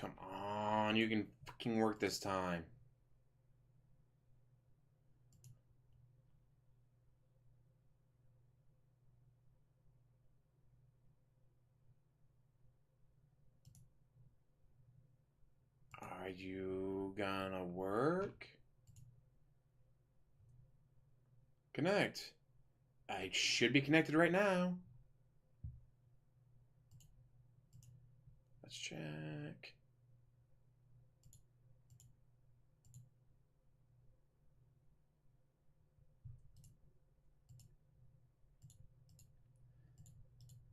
Come on, you can fucking work this time. Are you gonna work? Connect. I should be connected right now. Let's check.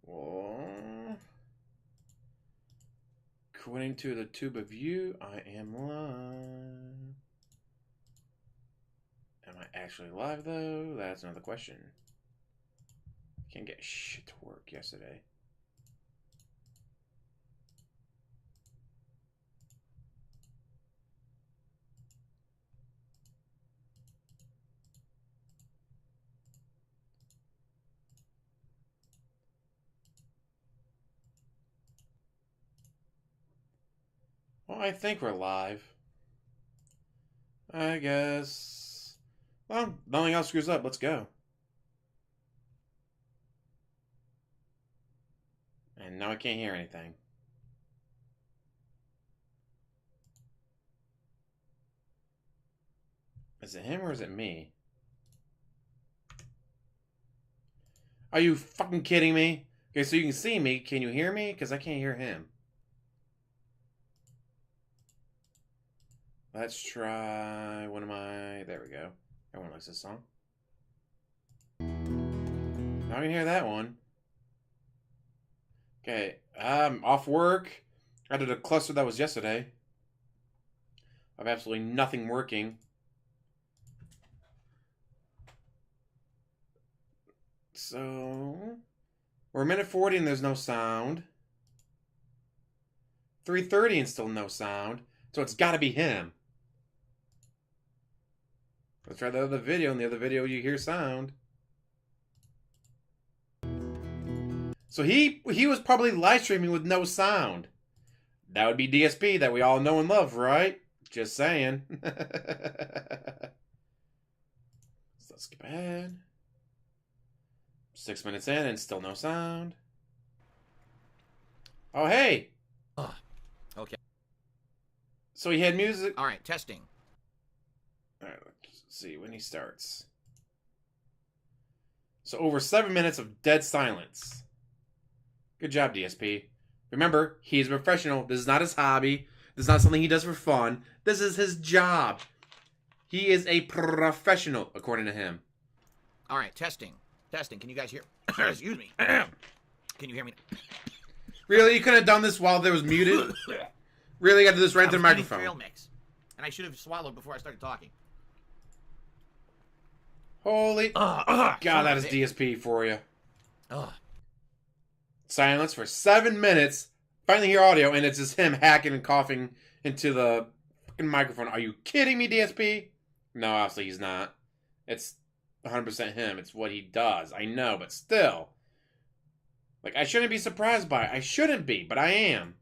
Whoa. According to the tube of you, I am live. Am I actually live though? That's another question. Can't get shit to work yesterday. Well, I think we're live. I guess. Well, nothing else screws up. Let's go. And now I can't hear anything. Is it him or is it me? Are you fucking kidding me? Okay, so you can see me. Can you hear me? Because I can't hear him. Let's try one of my... There we go. Everyone likes this song. Now I can hear that one. Okay, off work. I did a cluster that was yesterday. I have absolutely nothing working. So... We're a minute 40 and there's no sound. 3:30 and still no sound. So it's gotta be him. Let's try the other video. In the other video, you hear sound. So he was probably live streaming with no sound. That would be DSP that we all know and love, right? Just saying. So let's skip ahead. 6 minutes in and still no sound. Oh, hey! Okay. So he had music. All right, testing. All right, let's see when he starts. So over 7 minutes of dead silence. Good job, DSP. Remember, he's a professional. This is not his hobby. This is not something he does for fun. This is his job. He is a professional, according to him. All right, testing. Testing. Can you guys hear? Excuse me. Can you hear me? Really? You couldn't have done this while there was muted? Really? You got to do this right into the microphone. Trail mix. And I should have swallowed before I started talking. Holy... God, that is DSP for you. Silence for 7 minutes. Finally hear audio, and it's just him hacking and coughing into the fucking microphone. Are you kidding me, DSP? No, obviously he's not. It's 100% him. It's what he does. I know, but still. Like, I shouldn't be surprised by it. I shouldn't be, but I am.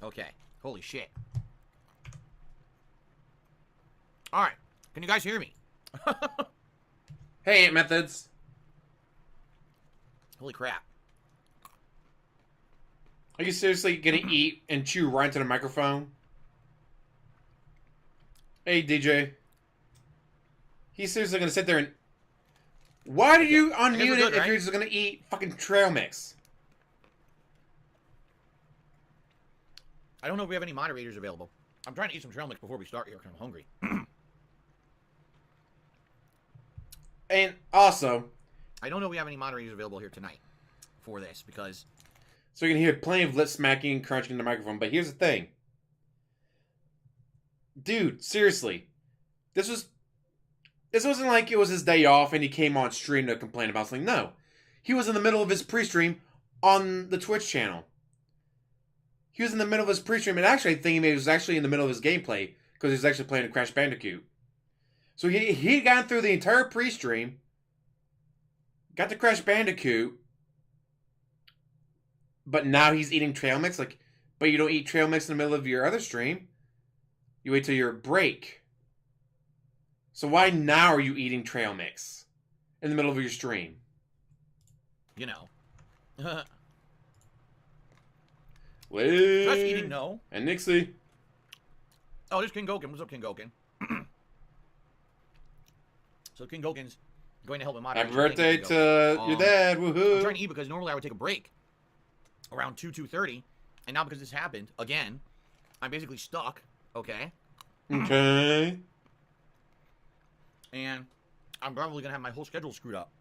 Okay. Holy shit. All right. Can you guys hear me? Hey, Ant Methods. Holy crap. Are you seriously gonna eat and chew right into the microphone? Hey, DJ. He's seriously gonna sit there and... Why did you unmute it if you're just gonna eat fucking trail mix? I don't know if we have any moderators available. I'm trying to eat some trail mix before we start here because I'm hungry. And also... I don't know if we have any moderators available here tonight for this because... So you can hear plenty of lip smacking and crunching in the microphone. But here's the thing. Dude, seriously. This wasn't like it was his day off and he came on stream to complain about something. No. He was in the middle of his pre-stream on the Twitch channel. He was in the middle of his pre-stream. And actually, I think he was actually in the middle of his gameplay because he was actually playing a Crash Bandicoot. So he'd gone through the entire pre-stream, got to Crash Bandicoot, but now he's eating trail mix? Like, But you don't eat trail mix in the middle of your other stream. You wait till your break. So why now are you eating trail mix in the middle of your stream? You know. Wait. Just eating, no. And Nixie. Oh, there's King Goken. What's up, King Goken? So King Goken's going to help him out. Happy birthday to your dad. Woohoo. I'm trying to eat because normally I would take a break around 2:30. And now because this happened, again, I'm basically stuck. Okay. Okay. And I'm probably going to have my whole schedule screwed up.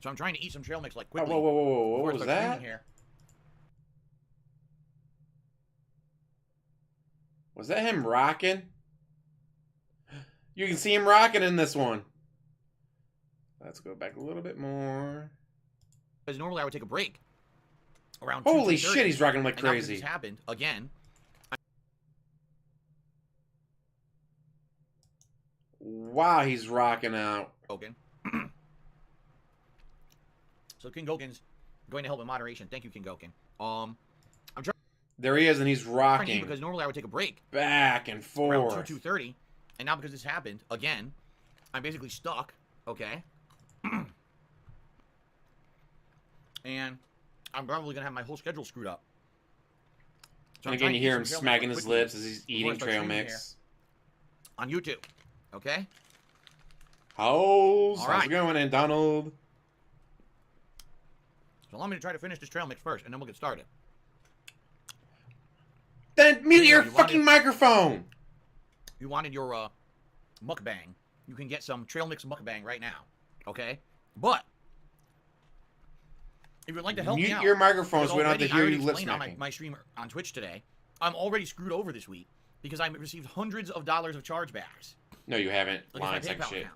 So I'm trying to eat some trail mix like quickly. Oh, whoa. What was that? Here. Was that him rocking? You can see him rocking in this one. Let's go back a little bit more. Because normally I would take a break around. Holy shit, he's rocking like crazy. This happened again. Wow, he's rocking out. Goken. So King Goken's going to help in moderation. Thank you, King Goken. I'm trying. There he is, and he's rocking. Because normally I would take a break back and forth. Around 2:30, and now because this happened again, I'm basically stuck. Okay. And I'm probably gonna have my whole schedule screwed up. So and again, you hear him smacking his lips as he's eating trail mix on YouTube. Okay. How's it going, and Donald? So allow me to try to finish this trail mix first, and then we'll get started. Then mute your fucking microphone! You wanted your mukbang. You can get some trail mix mukbang right now. Okay? But if you'd like to help me out, mute your microphone so we don't have to hear you lip smacking. On my stream on Twitch today, I'm already screwed over this week because I received hundreds of dollars of chargebacks. No, you haven't. Lying like shit.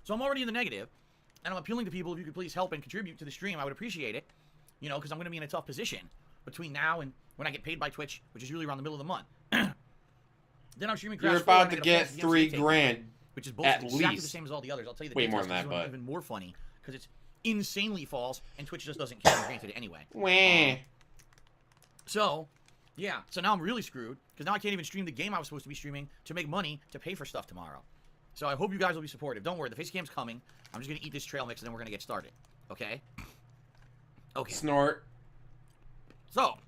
So I'm already in the negative, and I'm appealing to people, if you could please help and contribute to the stream, I would appreciate it. You know, because I'm going to be in a tough position between now and when I get paid by Twitch, which is usually around the middle of the month. Then I'm streaming Crash. You're about to get $3,000, which is both exactly the same as all the others. I'll tell you the way more than that, but even more funny because it's insanely false, and Twitch just doesn't care. Granted, anyway. So, yeah. So now I'm really screwed because now I can't even stream the game I was supposed to be streaming to make money to pay for stuff tomorrow. So I hope you guys will be supportive. Don't worry, the face cam's coming. I'm just gonna eat this trail mix and then we're gonna get started. Okay? Okay. Snort. So,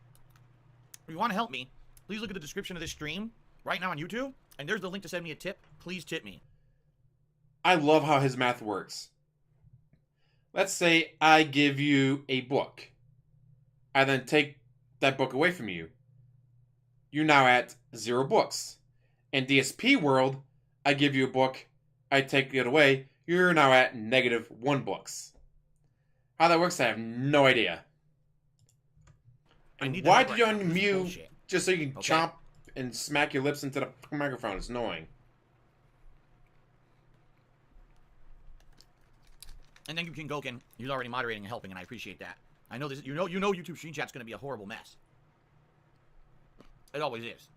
if you want to help me, please look at the description of this stream right now on YouTube, and there's the link to send me a tip. Please tip me. I love how his math works. Let's say I give you a book. I then take that book away from you. You're now at 0 books. In DSP world, I give you a book, I take it away, you're now at -1 books. How that works, I have no idea. And why did you unmute just so you can chomp and smack your lips into the microphone? It's annoying. And thank you, King Goken. He's already moderating and helping, and I appreciate that. I know this. You know, YouTube stream chat's going to be a horrible mess. It always is.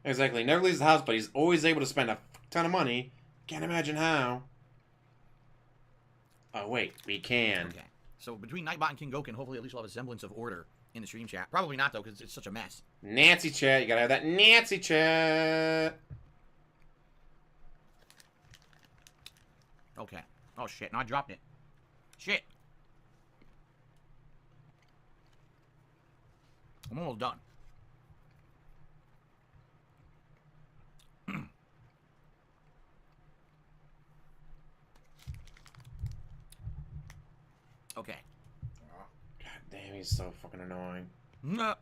Exactly. Never leaves the house, but he's always able to spend a ton of money. Can't imagine how. Oh, wait. We can. Okay. So between Nightbot and King Goken, hopefully at least we'll have a semblance of order in the stream chat. Probably not, though, because it's such a mess. Nancy chat. You gotta have that Nancy chat. Okay. Oh, shit. No, I dropped it. Shit. I'm almost done. Okay. God damn, he's so fucking annoying. Nah.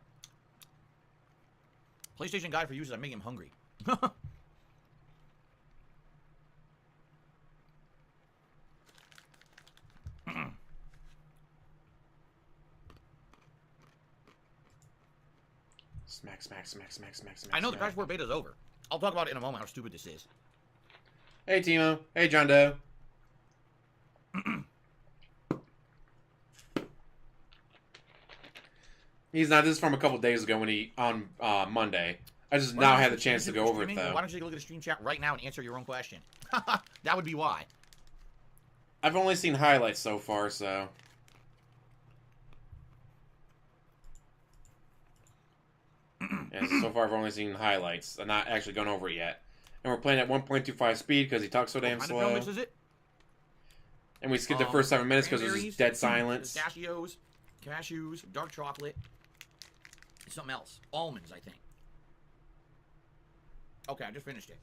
PlayStation guide for users, I make him hungry. Smack, smack, smack, smack, smack, smack. I know the Crash 4 beta's over. I'll talk about it in a moment, how stupid this is. Hey, Timo. Hey, John Doe. He's not. This is from a couple days ago when he on Monday. I just now had the chance to go over it though. Why don't you take a look at the stream chat right now and answer your own question? That would be why. I've only seen highlights so far, so. And so far, I've only seen highlights. I'm not actually gone over it yet. And we're playing at 1.25 speed because he talks so damn slow. Mix is it? And we skipped the first 7 minutes because there's just dead silence. Pistachios, cashews, dark chocolate. Something else. Almonds, I think. Okay, I just finished it.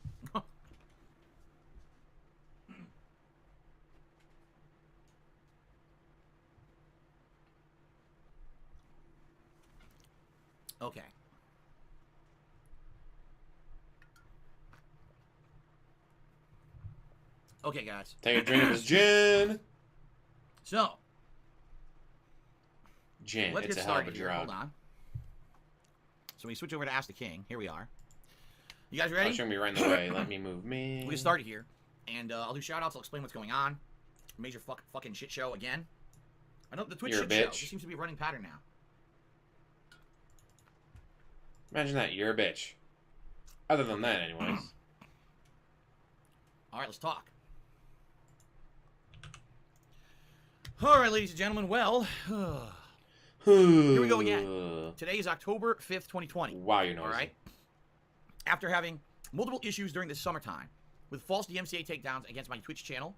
Okay. Okay, guys. Take a drink of his gin. So. Gin. Let's It's get a hell of a started here. drug. Hold on. So we switch over to Ask the King. Here we are. You guys ready? I'll show me right in the way. Let me move me. We get started here. And I'll do shout outs. I'll explain what's going on. Major fucking shit show again. I know the Twitch You're a shit show. bitch. This seems to be a running pattern now. Imagine that. You're a bitch. Other than that, anyways. Alright, let's talk. Alright, ladies and gentlemen. Well, here we go again. Today is October 5th, 2020. Wow, you're noisy. Alright? After having multiple issues during the summertime with false DMCA takedowns against my Twitch channel,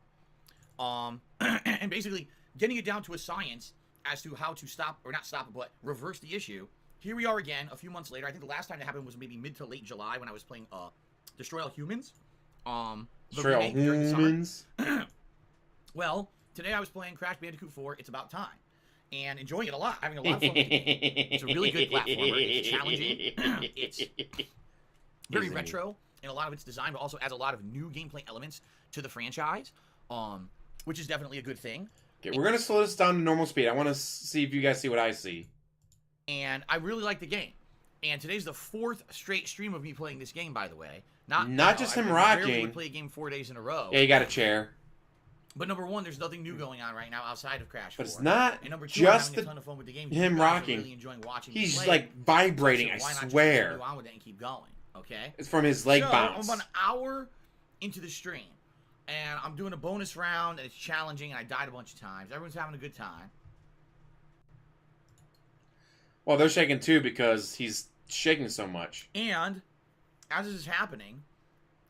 and basically getting it down to a science as to how to stop, or not stop it, but reverse the issue. Here we are again, a few months later. I think the last time that happened was maybe mid to late July when I was playing Destroy All Humans. Destroy All Humans? Well, today I was playing Crash Bandicoot 4, It's About Time. And enjoying it a lot, having a lot of fun with the game. It's a really good platformer. It's challenging. It's very retro in a lot of its design, but also adds a lot of new gameplay elements to the franchise, which is definitely a good thing. Okay, we're going to slow this down to normal speed. I want to see if you guys see what I see. And I really like the game. And today's the 4th straight stream of me playing this game, by the way. Not just him I rocking. rarely would play a game 4 days in a row. Yeah, you got a chair. But number one, there's nothing new going on right now outside of Crash 4. But it's not and number two, just I'm having a ton of fun with the game. him rocking. Really enjoying watching He's play. like vibrating, So I why not just swear. continue on with it and keep going, okay? It's from his leg bounce. I'm about an hour into the stream. And I'm doing a bonus round, and it's challenging, and I died a bunch of times. Everyone's having a good time. Well, they're shaking too because he's shaking so much. And as this is happening,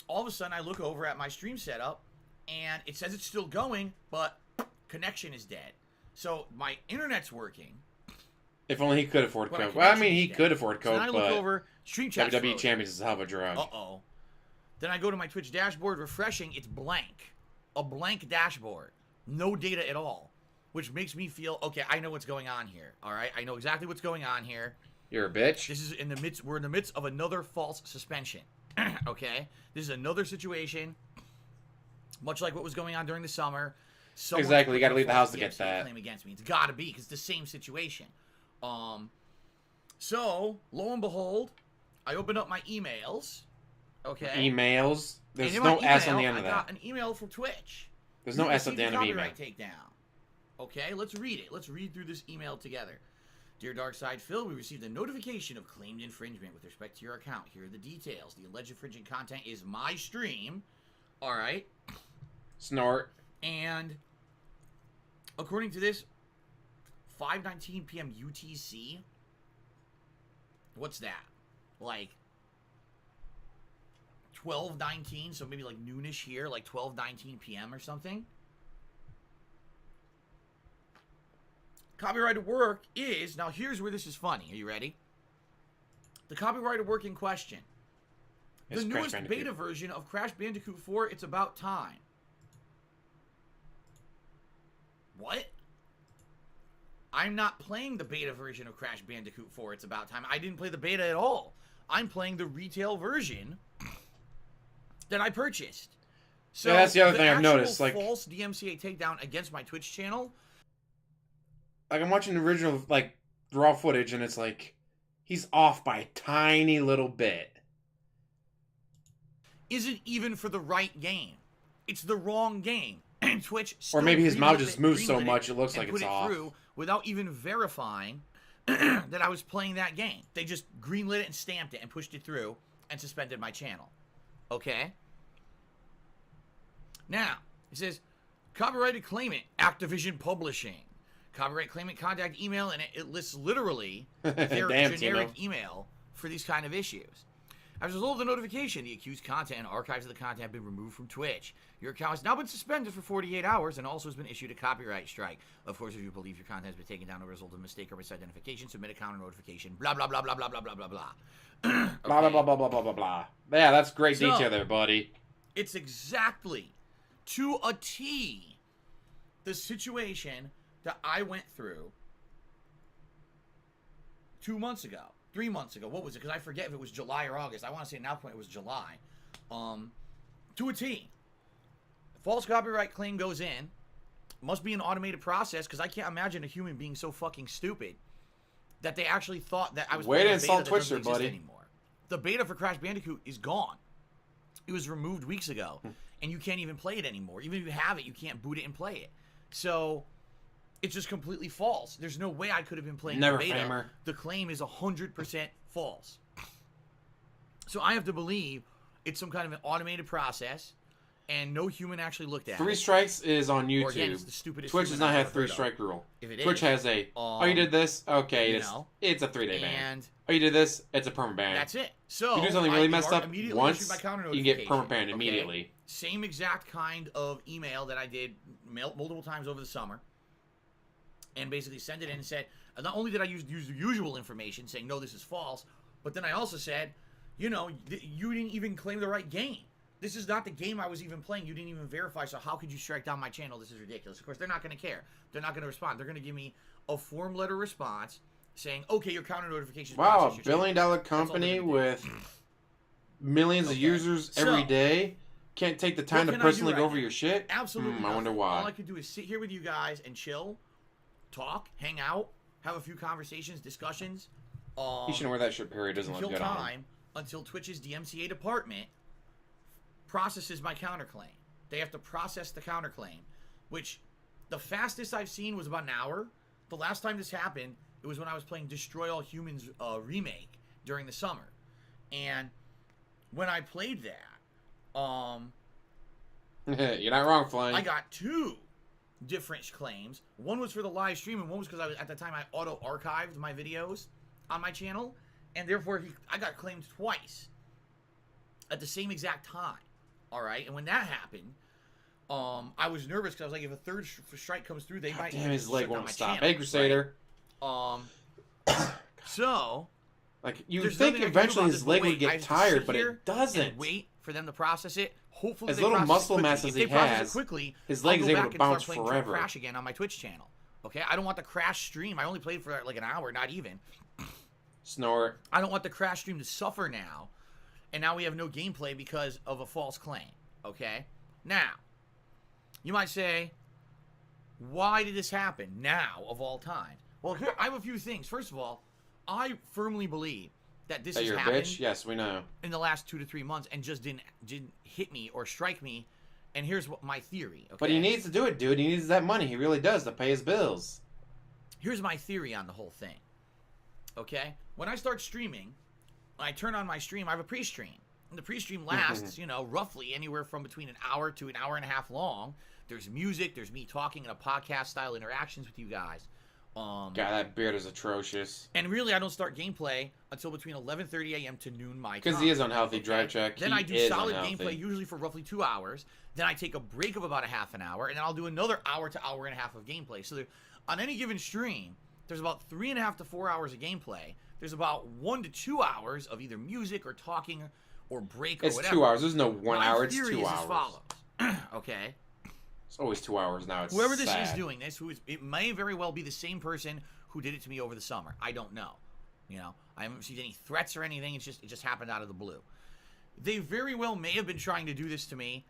all of a sudden I look over at my stream setup, and it says it's still going, but connection is dead. So my internet's working. If only he could afford but coke. Well, I mean, he dead. could afford coke, so then I look but over, stream chat's WWE frozen. Champions is a hell of a drug. Uh-oh. Then I go to my Twitch dashboard, refreshing, it's blank. A blank dashboard. No data at all. Which makes me feel, okay, I know what's going on here. Alright, I know exactly what's going on here. You're a bitch? This is we're in the midst of another false suspension. Okay? This is another situation, much like what was going on during the summer. Someone Exactly, you gotta put a leave the house false to get DMCA that. claim against me. It's gotta be, because it's the same situation. So, lo and behold, I opened up my emails. Okay? Emails? And There's in no my S on the email, end of I that. got an email from Twitch. There's no S at Received the end of email. copyright takedown. Okay, let's read it. Let's read through this email together. Dear Darkside Phil, we received a notification of claimed infringement with respect to your account. Here are the details. The alleged infringing content is my stream. Alright. Snort. And according to this, 5:19 p.m. UTC. What's that? Like 12:19, so maybe like noonish here, like 12:19 p.m. or something. Copyrighted work is, now here's where this is funny. Are you ready? The copyrighted work in question. The newest beta version of Crash Bandicoot 4, It's About Time. What? I'm not playing the beta version of Crash Bandicoot 4, It's About Time. I didn't play the beta at all. I'm playing the retail version that I purchased. So yeah, that's the other thing I've noticed. Like, false DMCA takedown against my Twitch channel. Like, I'm watching the original, like, raw footage, and it's like, he's off by a tiny little bit. Isn't even for the right game. It's the wrong game. And Twitch still Or maybe his mouth just moves so greenlit much it looks like and it's put it off. through without even verifying that I was playing that game. They just greenlit it and stamped it and pushed it through and suspended my channel. Okay? Now, it says, copyrighted claimant, Activision Publishing. Copyright claimant contact email, and it lists literally their Damn, generic email for these kind of issues. As a result of the notification, the accused content and archives of the content have been removed from Twitch. Your account has now been suspended for 48 hours and also has been issued a copyright strike. Of course, if you believe your content has been taken down as a result of mistake or misidentification, submit a counter notification. Blah, blah, blah, blah, blah, blah, blah, blah, blah. Okay. Blah, blah, blah, blah, blah, blah, blah, blah. Yeah, that's great detail there, buddy. It's exactly, to a T, the situation that I went through 2 months ago. 3 months ago. What was it? Because I forget if it was July or August. I want to say at now point it was July. To a T. False copyright claim goes in. Must be an automated process because I can't imagine a human being so fucking stupid that they actually thought that I was playing to install beta Twitch that doesn't there, buddy. exist anymore. The beta for Crash Bandicoot is gone. It was removed weeks ago, and you can't even play it anymore. Even if you have it, you can't boot it and play it. So it's just completely false. There's no way I could have been playing the beta. Famer. The claim is 100% false. So I have to believe it's some kind of an automated process, and no human actually looked at it. 3 strikes is on YouTube. Or again, it's the stupidest Twitch does not have 3-strike rule. If it Twitch is, has a, oh, you did this? Okay, it's a 3-day ban. And oh, you did this? It's a perma ban. that's it. So you do something really messed up once, you you get perma banned immediately. Same exact kind of email that I did multiple times over the summer. And basically sent it in and said, not only did I use the usual information saying, no, this is false, but then I also said, you know, you didn't even claim the right game. This is not the game I was even playing. You didn't even verify, so how could you strike down my channel? This is ridiculous. Of course, they're not going to care. They're not going to respond. They're going to give me a form letter response saying, okay, your counter notification. Wow, a $1 billion company with millions of users every day can't take the time to personally go over your shit? Absolutely. I wonder why. All I could do is sit here with you guys and chill, talk, hang out, have a few conversations, discussions. You shouldn't wear that shirt, Perry. It doesn't look good on him. Until Twitch's DMCA department processes my counterclaim. They have to process the counterclaim, which the fastest I've seen was about an hour. The last time this happened, it was when I was playing Destroy All Humans remake during the summer. And when I played that, you're not wrong, Flying. I got 2 different claims. One was for the live stream, and one was because at the time I auto-archived my videos on my channel, and therefore I got claimed twice at the same exact time. All right, and when that happened, I was nervous because I was like, if a third strike comes through, they might. Damn, his leg won't stop. Channel, Hey, Crusader. Right? So, like you would think eventually his leg would get tired, but it doesn't. Wait for them to process it. Hopefully, as little muscle mass as he has, quickly, his leg is able to bounce forever. Crash again on my Twitch channel. Okay, I don't want the crash stream. I only played for like an hour, not even. Snort. I don't want the crash stream to suffer now, and now we have no gameplay because of a false claim. Okay, now you might say, why did this happen now of all times? Well, here I have a few things. First of all, I firmly believe that this has happened. Bitch? Yes, we know. In the last 2 to 3 months, and just didn't hit me or strike me. And here's what my theory. Okay? But he needs to do it, dude. He needs that money. He really does to pay his bills. Here's my theory on the whole thing. Okay, when I start streaming, when I turn on my stream, I have a pre-stream. And the pre-stream lasts, you know, roughly anywhere from between an hour to an hour and a half long. There's music, there's me talking in a podcast-style interactions with you guys. God, that beard is atrocious. And really, I don't start gameplay until between 11:30 a.m. to noon my time. Because he is unhealthy, drive check. Then I do solid gameplay, usually for roughly 2 hours. Then I take a break of about a half an hour, and then I'll do another hour to hour and a half of gameplay. So on any given stream, there's about 3.5 to 4 hours of gameplay. There's about 1 to 2 hours of either music or talking or break or whatever. It's 2 hours. There's no 1 hour. It's 2 hours. hours. As follows. Okay. It's always 2 hours now. It's whoever this sad. is doing this, it may very well be the same person who did it to me over the summer. I don't know. You know, I haven't received any threats or anything. It just happened out of the blue. They very well may have been trying to do this to me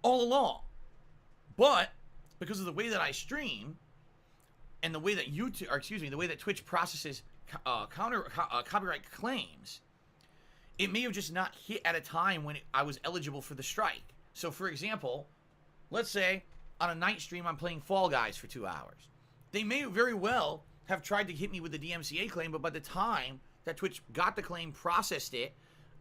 all along, but because of the way that I stream and the way that the way that Twitch processes copyright claims, it may have just not hit at a time when I was eligible for the strike. So, for example, let's say on a night stream I'm playing Fall Guys for 2 hours. They may very well have tried to hit me with the DMCA claim, but by the time that Twitch got the claim, processed it,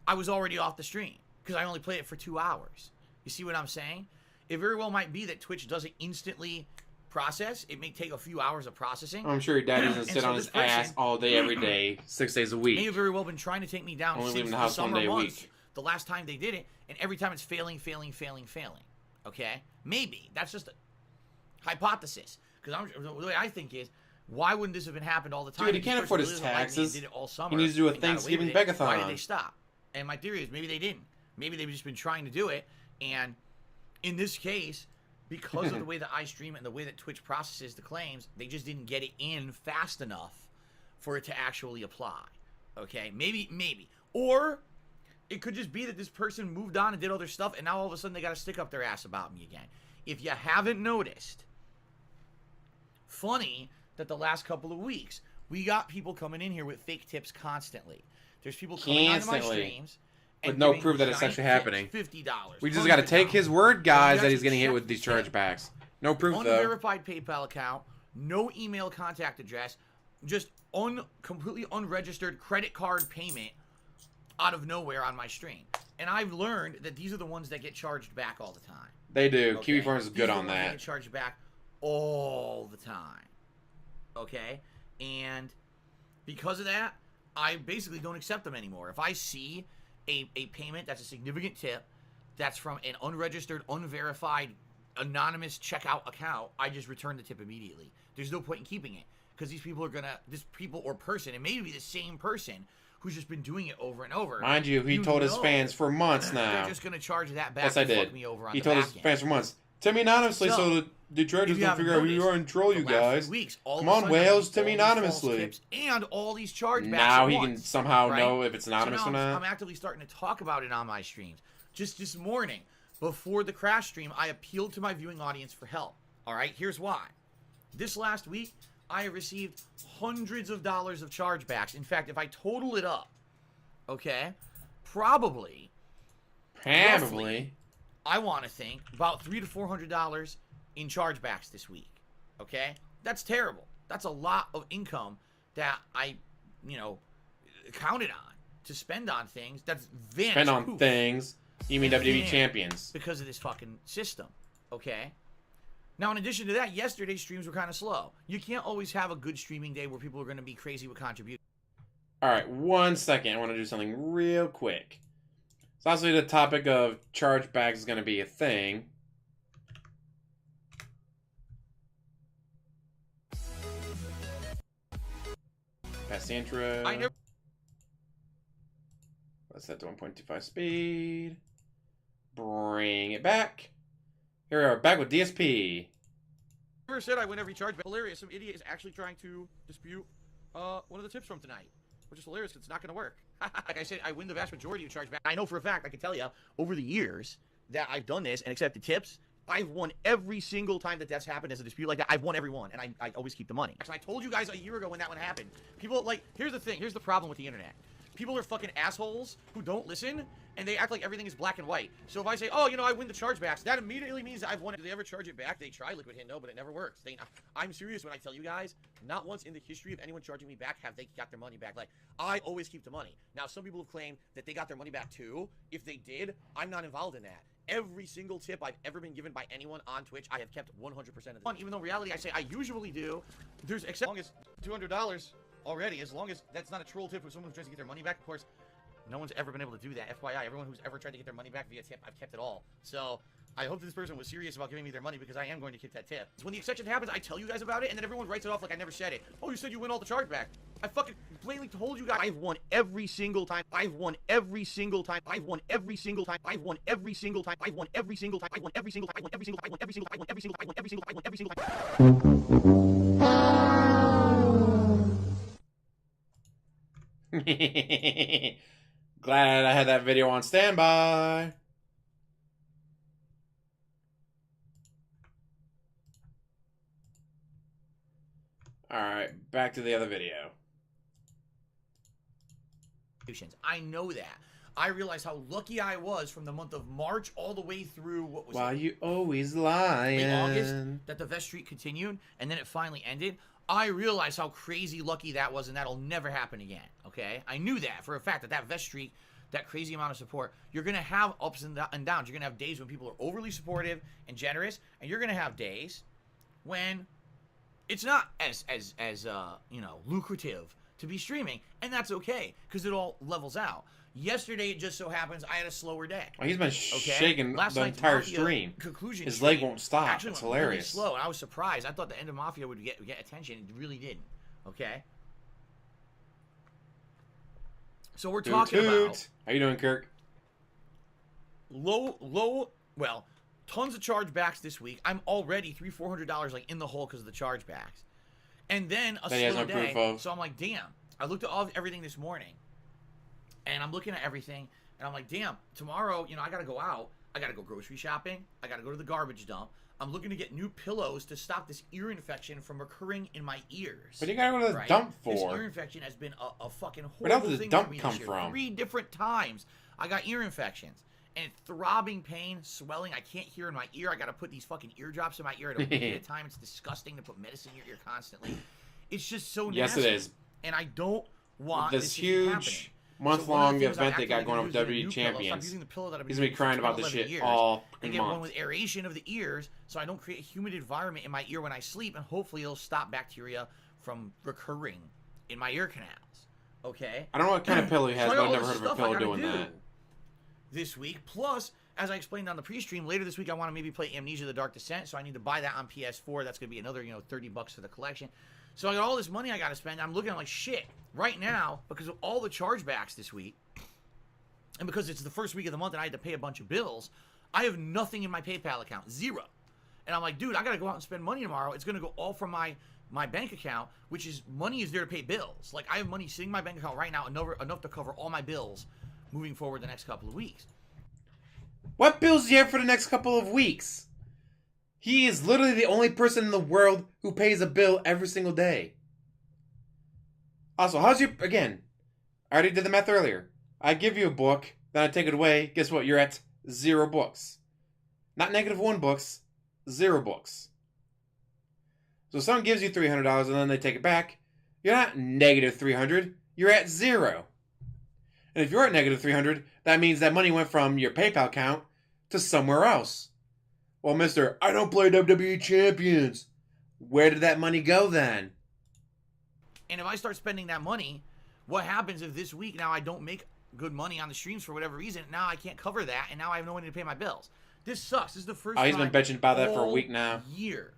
I was already off the stream because I only played it for 2 hours. You see what I'm saying? It very well might be that Twitch doesn't instantly process. It may take a few hours of processing. I'm sure your dad doesn't sit so on this his ass person- all day, every day, 6 days a week. May have very well been trying to take me down Only since leaving the the house one summer day a months, week. the last time they did it, and every time it's failing. Okay? Maybe. That's just a hypothesis. Because the way I think is, why wouldn't this have been happened all the time? Dude, he If can't this afford person his really doesn't like me and taxes. did it all summer He needs to do a and got away Thanksgiving with it, begathon. Why did they stop? And my theory is maybe they didn't. Maybe they've just been trying to do it, and in this case, because of the way that I stream and the way that Twitch processes the claims, they just didn't get it in fast enough for it to actually apply. Okay? Maybe. Or it could just be that this person moved on and did other stuff, and now all of a sudden they got to stick up their ass about me again. If you haven't noticed, funny that the last couple of weeks, we got people coming in here with fake tips constantly. There's people coming onto my streams with no proof that it's actually happening. $50. We just got to take his word, guys, that he's getting hit check with these the tip. chargebacks. No proof, though. Unverified PayPal account, no email contact address, just completely unregistered credit card payment out of nowhere on my stream. And I've learned that these are the ones that get charged back all the time. They do. Okay? Kiwi Farms is good These are on the ones that. Get charged back all the time. Okay? And because of that, I basically don't accept them anymore. If I see a payment that's a significant tip, that's from an unregistered, unverified, anonymous checkout account, I just return the tip immediately. There's no point in keeping it. Because these people are gonna, this people or person, it may be the same person who's just been doing it over and over. Mind you, he told his fans for months now. They're just gonna charge that back Yes, I and did. fuck me over on He the told his back end. fans for months. Tell me anonymously So, so the judges If you don't haven't figure out who you noticed, are and troll you the last guys. few weeks, all Come of a on, sudden, Wales, I'm tell me getting all these false anonymously. tips and all these chargebacks Now at he once, can somehow right? know if it's anonymous so or now not. I'm actually starting to talk about it on my streams. Just this morning, before the crash stream, I appealed to my viewing audience for help. All right, here's why. This last week, I received hundreds of dollars of chargebacks. In fact, if I total it up, okay, probably, roughly, I want to think about $300 to $400 in chargebacks this week. Okay, that's terrible. That's a lot of income that I, counted on to spend on things. That's vanished. Spend on poof, things. You mean WWE Yeah. champions. because of this fucking system. Okay. Now, in addition to that, yesterday's streams were kind of slow. You can't always have a good streaming day where people are going to be crazy with contributions. All right, 1 second. I want to do something real quick. So obviously the topic of chargebacks is going to be a thing. Past the intro. I never Let's set to 1.25 speed. Bring it back. Here we are, back with DSP. said I win every chargeback. Hilarious. Some idiot is actually trying to dispute one of the tips from tonight, which is hilarious because it's not going to work. Like I said, I win the vast majority of chargeback. I know for a fact, I can tell you, over the years that I've done this and accepted tips, I've won every single time that that's happened as a dispute like that. I've won every one, and I always keep the money. And I told you guys a year ago when that one happened. People, here's the thing. Here's the problem with the internet. People are fucking assholes who don't listen, and they act like everything is black and white. So if I say, oh, I win the chargebacks, that immediately means I've won it. Do they ever charge it back? They try Liquid Hit, no, but it never works. I'm serious when I tell you guys, not once in the history of anyone charging me back have they got their money back. I always keep the money. Now, some people have claimed that they got their money back too. If they did, I'm not involved in that. Every single tip I've ever been given by anyone on Twitch, I have kept 100% of the time. Even though in reality, I say I usually do. Except as long as $200 already, as long as that's not a troll tip for someone who tries to get their money back, of course. No one's ever been able to do that. FYI, everyone who's ever tried to get their money back via tip, I've kept it all. So, I hope that this person was serious about giving me their money because I am going to keep that tip. When the exception happens, I tell you guys about it, and then everyone writes it off like I never said it. Oh, you said you win all the chargeback. I fucking blatantly told you guys. I've won every single time. I've won every single time. I've won every single time. I've won every single time. I've won every single time. I've won every single time. I won every single time. I won every single time. I won every single time. I won every single time. I won every single time. I won every single time. Glad I had that video on standby. Alright, back to the other video. I know that. I realize how lucky I was from the month of March all the way through what was Why you always lying? in August that the vest streak continued and then it finally ended. I realize how crazy lucky that was, and that'll never happen again. Okay, I knew that for a fact that vest streak, that crazy amount of support, you're gonna have ups and downs. You're gonna have days when people are overly supportive and generous, and you're gonna have days when it's not as you know, lucrative to be streaming, and that's okay because it all levels out. Yesterday, it just so happens I had a slower day. Oh, he's been shaking Last the night's entire Mafia stream. Conclusion His stream leg won't stop. actually It's went hilarious. Really slow, and I was surprised. I thought the end of Mafia would get attention. It really didn't. Okay. So we're talking about How you doing, Kirk? well, tons of chargebacks this week. I'm already $300-400 like in the hole because of the chargebacks, and then a slow day. So I'm like, damn. I looked at everything this morning, and I'm looking at everything, and I'm like, damn. Tomorrow, you know, I gotta go out. I gotta go grocery shopping. I gotta go to the garbage dump. I'm looking to get new pillows to stop this ear infection from occurring in my ears. But you gotta go to the dump for. This ear infection has been a fucking horrible Where does the thing dump for me come this year. from? 3 different times I got ear infections. And throbbing pain, swelling. I can't hear in my ear. I gotta put these fucking eardrops in my ear at a week at a time. It's disgusting to put medicine in your ear constantly. It's just so nasty. Yes, it is. And I don't want this huge month-long event they got going on with WWE Champions. He's gonna be crying about this shit all and get one with aeration of the ears, so I don't create a humid environment in my ear when I sleep, and hopefully it'll stop bacteria from recurring in my ear canals. Okay. I don't know what kind of pillow he has, but I've never heard of a pillow doing that. This week, plus, as I explained on the pre-stream, later this week I want to maybe play Amnesia: The Dark Descent, so I need to buy that on PS4. That's gonna be another, you know, $30 for the collection. So I got all this money I got to spend. I'm looking at like shit right now because of all the chargebacks this week, and because it's the first week of the month and I had to pay a bunch of bills. I have nothing in my PayPal account, zero. And I'm like, dude, I gotta go out and spend money tomorrow. It's gonna go all from my bank account, which is money is there to pay bills. Like I have money sitting in my bank account right now, enough to cover all my bills moving forward the next couple of weeks. What bills do you have for the next couple of weeks? He is literally the only person in the world who pays a bill every single day. Also, again, I already did the math earlier. I give you a book, then I take it away. Guess what? You're at 0 books. Not -1 books, 0 books. So someone gives you $300 and then they take it back. You're not -300. You're at 0. And if you're at -300, that means that money went from your PayPal account to somewhere else. Well, mister, I don't play WWE Champions. Where did that money go then? And if I start spending that money, what happens if this week now I don't make good money on the streams for whatever reason? Now I can't cover that, and now I have no money to pay my bills. This sucks. This is the first time he's been bitching about that for a week now. Year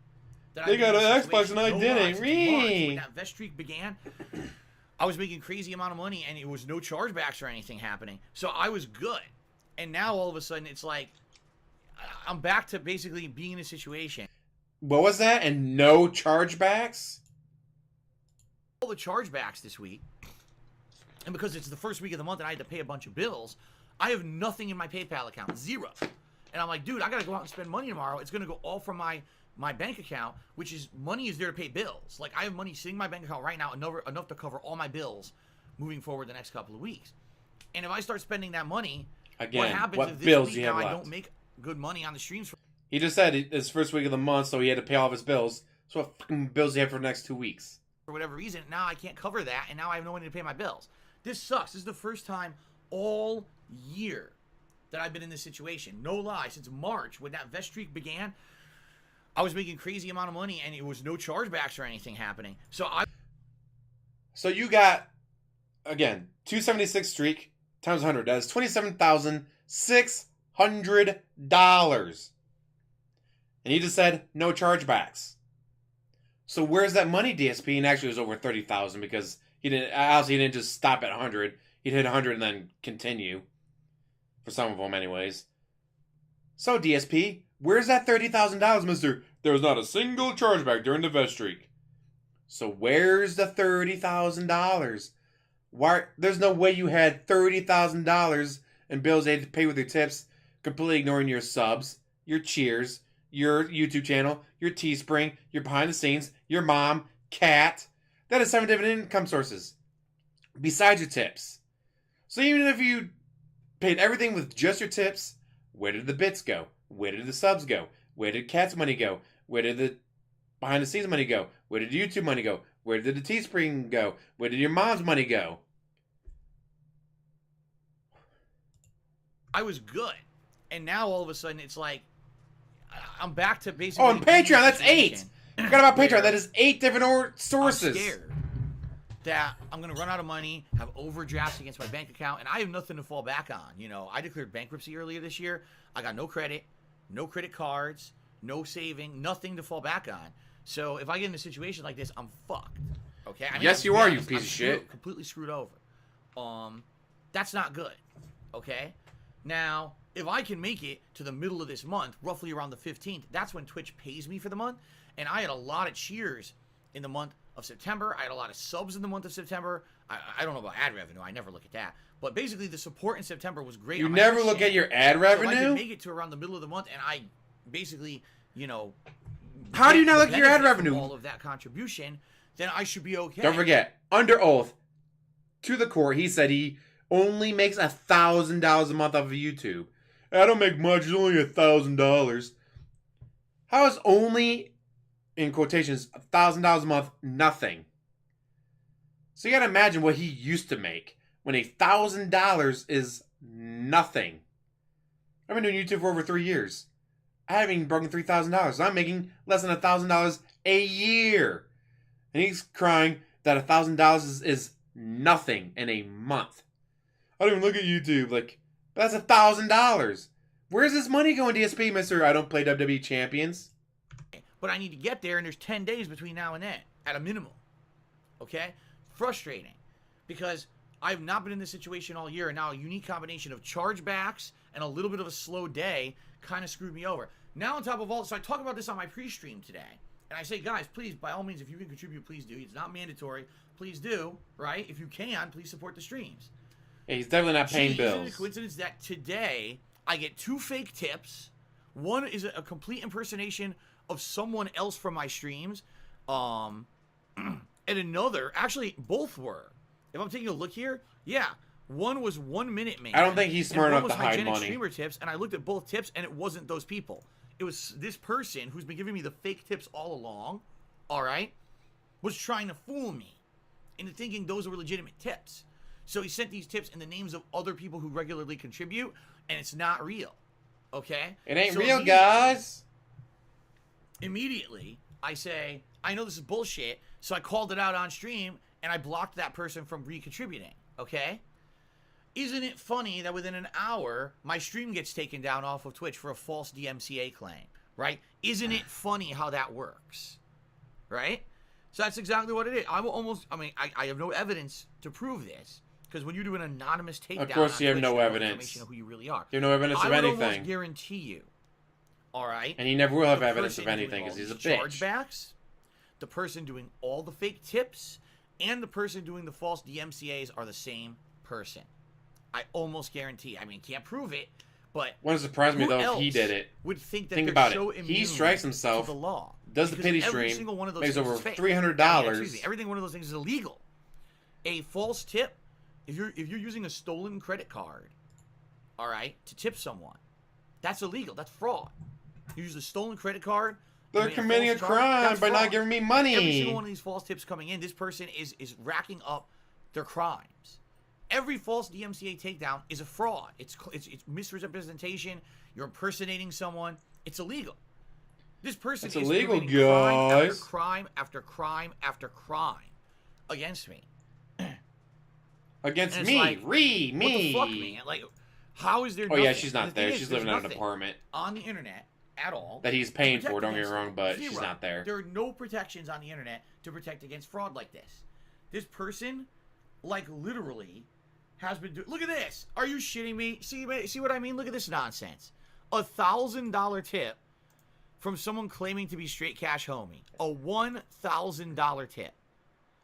that they got an Xbox and I didn't. When that vet streak began, I was making crazy amount of money, and it was no chargebacks or anything happening. So I was good. And now all of a sudden it's like I'm back to basically being in a situation. What was that? And no chargebacks? All the chargebacks this week, and because it's the first week of the month and I had to pay a bunch of bills, I have nothing in my PayPal account, 0. And I'm like, dude, I gotta go out and spend money tomorrow. It's gonna go all from my bank account, which is money is there to pay bills. Like I have money sitting in my bank account right now, enough to cover all my bills moving forward the next couple of weeks. And if I start spending that money, again, what happens what if this bills week do you have now left? I don't make good money on the streams? He just said it's first week of the month, so he had to pay all of his bills. So what fucking bills do you have for the next 2 weeks? For whatever reason, now I can't cover that, and now I have no money to pay my bills. This sucks. This is the first time all year that I've been in this situation. No lie. Since March, when that vet streak began, I was making crazy amount of money, and it was no chargebacks or anything happening. So you got, again, 276 streak times 100. That is $27,600. And he just said no chargebacks. So where's that money, DSP? And actually it was over 30,000 because he didn't just stop at 100. He'd hit 100 and then continue. For some of them anyways. So DSP, where's that $30,000, mister? There was not a single chargeback during the vet streak. So where's the $30,000? Why? There's no way you had $30,000 in bills they had to pay with your tips, completely ignoring your subs, your cheers, your YouTube channel, your Teespring, your behind the scenes, your mom, cat. That is 7 different income sources. Besides your tips. So even if you paid everything with just your tips, where did the bits go? Where did the subs go? Where did cat's money go? Where did the behind the scenes money go? Where did the YouTube money go? Where did the Teespring go? Where did your mom's money go? I was good. And now all of a sudden it's like I'm back to basically... Oh, and Patreon, that's 8. Forgot about Patreon. That is 8 different sources. I'm scared that I'm gonna run out of money, have overdrafts against my bank account, and I have nothing to fall back on. You know, I declared bankruptcy earlier this year. I got no credit, no credit cards, no saving, nothing to fall back on. So if I get in a situation like this, I'm fucked. Okay? I mean, Yes, you are, you piece of shit. Completely screwed over. That's not good. Okay? Now, if I can make it to the middle of this month, roughly around the 15th, that's when Twitch pays me for the month. And I had a lot of cheers in the month of September. I had a lot of subs in the month of September. I don't know about ad revenue. I never look at that. But basically, the support in September was great. You never look at your ad revenue? So if I can make it to around the middle of the month, and I basically, you know... How do you not look at your ad revenue? All of that contribution, then I should be okay. Don't forget, under oath, to the court, he said he only makes $1,000 a month off of YouTube. I don't make much, it's only $1,000. How is only, in quotations, $1,000 a month nothing? So you gotta imagine what he used to make when $1,000 is nothing. I've been doing YouTube for over 3 years. I haven't even broken $3,000. I'm making less than $1,000 a year. And he's crying that $1,000 is nothing in a month. I don't even look at YouTube. Like, that's $1,000. Where's this money going, DSP, Mr. I don't play WWE Champions? But I need to get there, and there's 10 days between now and then, at a minimum. Okay? Frustrating. Because I've not been in this situation all year, and now a unique combination of chargebacks and a little bit of a slow day kind of screwed me over. Now, on top of all, so I talk about this on my pre-stream today. And I say, guys, please, by all means, if you can contribute, please do. It's not mandatory. Please do, right? If you can, please support the streams. Yeah, he's definitely not paying bills. Isn't it a coincidence that today I get 2 fake tips? One is a complete impersonation of someone else from my streams. And another, actually, both were. If I'm taking a look here, yeah. One was 1 minute man. I don't think he's smart enough to hide hygienic money. Streamer tips, and I looked at both tips, and it wasn't those people. It was this person who's been giving me the fake tips all along, all right, was trying to fool me into thinking those were legitimate tips. So he sent these tips in the names of other people who regularly contribute, and it's not real, okay? It ain't so real, guys. Immediately, I say, I know this is bullshit, so I called it out on stream, and I blocked that person from re-contributing, okay? Isn't it funny that within an hour, my stream gets taken down off of Twitch for a false DMCA claim, right? Isn't it funny how that works, right? So that's exactly what it is. I have no evidence to prove this, because when you do an anonymous takedown, of course you have no evidence. Information of who you really are. You have no evidence of anything. I would almost guarantee you, all right? And he never will have evidence of anything, because he's a bitch. Chargebacks, the person doing all the fake tips, and the person doing the false DMCAs are the same person. I almost guarantee. I mean, can't prove it, but wouldn't surprise me though if he did it. Would think that think they're about so it. He strikes himself, to the law, does the pity every stream, single one of those makes over $300. Excuse me, everything one of those things is illegal. A false tip, if you're using a stolen credit card, all right, to tip someone, that's illegal. That's fraud. You use a stolen credit card. They're committing a crime by not giving me money. Every single one of these false tips coming in, this person is racking up their crimes. Every false DMCA takedown is a fraud. It's misrepresentation. You're impersonating someone. It's illegal. This person is illegal, committing crime after guys. crime after crime after crime against me. Against me, like, Reee, me. What the fuck, man? Like, how is there? Oh nothing? yeah, she's not there. Is, She's living in an apartment on the internet at all that he's paying to for. Don't get me against wrong, but zero. she's not there. There are no protections on the internet to protect against fraud like this. This person, like, literally has been doing. Look at this. Are you shitting me? See what I mean? Look at this nonsense. $1,000 tip from someone claiming to be Straight Cash Homie. A $1,000 tip.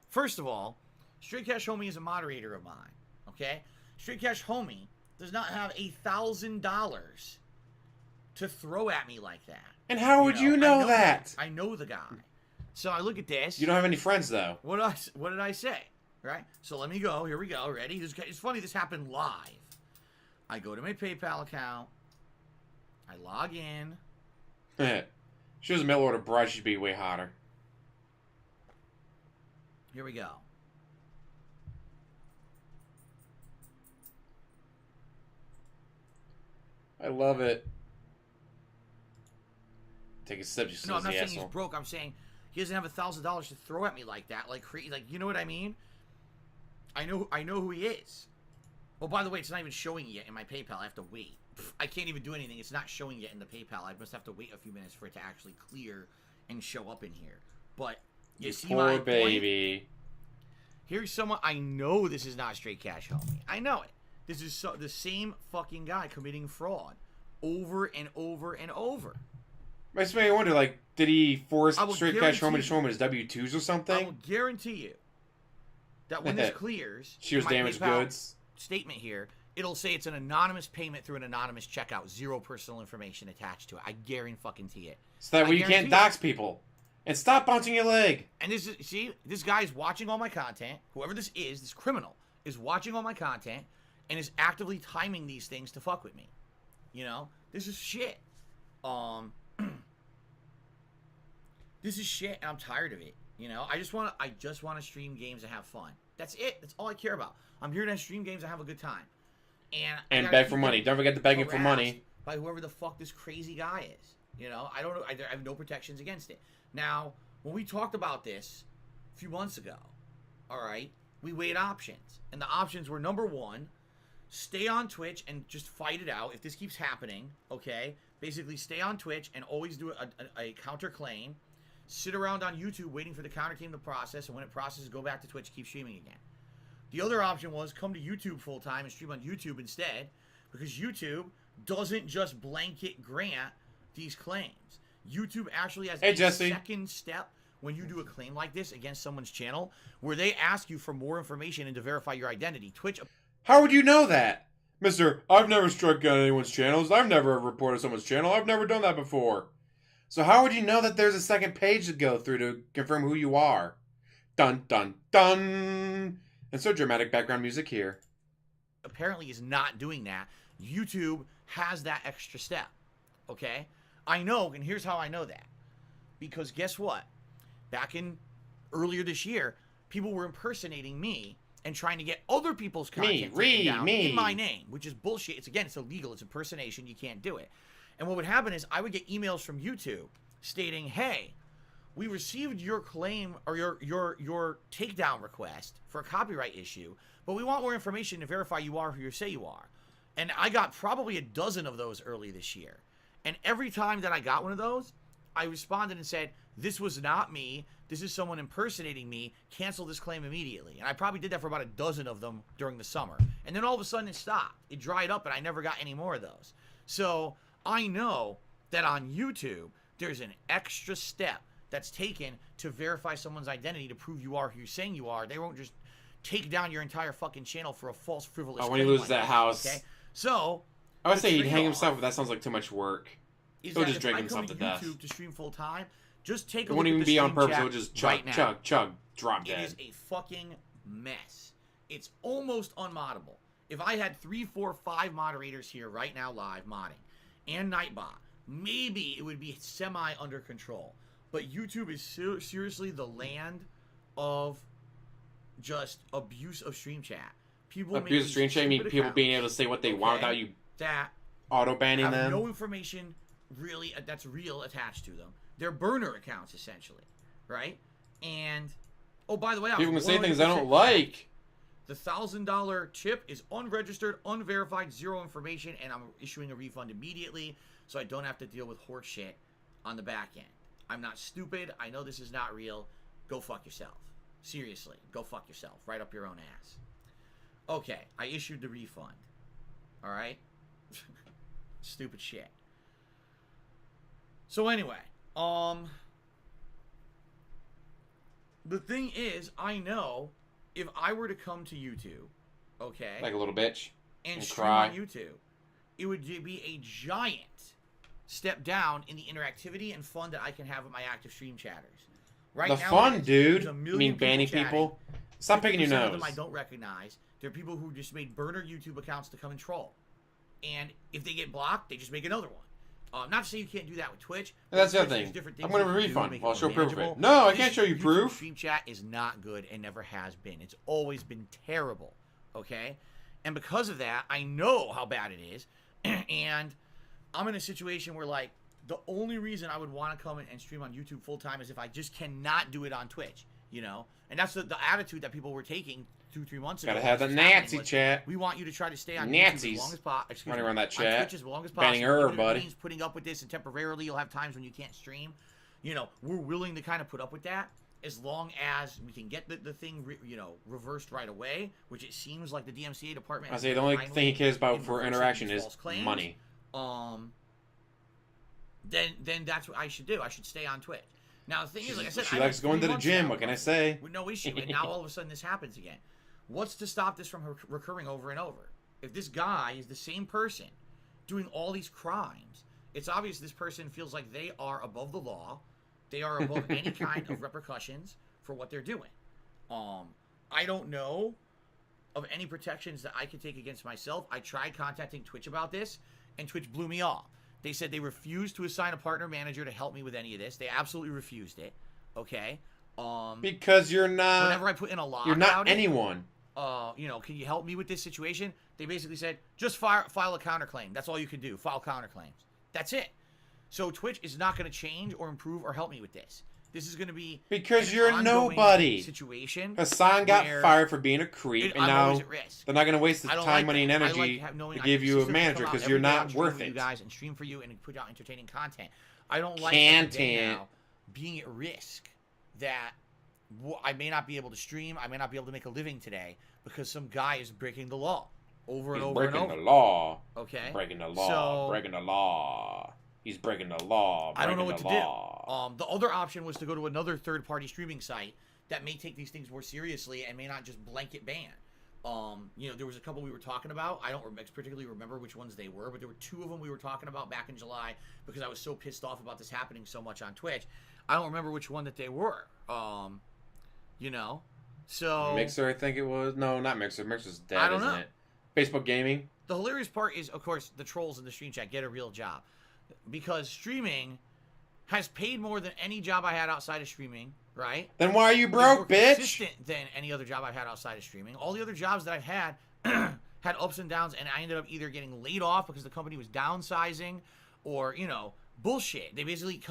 First of all, Straight Cash Homie is a moderator of mine. Okay? Straight Cash Homie does not have $1,000 to throw at me like that. And how would you know that? I know the guy. So I look at this. You don't have any friends though. What did I say? Right? So let me go. Here we go. Ready? It's funny. This happened live. I go to my PayPal account. I log in. She was a mail order bride. She'd be way hotter. Here we go. I love it. Take a sip, you No, I'm not saying asshole. he's broke. I'm saying He doesn't have $1,000 to throw at me like that, like you know what I mean? I know who he is. Well, by the way, it's not even showing yet in my PayPal. I have to wait. I can't even do anything. It's not showing yet in the PayPal. I must have to wait a few minutes for it to actually clear and show up in here. But you see my baby. Point? Here's someone. I know this is not straight cash, homie. I know it. This is the same fucking guy committing fraud over and over and over. Makes me wonder, like, did he force straight cash homie to show him his W-2s or something? I will guarantee you that when this clears, she was damaged goods. Statement here, it'll say it's an anonymous payment through an anonymous checkout, zero personal information attached to it. I guarantee it. So that way you can't dox people. And stop bouncing your leg. And this is, see, this guy's watching all my content. Whoever this is, this criminal, is watching all my content and is actively timing these things to fuck with me. You know? This is shit. This is shit, and I'm tired of it. You know? I just want to stream games and have fun. That's it. That's all I care about. I'm here to stream games and have a good time. And beg for money. Don't forget the begging for money. By whoever the fuck this crazy guy is. You know? I don't know. I have no protections against it. Now, when we talked about this a few months ago, all right, we weighed options. And the options were, number one, stay on Twitch and just fight it out. If this keeps happening, okay, basically stay on Twitch and always do a counter claim. Sit around on YouTube waiting for the counter claim to process, and when it processes, go back to Twitch, keep streaming again. The other option was come to YouTube full time and stream on YouTube instead, because YouTube doesn't just blanket grant these claims. YouTube actually has a second step when you do a claim like this against someone's channel, where they ask you for more information and to verify your identity. Twitch. How would you know that? Mister, I've never struck down anyone's channels. I've never reported someone's channel. I've never done that before. So how would you know that there's a second page to go through to confirm who you are? Dun, dun, dun. And so dramatic background music here. Apparently is not doing that. YouTube has that extra step. Okay? I know, and here's how I know that. Because guess what? Back in earlier this year, people were impersonating me and trying to get other people's content taken down in my name, which is bullshit. It's illegal. It's impersonation. You can't do it. And what would happen is I would get emails from YouTube stating, "Hey, we received your claim or your takedown request for a copyright issue, but we want more information to verify you are who you say you are." And I got probably a dozen of those early this year. And every time that I got one of those, I responded and said, "This was not me. This is someone impersonating me. Cancel this claim immediately." And I probably did that for about a dozen of them during the summer. And then all of a sudden it stopped. It dried up and I never got any more of those. So I know that on YouTube, there's an extra step that's taken to verify someone's identity to prove you are who you're saying you are. They won't just take down your entire fucking channel for a false, frivolous claim. When he loses that house. Okay? So I would say he'd hang himself, but that sounds like too much work. He'll just drink himself to death. YouTube to stream full time, just take a look at the stream chat. It won't even be on purpose. He'll just chug, drop dead. It is a fucking mess. It's almost unmoddable. If I had 3, 4, 5 moderators here right now live modding and Nightbot, maybe it would be semi under control. But YouTube is seriously the land of just abuse of stream chat. People abuse of stream chat. I mean, people being able to say what they want without you auto banning them. No information really that's real attached to them. They're burner accounts essentially, right? And oh, by the way, people can say things I don't like. The $1,000 tip is unregistered, unverified, zero information, and I'm issuing a refund immediately, so I don't have to deal with horse shit on the back end. I'm not stupid. I know this is not real. Go fuck yourself. Seriously, go fuck yourself. Right up your own ass. Okay, I issued the refund. All right? Stupid shit. So anyway, the thing is, I know if I were to come to YouTube, okay, like a little bitch, and stream on YouTube, it would be a giant step down in the interactivity and fun that I can have with my active stream chatters. Right now, fun, dude. I mean, banning people. Stop picking your nose. Of them I don't recognize. They're people who just made burner YouTube accounts to come and troll. And if they get blocked, they just make another one. Not to say you can't do that with Twitch. And that's the other thing. I'm going to refund. I'll show proof of it. No, I can't show you proof. Stream chat is not good and never has been. It's always been terrible. Okay? And because of that, I know how bad it is. And I'm in a situation where, like, The only reason I would want to come and stream on YouTube full time is if I just cannot do it on Twitch, you know? And that's the attitude that people were taking 2-3 months ago. Gotta have the Nazi chat. We want you to try to stay on Nazis. YouTube as long as possible. Running around that chat. On Twitch as long as possible. Banning her, Even buddy. It means putting up with this, and temporarily you'll have times when you can't stream. You know, we're willing to kind of put up with that as long as we can get the thing, reversed right away, which it seems like the DMCA department. I say the only thing he cares about for interaction is money. Then that's what I should do. I should stay on Twitch. Now the thing is, like I said, she likes going to the gym. What can I say? With no issue. And now all of a sudden this happens again. What's to stop this from recurring over and over? If this guy is the same person doing all these crimes, it's obvious this person feels like they are above the law. They are above any kind of repercussions for what they're doing. I don't know of any protections that I could take against myself. I tried contacting Twitch about this, and Twitch blew me off. They said they refused to assign a partner manager to help me with any of this. They absolutely refused it. Okay. Because you're not. Whenever I put in a log, you're not anyone. Can you help me with this situation? They basically said just file a counterclaim. That's all you can do. File counterclaims. That's it. So Twitch is not going to change or improve or help me with this. This is going to be because you're nobody. Situation. Hassan got fired for being a creep, and now they're not going to waste the time, money, and energy to give you a manager because you're not worth it. You guys and stream for you and put out entertaining content. I don't like now being at risk that I may not be able to stream. I may not be able to make a living today because some guy is breaking the law over and over and over. Breaking the law. Okay. Breaking the law. Breaking the law. He's breaking the law. I don't know what to do. The other option was to go to another third-party streaming site that may take these things more seriously and may not just blanket ban. There was a couple we were talking about. I don't particularly remember which ones they were, but there were two of them we were talking about back in July because I was so pissed off about this happening so much on Twitch. I don't remember which one that they were. So Mixer, I think it was. No, not Mixer. Mixer's dead, isn't it? Facebook Gaming. The hilarious part is, of course, the trolls in the stream chat get a real job. Because streaming has paid more than any job I had outside of streaming, right? Then why are you broke, bitch? Consistent than any other job I've had outside of streaming. All the other jobs that I've had had ups and downs, and I ended up either getting laid off because the company was downsizing, or bullshit. They basically,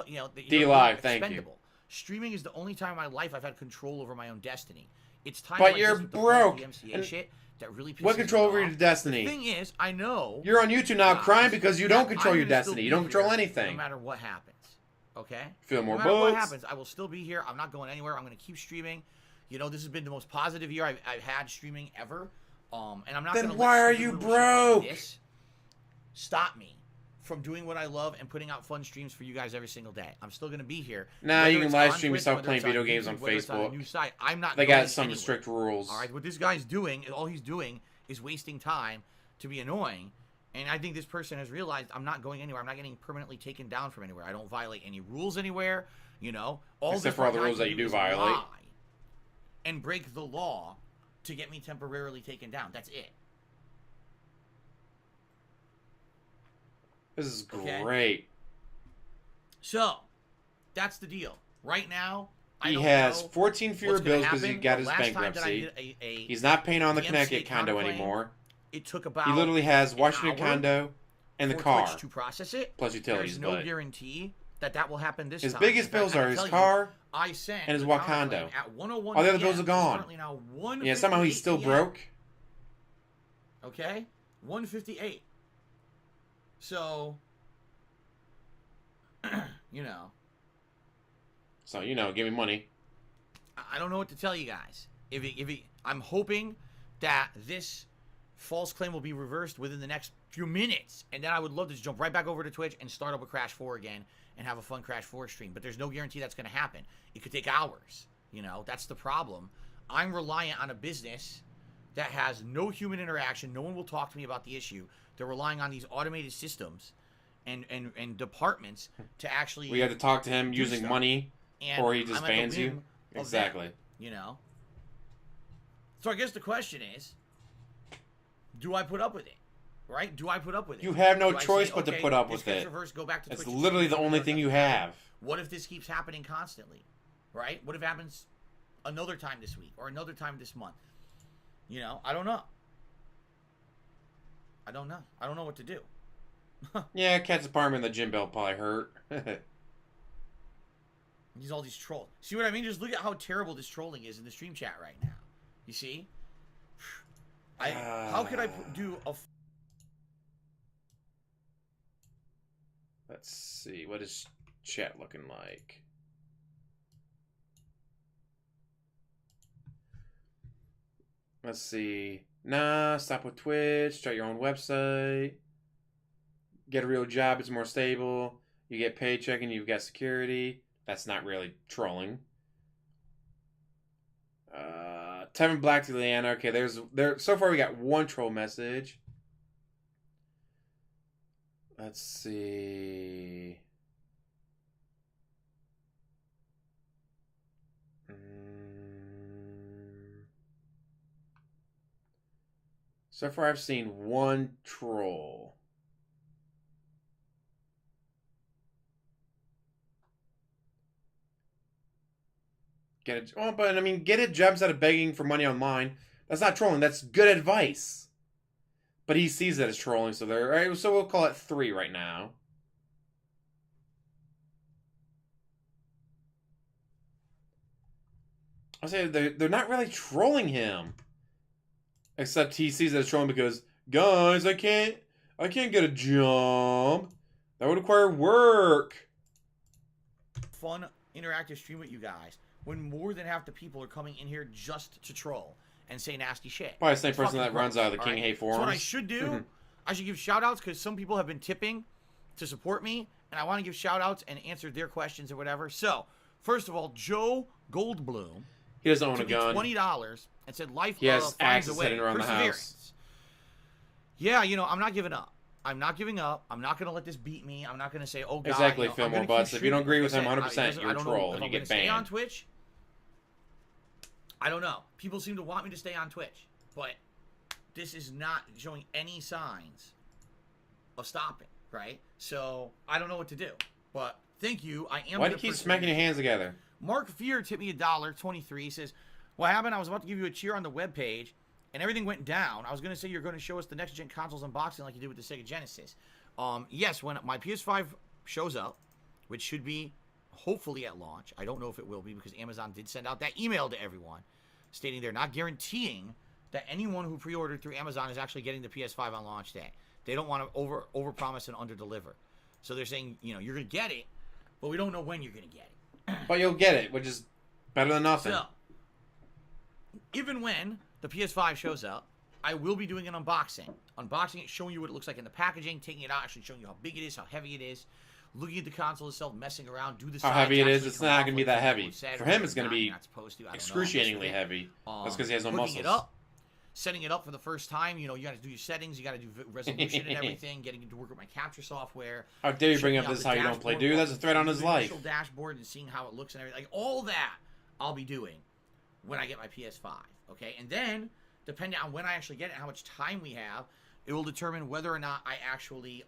D-Live, thank you. Streaming is the only time in my life I've had control over my own destiny. It's time. But you're broke. DMCA shit that really pisses what control over me your off. destiny? The thing is, I know you're on YouTube now crying because you don't control your destiny. You don't control anything. No matter what happens, okay? Feel more no matter books. what happens, I will still be here. I'm not going anywhere. I'm going to keep streaming. This has been the most positive year I've had streaming ever. And I'm not. Then why are you broke? Like stop me from doing what I love and putting out fun streams for you guys every single day. I'm still going to be here. Now you can live stream yourself playing video games on Facebook. On a new site. I'm not. They got some strict rules. All right, what this guy's doing, all he's doing is wasting time to be annoying. And I think this person has realized I'm not going anywhere. I'm not getting permanently taken down from anywhere. I don't violate any rules anywhere. Except for all the rules that you do violate. And break the law to get me temporarily taken down. That's it. This is great. Okay? So, that's the deal. Right now, he has 14 fewer bills because he got his bankruptcy. He's not paying on the Connecticut condo anymore. It took about he literally has Washington condo and the car to process it. Plus utilities. There's no guarantee that will happen this time. His biggest bills are his car and his condo. At 101 all the other bills are gone. Yeah, somehow he's still broke. Okay, 158. So, So, give me money. I don't know what to tell you guys. I'm hoping that this false claim will be reversed within the next few minutes. And then I would love to just jump right back over to Twitch and start up a Crash 4 again and have a fun Crash 4 stream. But there's no guarantee that's going to happen. It could take hours. That's the problem. I'm reliant on a business that has no human interaction. No one will talk to me about the issue. They're relying on these automated systems and departments to actually. We had to talk to him using money, or he just bans you. Exactly. Them, So I guess the question is, do I put up with it? Right? Do I put up with it? You have no choice but to put up with it. Go back to it's literally the only thing you have. What if this keeps happening constantly? Right? What if it happens another time this week or another time this month? I don't know. I don't know what to do. Yeah, cat's apartment in the gym belt probably hurt. All these trolls. See what I mean? Just look at how terrible this trolling is in the stream chat right now. You see? How could I do a... Let's see. What is chat looking like? Let's see. Nah, stop with Twitch. Start your own website. Get a real job. It's more stable. You get paycheck and you've got security. That's not really trolling. Tevin Black to Leanna. Okay, there. So far we got one troll message. Let's see. So far I've seen one troll. But I mean, get it jobs out of begging for money online. That's not trolling. That's good advice. But he sees that as trolling, so so we'll call it 3 right now. I'll say they're not really trolling him. Except he sees it as trolling because, guys, I can't get a job. That would require work. Fun, interactive stream with you guys when more than half the people are coming in here just to troll and say nasty shit. Probably the same person that runs out of the King Hate forums. So what I should do, I should give shout-outs because some people have been tipping to support me, and I want to give shout-outs and answer their questions or whatever. So, first of all, Joe Goldblum. He doesn't own a gun. $20 and said life he has finds a axes way. hidden around the house. Yeah, you know, I'm not giving up. I'm not giving up. I'm not going to let this beat me. I'm not going to say, oh, God. Exactly, you know, Fillmore Butts. If you don't agree with him 100%, you're a troll and you get banned. Stay on Twitch? I don't know. People seem to want me to stay on Twitch, but this is not showing any signs of stopping, right? So I don't know what to do. But thank you. I am. Why do you keep smacking your hands together? Mark Fear tipped me $1.23. He says, what happened? I was about to give you a cheer on the webpage, and everything went down. I was going to say you're going to show us the next-gen consoles unboxing like you did with the Sega Genesis. Yes, when my PS5 shows up, which should be hopefully at launch. I don't know if it will be because Amazon did send out that email to everyone stating they're not guaranteeing that anyone who pre-ordered through Amazon is actually getting the PS5 on launch day. They don't want to over-promise and under-deliver. So they're saying, you know, you're going to get it, but we don't know when you're going to get it. But you'll get it, which is better than nothing. So, even when the PS5 shows up, I will be doing an unboxing. Unboxing it, showing you what it looks like in the packaging, taking it out, actually showing you how big it is, how heavy it is, looking at the console itself, messing around, do the how heavy it is. It's not going to be that heavy. For him, it's going to be excruciatingly heavy. That's because he has no muscles. It up, setting it up for the first time. You know, you got to do your settings, you got to do resolution and everything, getting to work with my capture software. How dare you bring up this how you don't play, dude? That's a threat on his life. Dashboard and seeing how it looks and everything. Like, all that I'll be doing when I get my PS5. Okay, and then depending on when I actually get it, how much time we have, it will determine whether or not I actually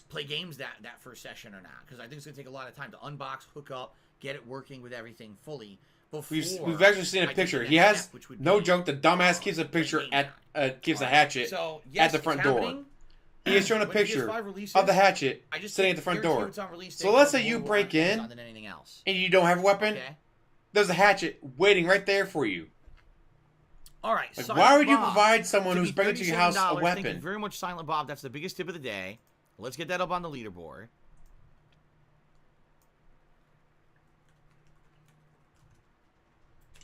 play games that first session or not. Because I think it's gonna take a lot of time to unbox, hook up, get it working with everything fully. We've actually seen a picture. He has no joke. The dumbass keeps a picture keeps a hatchet at the front door. He is showing a picture of the hatchet sitting at the front door. So let's say you break in and you don't have a weapon. There's a hatchet waiting right there for you. All right. Like, why would you provide someone who's bringing to your house a weapon? Thank you very much, Silent Bob. That's the biggest tip of the day. Let's get that up on the leaderboard.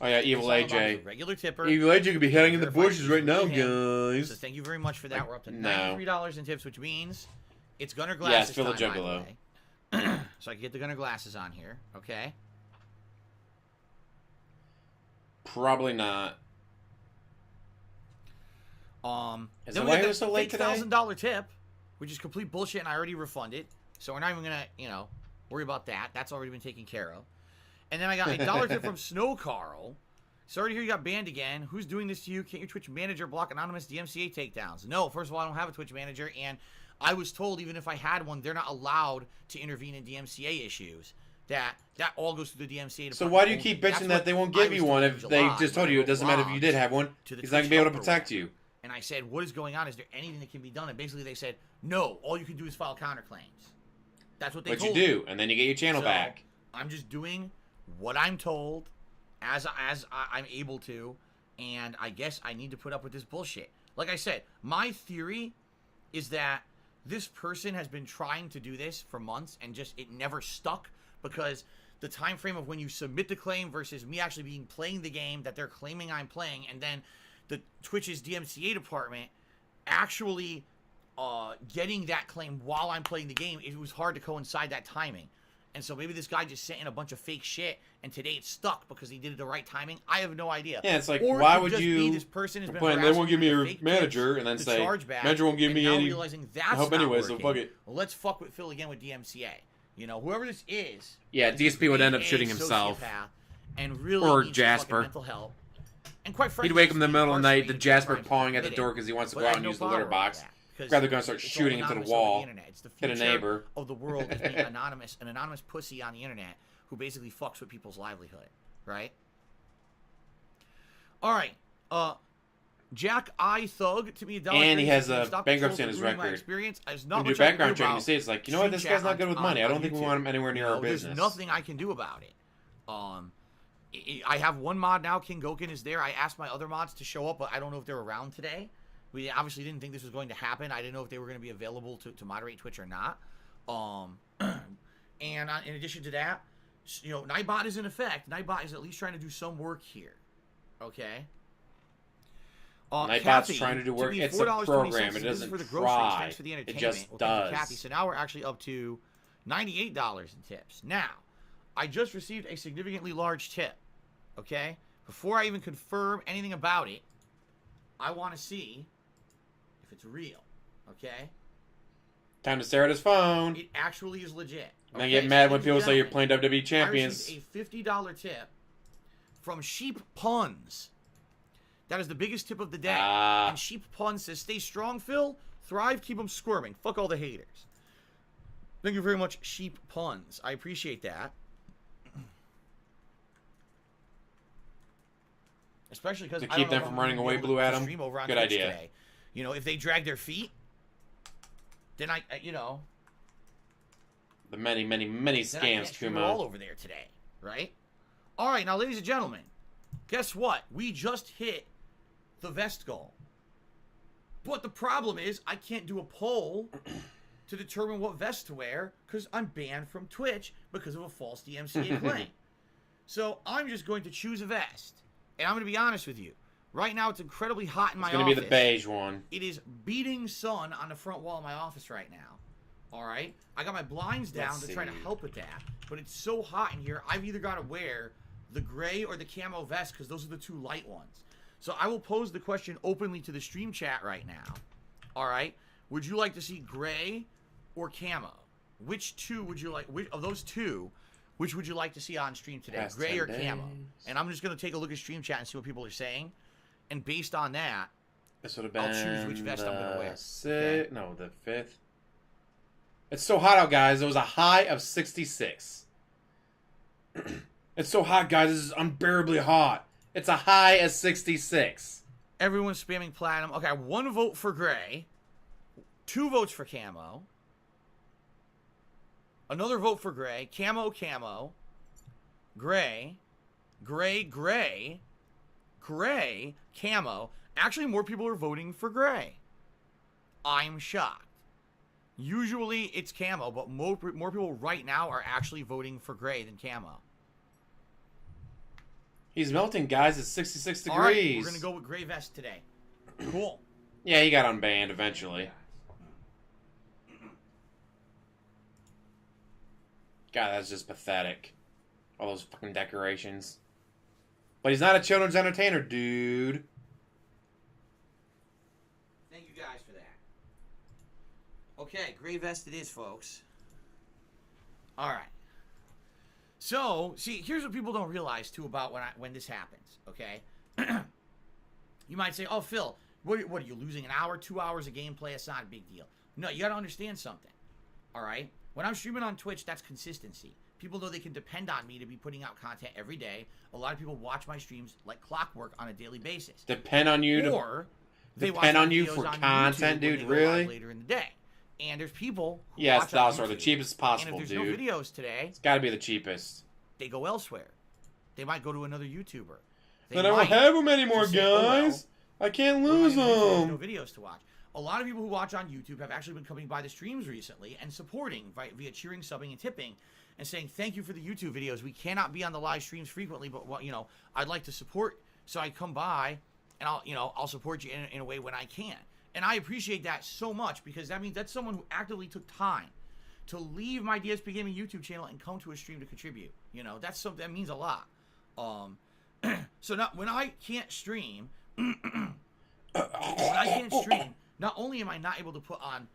Oh yeah, Evil AJ. Regular tipper. Evil AJ could be heading in the bushes right now, guys. So thank you very much for that. We're up to $93 in tips, which means it's Gunner Glasses Phil time, Juggalo. So I can get the Gunner Glasses on here. Okay. Probably not. Is then we get the so late today? $8,000 tip, which is complete bullshit, and I already refunded. So we're not even gonna, worry about that. That's already been taken care of. And then I got a $1 tip from Snow Carl. Sorry to hear you got banned again. Who's doing this to you? Can't your Twitch manager block anonymous DMCA takedowns? No, first of all, I don't have a Twitch manager, and I was told even if I had one, they're not allowed to intervene in DMCA issues. That all goes through the DMCA. So why do you keep bitching that they won't give you one if they just told you it doesn't matter if you did have one? He's not going to be able to protect you. And I said, what is going on? Is there anything that can be done? And basically they said, no, all you can do is file counterclaims. That's what they told me. But you do, and then you get your channel back. I'm just doing what I'm told as I'm able to, and I guess I need to put up with this bullshit. Like I said, my theory is that this person has been trying to do this for months and just it never stuck because the time frame of when you submit the claim versus me actually playing the game that they're claiming I'm playing, and then the Twitch's DMCA department actually getting that claim while I'm playing the game, it was hard to coincide that timing. And so maybe this guy just sent in a bunch of fake shit, and today it's stuck because he did it the right timing. I have no idea. Yeah, it's like, why would you this person has been complain? They won't give me your manager, and then say, manager won't give me any help anyway, so fuck it. Well, let's fuck with Phil again with DMCA. You know, whoever this is. Yeah, DSP would end up shooting himself. And really or needs Jasper. Mental help. And quite frankly, he'd wake him in the middle of the night, the Jasper pawing at the door because he wants to go out and use the litter box. Rather going to start shooting into the wall, hit a neighbor. Of the world is being anonymous, an anonymous pussy on the internet who basically fucks with people's livelihood, right? All right, Jack I Thug to me $1. And he has a bankruptcy on his record. Experience. When you do background check, you see it's like, you know what, this guy's not good with money. I don't think we want him anywhere near our business. There's nothing I can do about it. I have one mod now. King Gokin is there. I asked my other mods to show up, but I don't know if they're around today. We obviously didn't think this was going to happen. I didn't know if they were going to be available to moderate Twitch or not. And in addition to that, you know, Nightbot is in effect. Nightbot is at least trying to do some work here. Okay? Nightbot's Kathy, trying to do work. It's a program. It doesn't try. It just does. Kathy. So now we're actually up to $98 in tips. Now, I just received a significantly large tip. Okay? Before I even confirm anything about it, I want to see if it's real, okay? Time to stare at his phone. It actually is legit. And I get mad when people say you're playing WWE Champions. I received a $50 tip from Sheep Puns. That is the biggest tip of the day. And Sheep Puns says, stay strong, Phil. Thrive, keep them squirming. Fuck all the haters. Thank you very much, Sheep Puns. I appreciate that. Especially because to keep them from running away, Blue Adam. Good idea. Today. You know, if they drag their feet, then I you know, the many scams come all over there today, right? All right, now, ladies and gentlemen, guess what? We just hit the vest goal. But the problem is, I can't do a poll to determine what vest to wear because I'm banned from Twitch because of a false DMCA claim. So I'm just going to choose a vest. And I'm going to be honest with you. Right now, it's incredibly hot in my office. It's going to be the beige one. It is beating sun on the front wall of my office right now. All right? I got my blinds down to try to help with that. But it's so hot in here, I've either got to wear the gray or the camo vest because those are the two light ones. So I will pose the question openly to the stream chat right now. All right? Would you like to see gray or camo? Which two would you like? Which of those two... Which would you like to see on stream today, gray or camo? And I'm just going to take a look at stream chat and see what people are saying. And based on that, this would have been I'll choose which vest I'm going to wear. Okay? No, the 5th. It's so hot out, guys. It was a high of 66. It's so hot, guys. This is unbearably hot. It's a high of 66. Everyone's spamming platinum. Okay, 1 vote for gray. 2 votes for camo. Another vote for gray. Camo, camo. Gray. Gray, gray. Gray, camo. Actually, more people are voting for gray. I'm shocked. Usually, it's camo, but more people right now are actually voting for gray than camo. He's melting, guys. It's 66 degrees. All right, we're going to go with gray vest today. Cool. Yeah, he got unbanned eventually. God, that's just pathetic. All those fucking decorations. But he's not a children's entertainer, dude. Thank you guys for that. Okay, gray vest it is, folks. All right. So, see, here's what people don't realize, too, about when this happens, okay? You might say, oh, Phil, what are you, losing an hour, 2 hours of gameplay? It's not a big deal. No, you got to understand something, all right? When I'm streaming on Twitch, that's consistency. People know they can depend on me to be putting out content every day. A lot of people watch my streams like clockwork on a daily basis. Depend on you they watch depend my on you videos for on content, YouTube when dude. they go live Really? later in the day. And there's people who Yes, watch on those are the YouTube, cheapest possible, and if there's dude. no videos today, It's got to be the cheapest. they go elsewhere. They might go to another YouTuber. Then I won't have them anymore, say, oh, well, guys. I can't we're lose running into them. no videos to watch. A lot of people who watch on YouTube have actually been coming by the streams recently and supporting via cheering, subbing, and tipping, and saying thank you for the YouTube videos. We cannot be on the live streams frequently, but I'd like to support, so I come by and I'll support you in a way when I can. And I appreciate that so much, because that means that's someone who actively took time to leave my DSP Gaming YouTube channel and come to a stream to contribute. That's something that means a lot. So when I can't stream, not only am I not able to put on,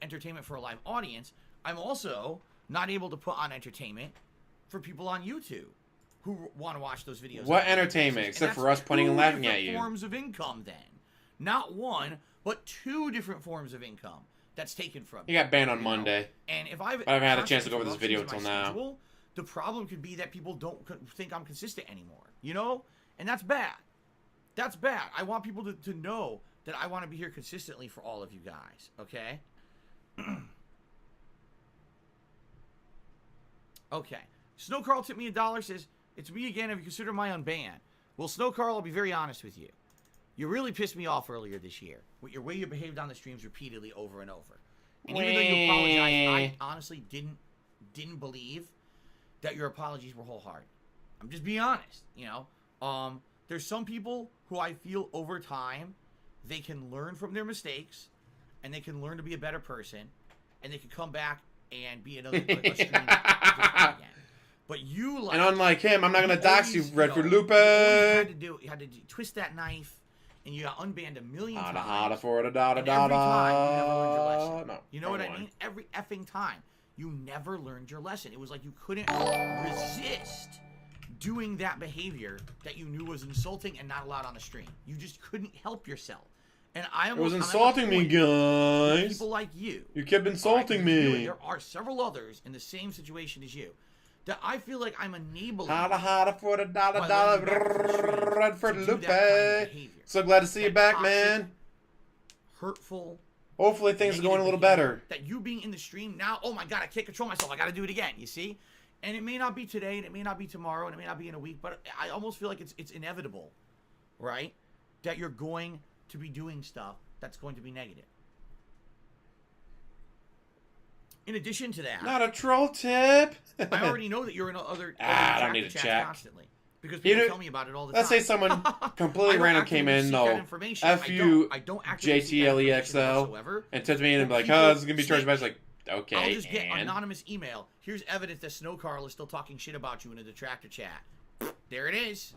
entertainment for a live audience, I'm also not able to put on entertainment for people on YouTube who want to watch those videos. What entertainment, except for us pointing and laughing at you? Forms of income, then. Not one, but two different forms of income that's taken from You got banned on Monday. And if I haven't had a chance to go over this video until now. Schedule, the problem could be that people don't think I'm consistent anymore, and that's bad. That's bad. I want people to know that I want to be here consistently for all of you guys, okay? Okay. Snow Carl tipped me $1, says, it's me again, have you considered my unban? Well, Snow Carl, I'll be very honest with you. You really pissed me off earlier this year with your way you behaved on the streams repeatedly over and over. And even though you apologized, I honestly didn't believe that your apologies were wholehearted. I'm just being honest, There's some people who I feel over time, they can learn from their mistakes, and they can learn to be a better person, and they can come back and be another a stream again. But you and unlike him, I'm not gonna dox you, Redford Lupe. You had to twist that knife, and you got unbanned a million times. Every time you never learned your lesson. No, you know what I mean? Every effing time, you never learned your lesson. It was like you couldn't resist doing that behavior that you knew was insulting and not allowed on the stream. You just couldn't help yourself. And it was insulting me, guys. People like you. You kept insulting me. There are several others in the same situation as you that I feel like I'm enabling. Holla for the dollar, Redford Lupe. So glad to see you back, man. Hurtful. Hopefully things are going a little better. That you being in the stream now, oh my God, I can't control myself. I got to do it again, you see? And it may not be today, and it may not be tomorrow, and it may not be in a week, but I almost feel like it's inevitable, right? That you're going to be doing stuff that's going to be negative. In addition to that, not a troll tip. I already know that you're in other I don't need to check constantly because people tell me about it all the time. Let's say someone completely random came in, though. F you, JTLEXL, and said to me and be like, "Oh, this is gonna be charged back." Like, okay, I'll just get anonymous email. Here's evidence that Snow Carl is still talking shit about you in a detractor chat. There it is.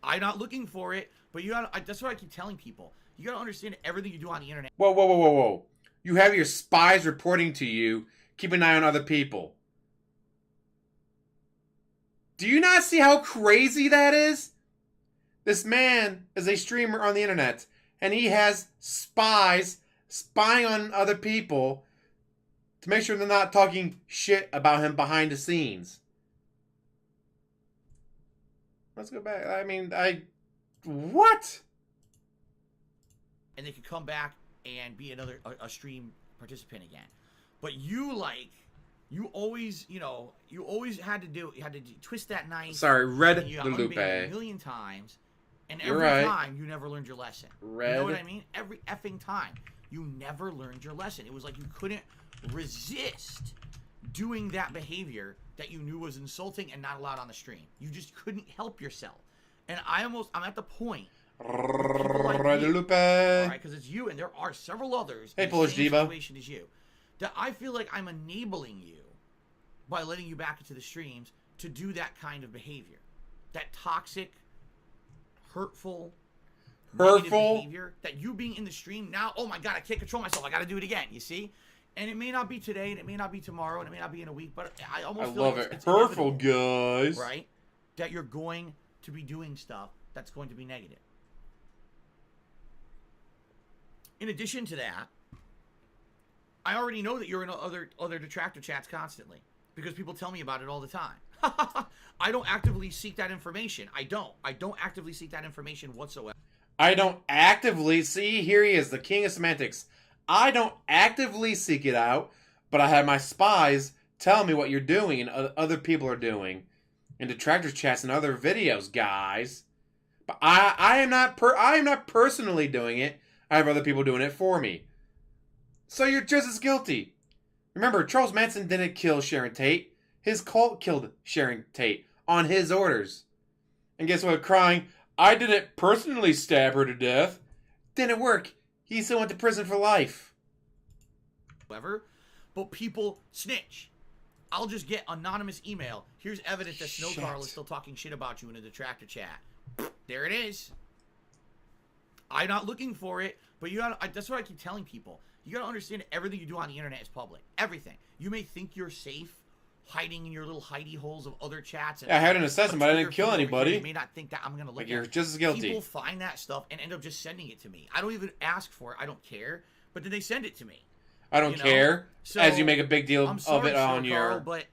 I'm not looking for it, but you got. That's what I keep telling people. You got to understand everything you do on the internet. Whoa. You have your spies reporting to you. Keep an eye on other people. Do you not see how crazy that is? This man is a streamer on the internet, and he has spies spying on other people to make sure they're not talking shit about him behind the scenes. Let's go back. What? And they could come back and be a stream participant again. But you always had to twist that knife. Sorry, Red you Lupe. A million times, and every time you never learned your lesson. You know what I mean? Every effing time you never learned your lesson. It was like you couldn't resist doing that behavior that you knew was insulting and not allowed on the stream. You just couldn't help yourself. And I'm at the point. Red Lupe. All right, because it's you, and there are several others. Hey, in the Polish same Diva. Situation as you, that I feel like I'm enabling you by letting you back into the streams to do that kind of behavior, that toxic, hurtful behavior. That you being in the stream now, oh my God, I can't control myself. I got to do it again. You see, and it may not be today, and it may not be tomorrow, and it may not be in a week, but I almost feel love like it. It's Hurtful, guys. Right? That you're going to be doing stuff that's going to be negative. In addition to that, I already know that you're in other detractor chats constantly because people tell me about it all the time. I don't actively seek that information. I don't actively seek that information whatsoever. I don't actively see. Here he is, the king of semantics. I don't actively seek it out, but I have my spies tell me what you're doing and other people are doing in detractors chats and other videos, guys. But I am not personally doing it. I have other people doing it for me. So you're just as guilty. Remember, Charles Manson didn't kill Sharon Tate. His cult killed Sharon Tate on his orders. And guess what? Crying, I didn't personally stab her to death. Didn't work. He still went to prison for life. However, but people snitch. I'll just get anonymous email. Here's evidence that Snow Carl is still talking shit about you in a detractor chat. There it is. I'm not looking for it, but you gotta, that's what I keep telling people. You gotta understand everything you do on the internet is public. Everything. You may think you're safe hiding in your little hidey holes of other chats. And I had an assessment, but I didn't kill anybody. You may not think that I'm gonna look like at you're just as guilty. People find that stuff and end up just sending it to me. I don't even ask for it. I don't care. But then they send it to me. I don't care. So, as you make a big deal of it on your but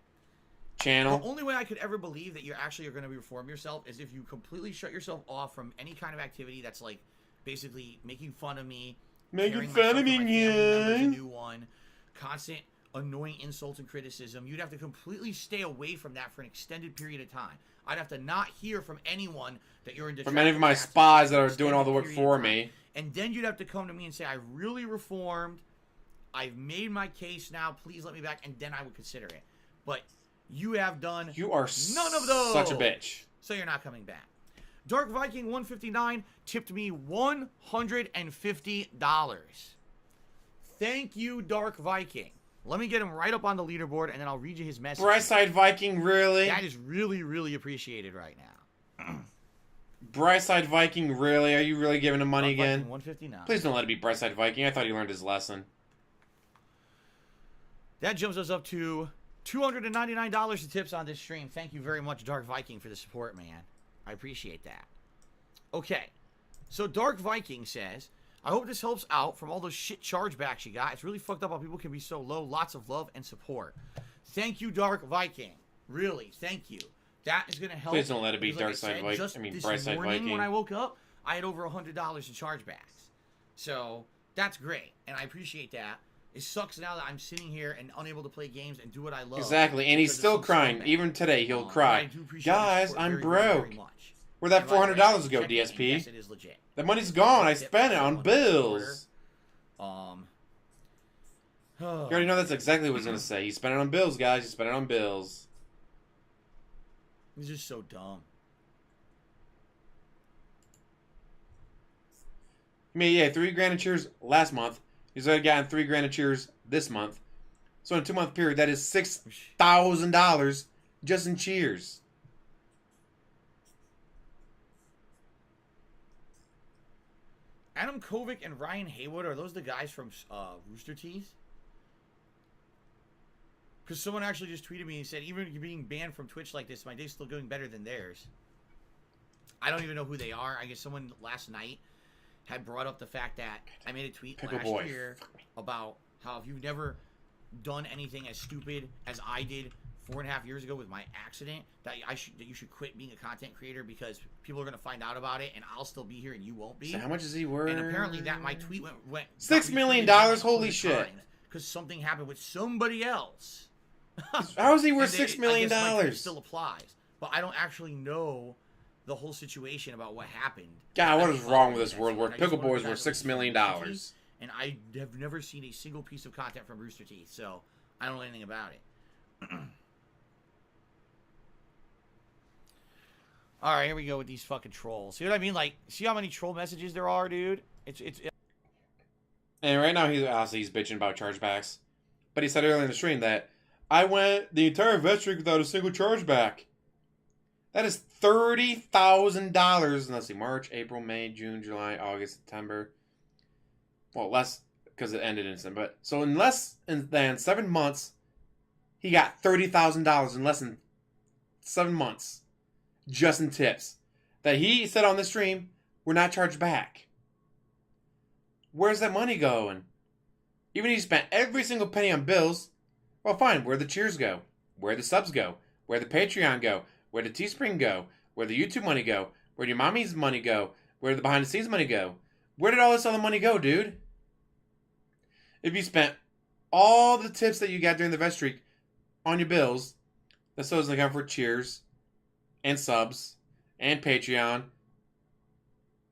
channel. The only way I could ever believe that you're actually going to reform yourself is if you completely shut yourself off from any kind of activity that's like basically making fun of me, making fun of me, a new one, constant annoying insults and criticism. You'd have to completely stay away from that for an extended period of time. I'd have to not hear from anyone that you're in. From any of my spies that are doing all the work for me. And then you'd have to come to me and say, I really reformed. I've made my case now. Please let me back. And then I would consider it. But you have done you are none of those. Such a bitch. So you're not coming back. Dark Viking 159 tipped me $150. Thank you, Dark Viking. Let me get him right up on the leaderboard, and then I'll read you his message. Brightside Viking, really? That is really, really appreciated right now. Brightside Viking, really? Are you really giving him money Dark again? Viking 159. Please don't let it be Brightside Viking. I thought he learned his lesson. That jumps us up to $299 in tips on this stream. Thank you very much, Dark Viking, for the support, man. I appreciate that. Okay. So Dark Viking says, I hope this helps out from all those shit chargebacks you got. It's really fucked up how people can be so low. Lots of love and support. Thank you, Dark Viking. Really, thank you. That is going to help. Please don't let it be Dark Side Viking. I mean, Brightside Viking. When I woke up, I had over $100 in chargebacks. So that's great, and I appreciate that. It sucks now that I'm sitting here and unable to play games and do what I love. Exactly, and he's still crying. Even today, he'll cry. Guys, I'm broke. Where'd that $400 go, DSP? Yes, it is legit. The money's gone. I spent it on bills. You already know that's exactly what he's going to say. He spent it on bills, guys. He spent it on bills. He's just so dumb. I mean, yeah, $3,000 in cheers last month. He's already gotten $3,000 in cheers this month. So in a 2-month period, that is $6,000 just in cheers. Adam Kovic and Ryan Haywood, are those the guys from Rooster Teeth? Because someone actually just tweeted me and said, even being banned from Twitch like this, my day's still going better than theirs. I don't even know who they are. I guess someone last night had brought up the fact that I made a tweet last year about how if you've never done anything as stupid as I did 4.5 years ago with my accident, that you should quit being a content creator because people are going to find out about it and I'll still be here and you won't be. So how much is he worth? And apparently that my tweet went $6 million. Holy shit! Because something happened with somebody else. How is he worth $6 million? I guess still applies, but I don't actually know the whole situation about what happened. God, what is wrong with this world where Pickle Boys were $6 million? And I have never seen a single piece of content from Rooster Teeth, so I don't know anything about it. All right, here we go with these fucking trolls. See what I mean? Like, see how many troll messages there are, dude? And right now he's bitching about chargebacks, but he said earlier in the stream that I went the entire vet streak without a single chargeback. That is $30,000. Let's see, March, April, May, June, July, August, September. Well, less because it ended in December. But so in less than 7 months, he got $30,000 in less than 7 months, just in tips that he said on the stream were not charged back. Where's that money going? Even if he spent every single penny on bills, well, fine. Where'd the cheers go? Where'd the subs go? Where'd the Patreon go? Where'd the Teespring go? Where'd the YouTube money go? Where'd your mommy's money go? Where did the behind the scenes money go? Where did all this other money go, dude? If you spent all the tips that you got during the vet streak on your bills, that still doesn't account for cheers, and subs, and Patreon,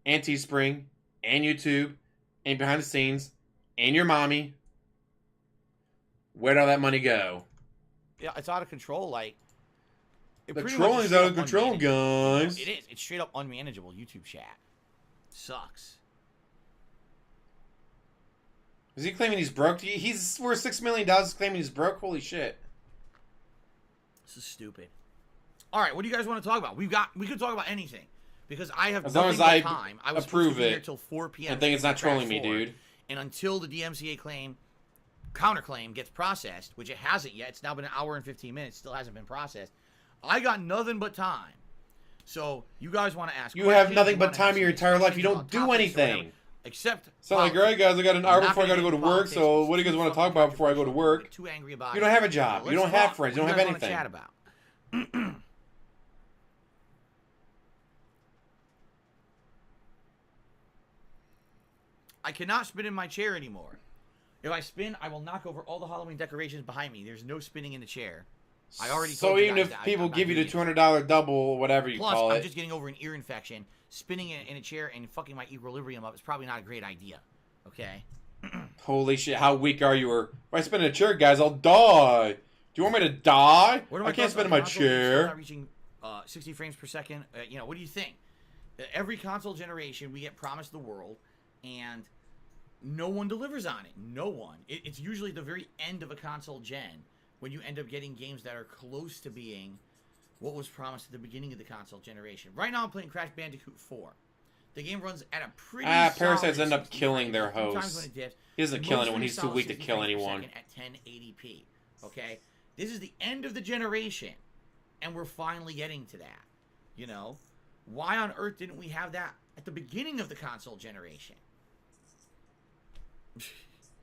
and Teespring, and YouTube, and behind the scenes, and your mommy. Where'd all that money go? Yeah, it's out of control. Like, the trolling's out of control, guys. It is. It's straight up unmanageable YouTube chat. Sucks. Is he claiming he's broke? He's worth $6 million claiming he's broke? Holy shit. This is stupid. All right, what do you guys want to talk about? We could talk about anything. Because I have as long as I time. I was approve supposed to be it here till 4 p.m. I think it's not trolling me, dude. And until the DMCA counterclaim gets processed, which it hasn't yet. It's now been an hour and 15 minutes. Still hasn't been processed. I got nothing but time. So you guys want to ask? You have nothing but time in your entire life. You don't do anything. Except. So like, all right, guys, I got an hour before I got to go to work. So what do you guys want to talk about before I go to work? Too angry about you don't have a job. You don't have friends. You don't have anything. Chat about. I cannot spin in my chair anymore. If I spin, I will knock over all the Halloween decorations behind me. There's no spinning in the chair. I already told so you even guys if that people give you the $200 $200 double, whatever you Plus, call it. I'm just getting over an ear infection. Spinning in a chair and fucking my equilibrium up is probably not a great idea. Okay? Holy shit, how weak are you? Or if I spin in a chair, guys, I'll die. Do you want me to die? I can't spin in my chair. Not reaching 60 frames per second. What do you think? Every console generation, we get promised the world, and no one delivers on it. No one. It's usually the very end of a console gen when you end up getting games that are close to being what was promised at the beginning of the console generation. Right now I'm playing Crash Bandicoot 4. The game runs at a pretty Parasites end up killing their hosts. He doesn't kill anyone. He's too weak to kill anyone. At 1080p. Okay? This is the end of the generation, and we're finally getting to that. You know? Why on earth didn't we have that at the beginning of the console generation?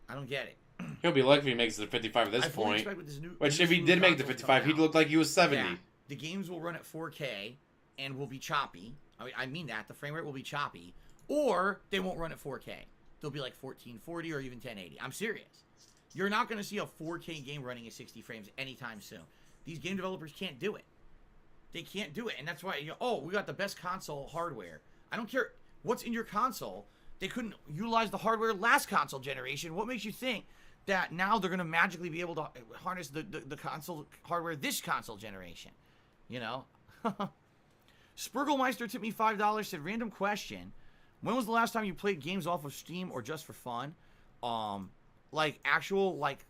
I don't get it. He'll be lucky if he makes it to 55 at this point. Which, if he did make it to 55, he'd look like he was 70. Yeah, the games will run at 4K and will be choppy. I mean that. The frame rate will be choppy. Or they won't run at 4K. They'll be like 1440 or even 1080. I'm serious. You're not going to see a 4K game running at 60 frames anytime soon. These game developers can't do it. They can't do it. And that's why, we got the best console hardware. I don't care what's in your console. They couldn't utilize the hardware last console generation. What makes you think that now they're going to magically be able to harness the console hardware this console generation? You know? Spurglemeister tipped me $5, said, random question. When was the last time you played games off of Steam or just for fun? Like actual, like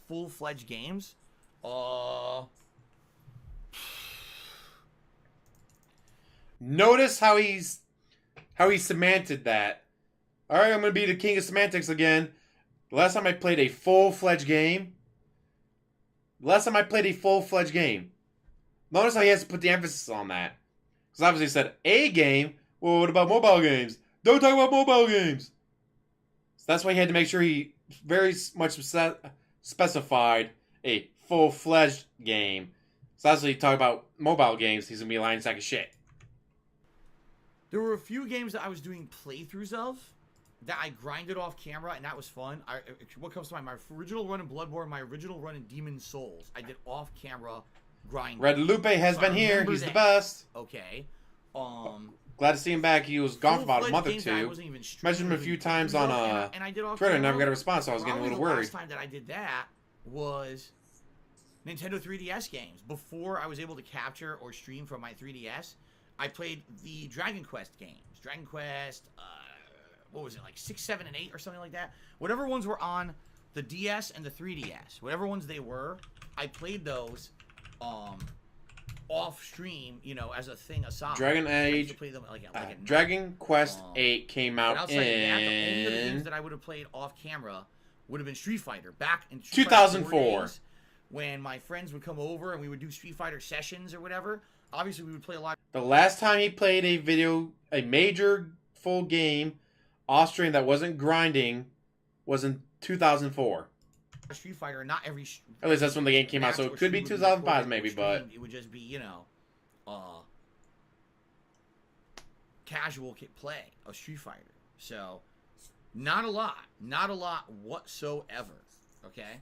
full-fledged games? Notice how he semanted that. Alright, I'm going to be the king of semantics again. The last time I played a full-fledged game. Notice how he has to put the emphasis on that. Because obviously he said a game. Well, what about mobile games? Don't talk about mobile games. So that's why he had to make sure he very much specified a full-fledged game. So that's why he talked about mobile games. He's going to be a lying sack of shit. There were a few games that I was doing playthroughs of that I grinded off camera, and that was fun. What comes to mind? My original run in Bloodborne, my original run in Demon's Souls. I did off-camera grinding. Red Lupe has been here. He's the best. Okay. Glad to see him back. He was gone for about a month or two. Mentioned him a few times on Twitter. Never got a response, so I was getting a little worried. The last time that I did that was Nintendo 3DS games. Before I was able to capture or stream from my 3DS, I played the Dragon Quest games. Dragon Quest, what was it, like 6, 7, and 8 or something like that? Whatever ones were on the DS and the 3DS, whatever ones they were, I played those off stream, as a thing aside. Dragon Age, Dragon Quest 8 came out in... the only other games that I would have played off camera would have been Street Fighter. Back in 2004. Days, when my friends would come over and we would do Street Fighter sessions or whatever. Obviously, we would play a lot. The last time he played a major full game off stream that wasn't grinding was in 2004. Street Fighter, not every... At least that's when the game came out, so it could be 2005 maybe, but... It would just be, casual play of Street Fighter. So, not a lot whatsoever. Okay.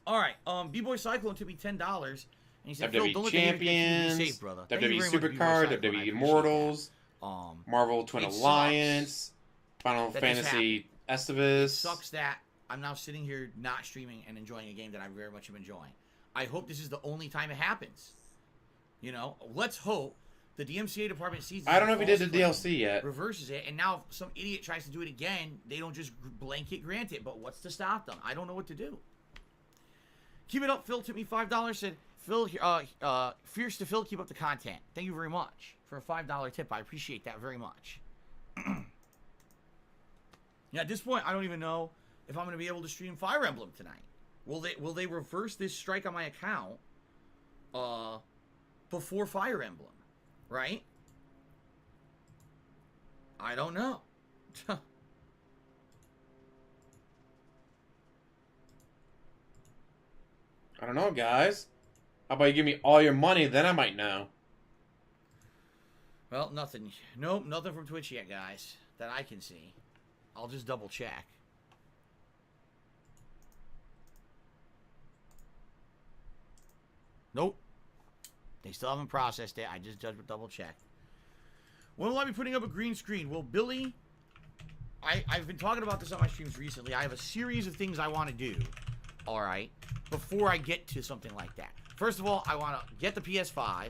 All right. B-Boy Cyclone took me $10, and he said, "Phil, don't let the haters get you to be safe, brother." WWE Supercard, WWE Immortals, Marvel Twin Alliance, Final Fantasy Estivus. It sucks that I'm now sitting here not streaming and enjoying a game that I very much am enjoying. I hope this is the only time it happens. You know, let's hope the DMCA department sees this. I don't know if he did the DLC yet. Reverses it, and now if some idiot tries to do it again, they don't just blanket grant it. But what's to stop them? I don't know what to do. Keep it up, Phil. Took me $5. Said, Phil, fierce to Phil. Keep up the content. Thank you very much for a $5 tip. I appreciate that very much. Yeah, at this point, I don't even know if I'm going to be able to stream Fire Emblem tonight. Will they reverse this strike on my account before Fire Emblem? Right? I don't know. I don't know, guys. How about you give me all your money, then I might know. Well, nothing. Nope, nothing from Twitch yet, guys, that I can see. I'll just double check. Nope. They still haven't processed it. I just double checked. When will I be putting up a green screen? Well, Billy, I've been talking about this on my streams recently. I have a series of things I want to do, all right, before I get to something like that. First of all, I want to get the PS5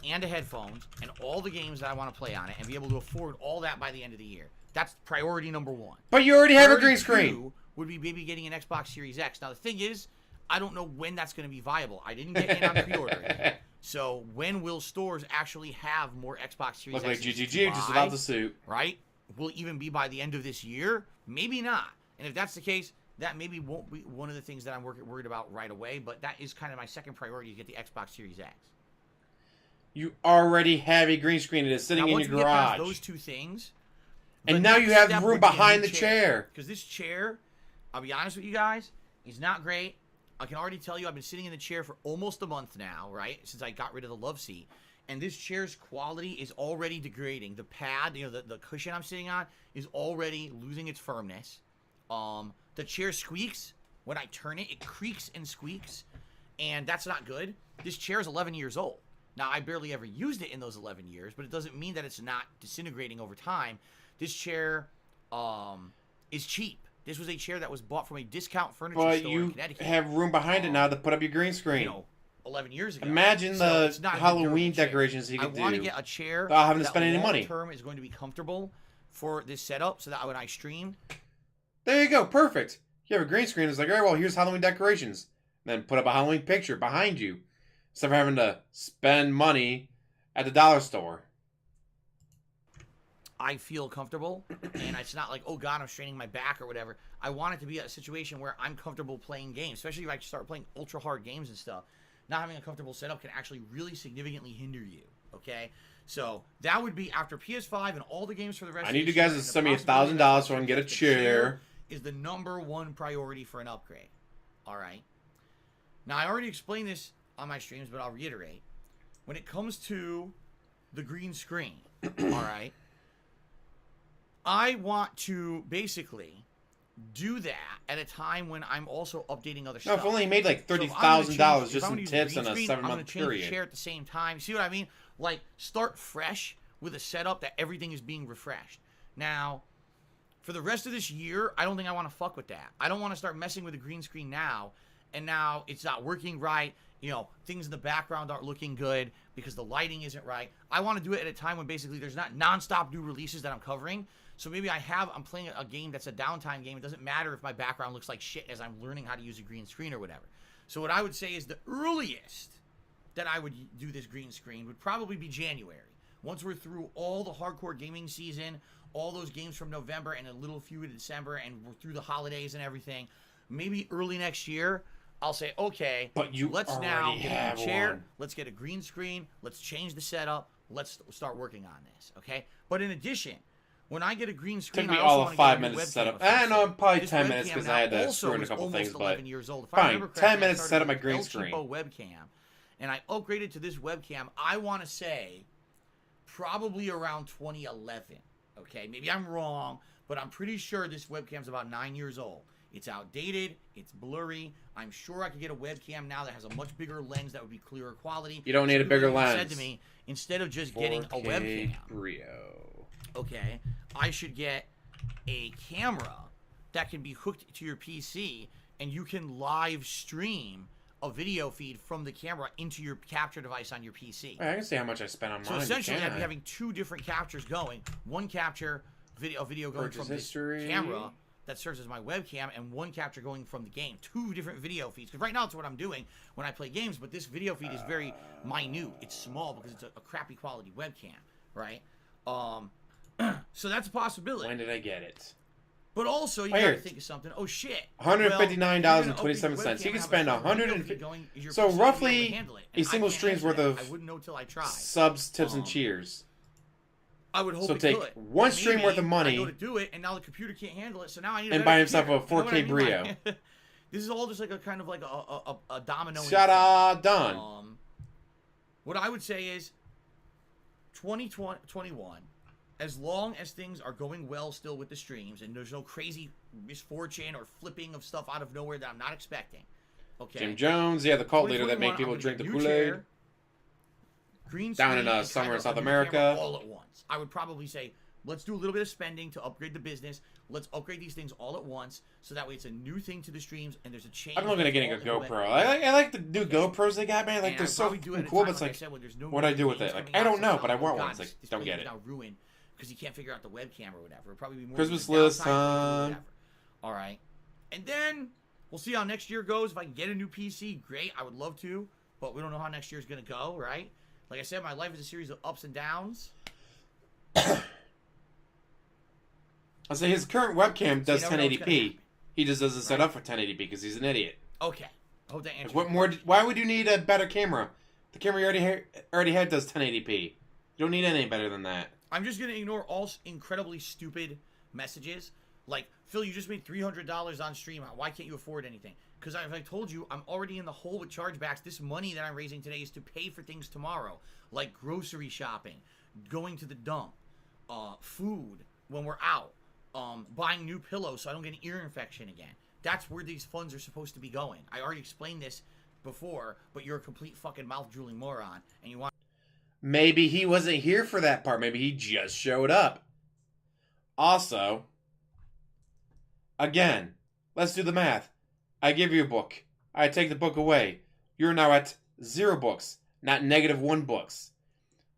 and the headphones and all the games that I want to play on it and be able to afford all that by the end of the year. That's priority number one. But you already have a green Priority screen. two would be maybe getting an Xbox Series X. Now, the thing is, I don't know when that's going to be viable. I didn't get in on pre-ordering it. So when will stores actually have more Xbox Series Look like X? GGG just without the suit. Right? Will it even be by the end of this year? Maybe not. And if that's the case, that maybe won't be one of the things that I'm worried about right away. But that is kind of my second priority, to get the Xbox Series X. You already have a green screen. It is sitting Now, in once your we get past garage. those two things, And now you have room behind the chair. Because this chair, I'll be honest with you guys, is not great. I can already tell you I've been sitting in the chair for almost a month now, right? Since I got rid of the love seat. And this chair's quality is already degrading. The pad, you know, the cushion I'm sitting on is already losing its firmness. The chair squeaks. When I turn it, it creaks and squeaks. And that's not good. This chair is 11 years old. Now, I barely ever used it in those 11 years, but it doesn't mean that it's not disintegrating over time. This chair is cheap. This was a chair that was bought from a discount furniture store in Connecticut. But you have room behind it now to put up your green screen. You know, 11 years ago. Imagine the Halloween decorations you could do. I want to get a chair without having to spend any money. Term is going to be comfortable for this setup, so that when I stream, there you go, perfect. You have a green screen. It's like, all right, well, here's Halloween decorations. Then put up a Halloween picture behind you, instead of having to spend money at the dollar store. I feel comfortable, and it's not like, oh God, I'm straining my back or whatever. I want it to be a situation where I'm comfortable playing games, especially if I start playing ultra hard games and stuff. Not having a comfortable setup can actually really significantly hinder you. Okay, so that would be after PS5 and all the games for the rest. I need you guys to send me $1,000 so I can get a chair. Is the number one priority for an upgrade. All right. Now I already explained this on my streams, but I'll reiterate. When it comes to the green screen, all right, I want to basically do that at a time when I'm also updating other stuff. No, if only he made like $30,000 just in tips in a 7-month period. I'm going to change the chair at the same time. See what I mean? Like, start fresh with a setup that everything is being refreshed. Now, for the rest of this year, I don't think I want to fuck with that. I don't want to start messing with the green screen now, and now it's not working right. You know, things in the background aren't looking good because the lighting isn't right. I want to do it at a time when basically there's not nonstop new releases that I'm covering. So maybe I'm playing a game that's a downtime game. It doesn't matter if my background looks like shit as I'm learning how to use a green screen or whatever. So what I would say is the earliest that I would do this green screen would probably be January. Once we're through all the hardcore gaming season, all those games from November and a little few in December, and we're through the holidays and everything, maybe early next year, I'll say, okay, but let's now get a chair, let's get a green screen, let's change the setup, let's start working on this, okay? But in addition, when I get a green screen, took me all of 5 minutes to set up. I know, probably 10 minutes because I had to screw in a couple things, but fine, 10 minutes to set up my green screen. Webcam, and I upgraded to this webcam. I want to say probably around 2011. Okay, maybe I'm wrong, but I'm pretty sure this webcam's about 9 years old. It's outdated. It's blurry. I'm sure I could get a webcam now that has a much bigger lens that would be clearer quality. You don't need a bigger lens. Said to me, instead of just getting a webcam, Brio. Okay, I should get a camera that can be hooked to your PC, and you can live stream a video feed from the camera into your capture device on your PC. I can see how much I spent on mine. So essentially, I'd be having 2 different captures going. One capture, video going from this camera that serves as my webcam, and one capture going from the game. 2 different video feeds. Because right now, it's what I'm doing when I play games, but this video feed is very minute. It's small because it's a crappy quality webcam, right? So that's a possibility. When did I get it? But also, you gotta think of something. Oh shit! $159.27. You can spend $150. So roughly a single stream's worth of I wouldn't know till I tried. Subs, tips, and cheers. I would hope so it take could. one stream worth of money. I go to do it, and now the computer can't handle it. So now I need and buy himself a 4K Brio. This is all just like a kind of like a domino. Done. What I would say is 2021. As long as things are going well still with the streams and there's no crazy misfortune or flipping of stuff out of nowhere that I'm not expecting. Okay. Jim Jones, the cult leader that made people drink the Kool-Aid. Green down in somewhere in South America. All at once. I would probably say, let's do a little bit of spending to upgrade the business. Let's upgrade these things all at once, so that way it's a new thing to the streams and there's a change. I'm looking at getting a GoPro. I like the new GoPros they got, man. Like they're so cool, but it's like, what do I do with it? Like I don't know, but I want one. It's like, don't get it. Now ruined because you can't figure out the webcam or whatever. It'll probably be more Christmas list time. All right, and then we'll see how next year goes. If I can get a new PC, great. I would love to, but we don't know how next year's gonna go, right? Like I said, my life is a series of ups and downs. I'll say his current webcam does 1080p. He just doesn't set up for 1080p because he's an idiot. Okay. I hope that answers. What more? Why would you need a better camera? The camera you already had does 1080p. You don't need any better than that. I'm just gonna ignore all incredibly stupid messages like, Phil, you just made $300 on stream. Why can't you afford anything? Because as I told you, I'm already in the hole with chargebacks. This money that I'm raising today is to pay for things tomorrow, like grocery shopping, going to the dump, food when we're out, buying new pillows so I don't get an ear infection again. That's where these funds are supposed to be going. I already explained this before, but you're a complete fucking mouth-drooling moron, and you want... Maybe he wasn't here for that part. Maybe he just showed up. Also, again, let's do the math. I give you a book. I take the book away. You're now at 0 books, not -1 books.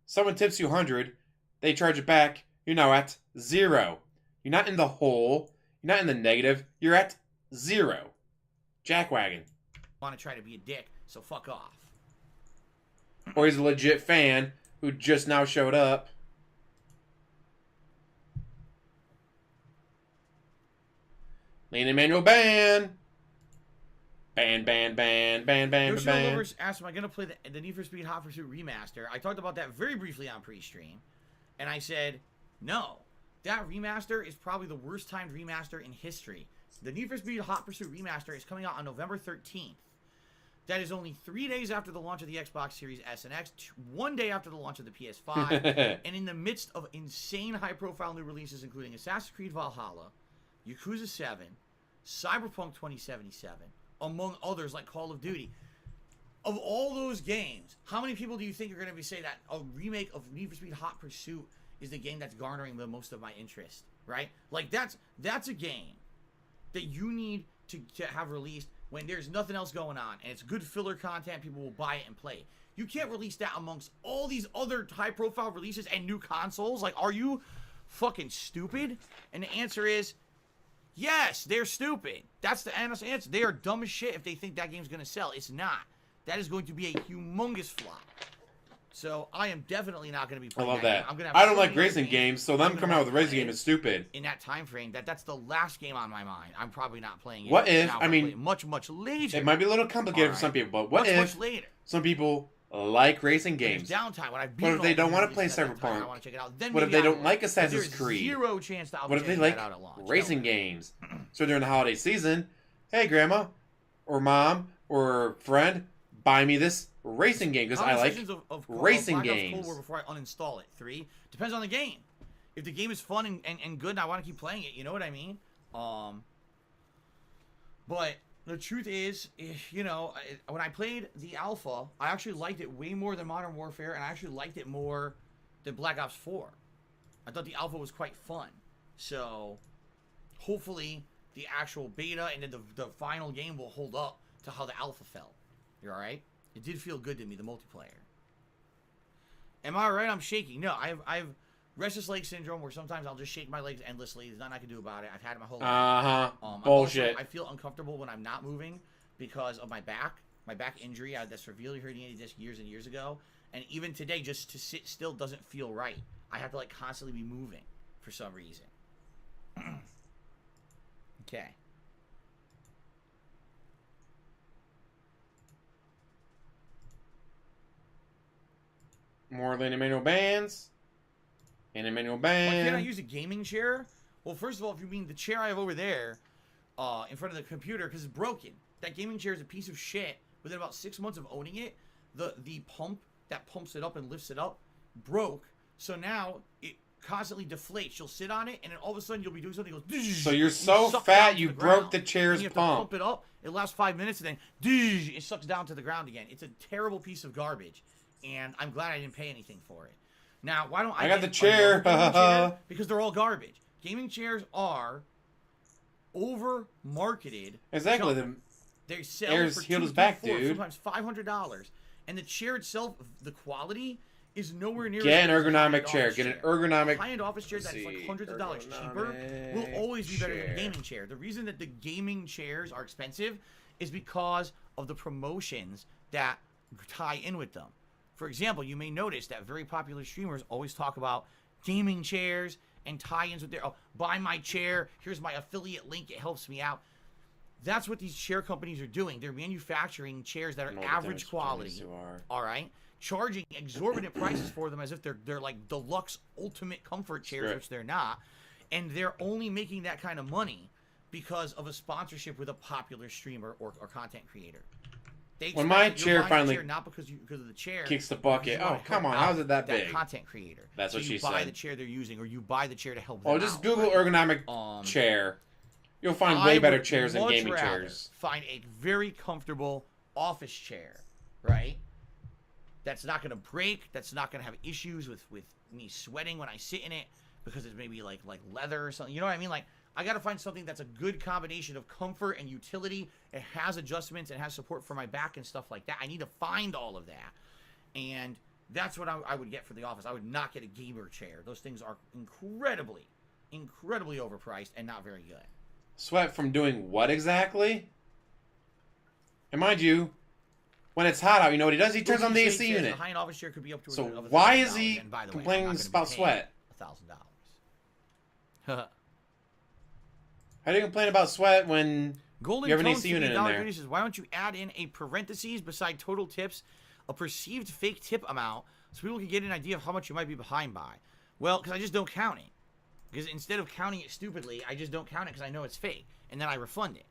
Someone tips you 100, they charge it back, you're now at 0. You're not in the hole. You're not in the negative. You're at 0. Jackwagon. Want to try to be a dick, so fuck off. Or he's a legit fan who just now showed up. Lane Emmanuel ban. Ban. Yoshi Lovers asked, am I going to play the Need for Speed Hot Pursuit Remaster? I talked about that very briefly on pre-stream. And I said, no. That remaster is probably the worst timed remaster in history. The Need for Speed Hot Pursuit Remaster is coming out on November 13th. That is only 3 days after the launch of the Xbox Series S and X, 1 day after the launch of the PS5, and in the midst of insane high-profile new releases including Assassin's Creed Valhalla, Yakuza 7, Cyberpunk 2077, among others like Call of Duty. Of all those games, how many people do you think are going to be saying that a remake of Need for Speed Hot Pursuit is the game that's garnering the most of my interest, right? Like, that's a game that you need to have released when there's nothing else going on, and it's good filler content, people will buy it and play it. You can't release that amongst all these other high-profile releases and new consoles. Like, are you fucking stupid? And the answer is, yes, they're stupid. That's the honest answer. They are dumb as shit if they think that game's going to sell. It's not. That is going to be a humongous flop. So, I am definitely not going to be playing I love that. I don't like racing games, so them coming out with a racing game is stupid. In that time frame, that's the last game on my mind. I'm probably not playing it. What if, now. I mean... Much later. It might be a little complicated for some people, but what if... Much later. Some people like racing games. Downtime. When I've what if they don't want to play Cyberpunk? What if they don't like Assassin's Creed? Zero chance that I'll what if they like racing games? So during the holiday season, hey, grandma, or mom, or friend, buy me this racing game because I like racing games. Cold War before I uninstall it. 3, depends on the game. If the game is fun and good and I want to keep playing it, you know what I mean? But the truth is, you know, when I played the alpha, I actually liked it way more than Modern Warfare, and I actually liked it more than Black Ops 4. I thought the alpha was quite fun. So, hopefully, the actual beta and then the final game will hold up to how the alpha felt. You alright? It did feel good to me, the multiplayer. Am I right? I'm shaking. No, I've restless leg syndrome where sometimes I'll just shake my legs endlessly. There's nothing I can do about it. I've had it my whole life. Bullshit. I feel uncomfortable when I'm not moving because of my back. My back injury. I had that severely herniated disc years and years ago. And even today, just to sit still doesn't feel right. I have to like constantly be moving for some reason. Okay. More than manual bands. And a manual band. Why can't I use a gaming chair? Well, first of all, if you mean the chair I have over there in front of the computer, because it's broken. That gaming chair is a piece of shit. Within about 6 months of owning it, the pump that pumps it up and lifts it up broke. So now it constantly deflates. You'll sit on it, and then all of a sudden you'll be doing something. It goes, so you're so fat you broke the chair's you have pump. To pump it up. It lasts 5 minutes, and then it sucks down to the ground again. It's a terrible piece of garbage, and I'm glad I didn't pay anything for it. Now, why don't I got the chair? Chair? Because they're all garbage. Gaming chairs are over-marketed. Exactly. They sell Ayers for healed his $200, back, $400, dude. sometimes $500. And the chair itself, the quality is nowhere near. Get an ergonomic chair. Get an ergonomic. High-end office chair that's like hundreds of dollars cheaper will always be better than a gaming chair. The reason that the gaming chairs are expensive is because of the promotions that tie in with them. For example, you may notice that very popular streamers always talk about gaming chairs and tie-ins with their, oh, buy my chair, here's my affiliate link, it helps me out. That's what these chair companies are doing. They're manufacturing chairs that are average quality, all right? Charging exorbitant prices for them as if they're like deluxe ultimate comfort chairs, which they're not. And they're only making that kind of money because of a sponsorship with a popular streamer or content creator. When my chair finally not because of the chair kicks the bucket. Oh, come on. How's it that big? Content creator. That's what she said. You buy the chair they're using, or you buy the chair to help them out. Just Google ergonomic chair. You'll find way better chairs than gaming chairs. Find a very comfortable office chair, right? That's not going to break. That's not going to have issues with me sweating when I sit in it because it's maybe like leather or something. You know what I mean? Like, I got to find something that's a good combination of comfort and utility. It has adjustments and has support for my back and stuff like that. I need to find all of that. And that's what I would get for the office. I would not get a gamer chair. Those things are incredibly overpriced and not very good. Sweat from doing what exactly? And mind you, when it's hot out, you know what he does? He turns on the AC unit. A high-end office chair could be up to so why is he complaining about sweat? $1,000. How do you complain about sweat when Golden you have an AC unit in there? Says, why don't you add in a parentheses beside total tips, a perceived fake tip amount, so people can get an idea of how much you might be behind by? Well, because I just don't count it. Because instead of counting it stupidly, I just don't count it because I know it's fake, and then I refund it.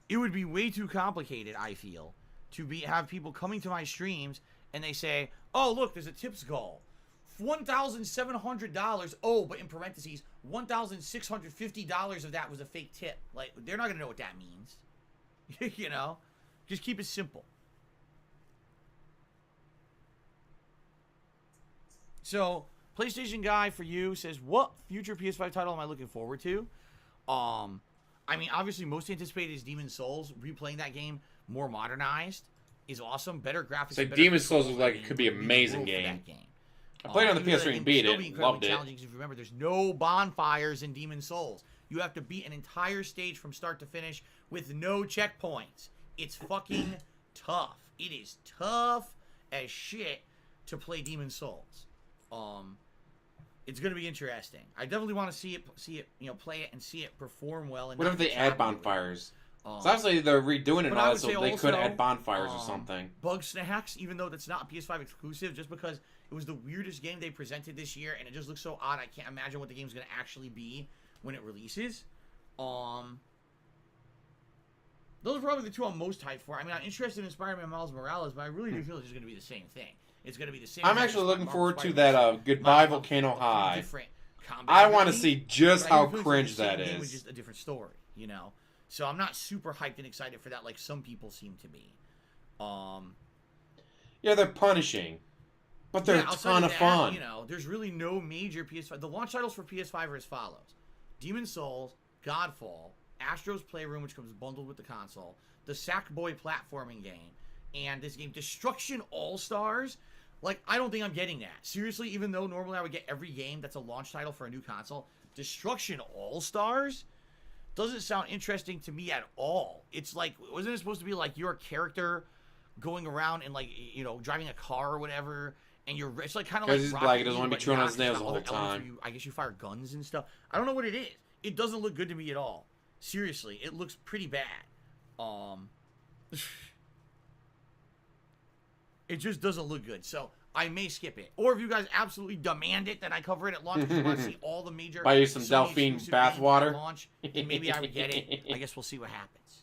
It would be way too complicated, I feel, to have people coming to my streams and they say, "Oh, look, there's a tips goal." $1,700. Oh, but in parentheses, $1,650 of that was a fake tip. Like, they're not gonna know what that means. You know, just keep it simple. So, PlayStation guy for you says, "What future PS5 title am I looking forward to?" I mean, obviously, most anticipated is Demon's Souls. Replaying that game, more modernized, is awesome. Better graphics. So Demon's Souls looks like it could be an amazing game. I played it on the PS3 and beat it. Loved it. Challenging because remember, there's no bonfires in Demon's Souls. You have to beat an entire stage from start to finish with no checkpoints. It's fucking tough. It is tough as shit to play Demon's Souls. It's gonna be interesting. I definitely want to see it, you know, play it and see it perform well. And what if they add bonfires? So obviously they're redoing it all, so they could add bonfires or something. Bug Snacks, even though that's not a PS5 exclusive, just because it was the weirdest game they presented this year, and it just looks so odd. I can't imagine what the game's gonna actually be when it releases. Those Those are probably the two I'm most hyped for. I mean, I'm interested in Spider-Man Miles Morales, but I really do feel it's going to be the same thing. It's going to be the same. I'm actually looking forward to that Goodbye Volcano High. Different I want to see just how cringe that is. With just a different story, you know. So I'm not super hyped and excited for that, like some people seem to be. Yeah, they're punishing, but they're a ton of fun. You know, there's really no major PS5. The launch titles for PS5 are as follows: Demon's Souls, Godfall, Astro's Playroom, which comes bundled with the console, the Sackboy platforming game, and this game Destruction All Stars. Like, I don't think I'm getting that. Seriously, even though normally I would get every game that's a launch title for a new console, Destruction All Stars doesn't sound interesting to me at all. It's like, wasn't it supposed to be like you're a character going around and, like, you know, driving a car or whatever, and you're, it's like kind of like he's black, he doesn't want to be chewing on his nails the whole time. I guess you fire guns and stuff. I don't know what it is. It doesn't look good to me at all. Seriously, it looks pretty bad. It just doesn't look good. So I may skip it. Or if you guys absolutely demand it that I cover it at launch, because you want to see all the major buy you some Delphine bathwater launch, and maybe I would get it. I guess we'll see what happens.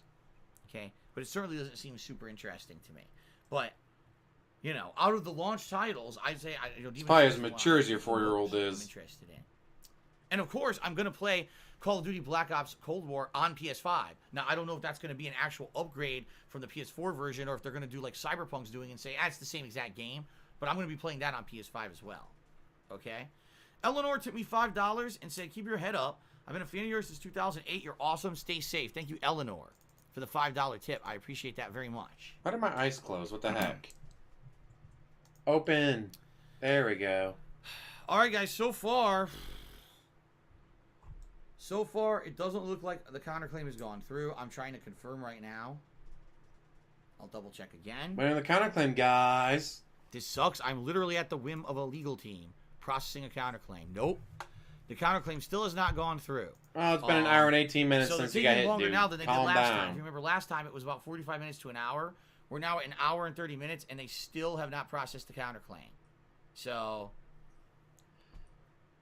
Okay, but it certainly doesn't seem super interesting to me. But you know, out of the launch titles, I'd say it's probably as mature as your 4-year-old is. I'm interested in. And of course, I'm gonna play Call of Duty Black Ops Cold War on PS5. Now, I don't know if that's going to be an actual upgrade from the PS4 version, or if they're going to do like Cyberpunk's doing and say, it's the same exact game. But I'm going to be playing that on PS5 as well. Okay? Eleanor took me $5 and said, keep your head up. I've been a fan of yours since 2008. You're awesome. Stay safe. Thank you, Eleanor, for the $5 tip. I appreciate that very much. Why did my eyes close? What the heck? Open. There we go. All right, guys. So far, it doesn't look like the counterclaim has gone through. I'm trying to confirm right now. I'll double check again. Wait on the counterclaim, guys. This sucks. I'm literally at the whim of a legal team processing a counterclaim. Nope. The counterclaim still has not gone through. Oh, it's been an hour and 18 minutes so since you got hit, longer dude. now than they did Calm last down. time. If you remember last time, it was about 45 minutes to an hour. We're now at an hour and 30 minutes, and they still have not processed the counterclaim. So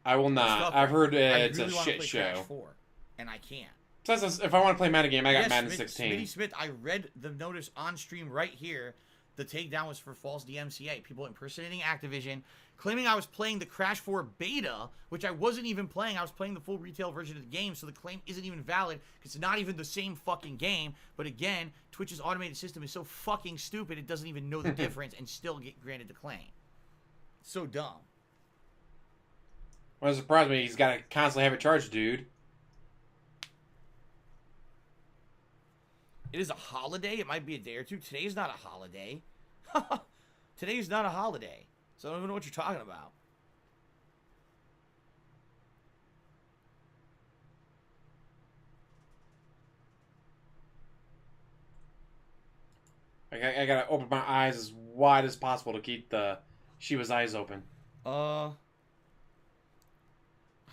I will not. I've heard it's really a shit show. Crash 4, and I can't. Plus, if I want to play Madden game, I got Madden 16. Smitty Smith, I read the notice on stream right here. The takedown was for false DMCA. People impersonating Activision, claiming I was playing the Crash 4 beta, which I wasn't even playing. I was playing the full retail version of the game, so the claim isn't even valid because it's not even the same fucking game. But again, Twitch's automated system is so fucking stupid, it doesn't even know the difference and still get granted the claim. It's so dumb. Well, it surprised me. He's got to constantly have it charged, dude. It is a holiday. It might be a day or two. Today's not a holiday. Today's not a holiday. So I don't even know what you're talking about. I gotta open my eyes as wide as possible to keep the Shiva's eyes open. How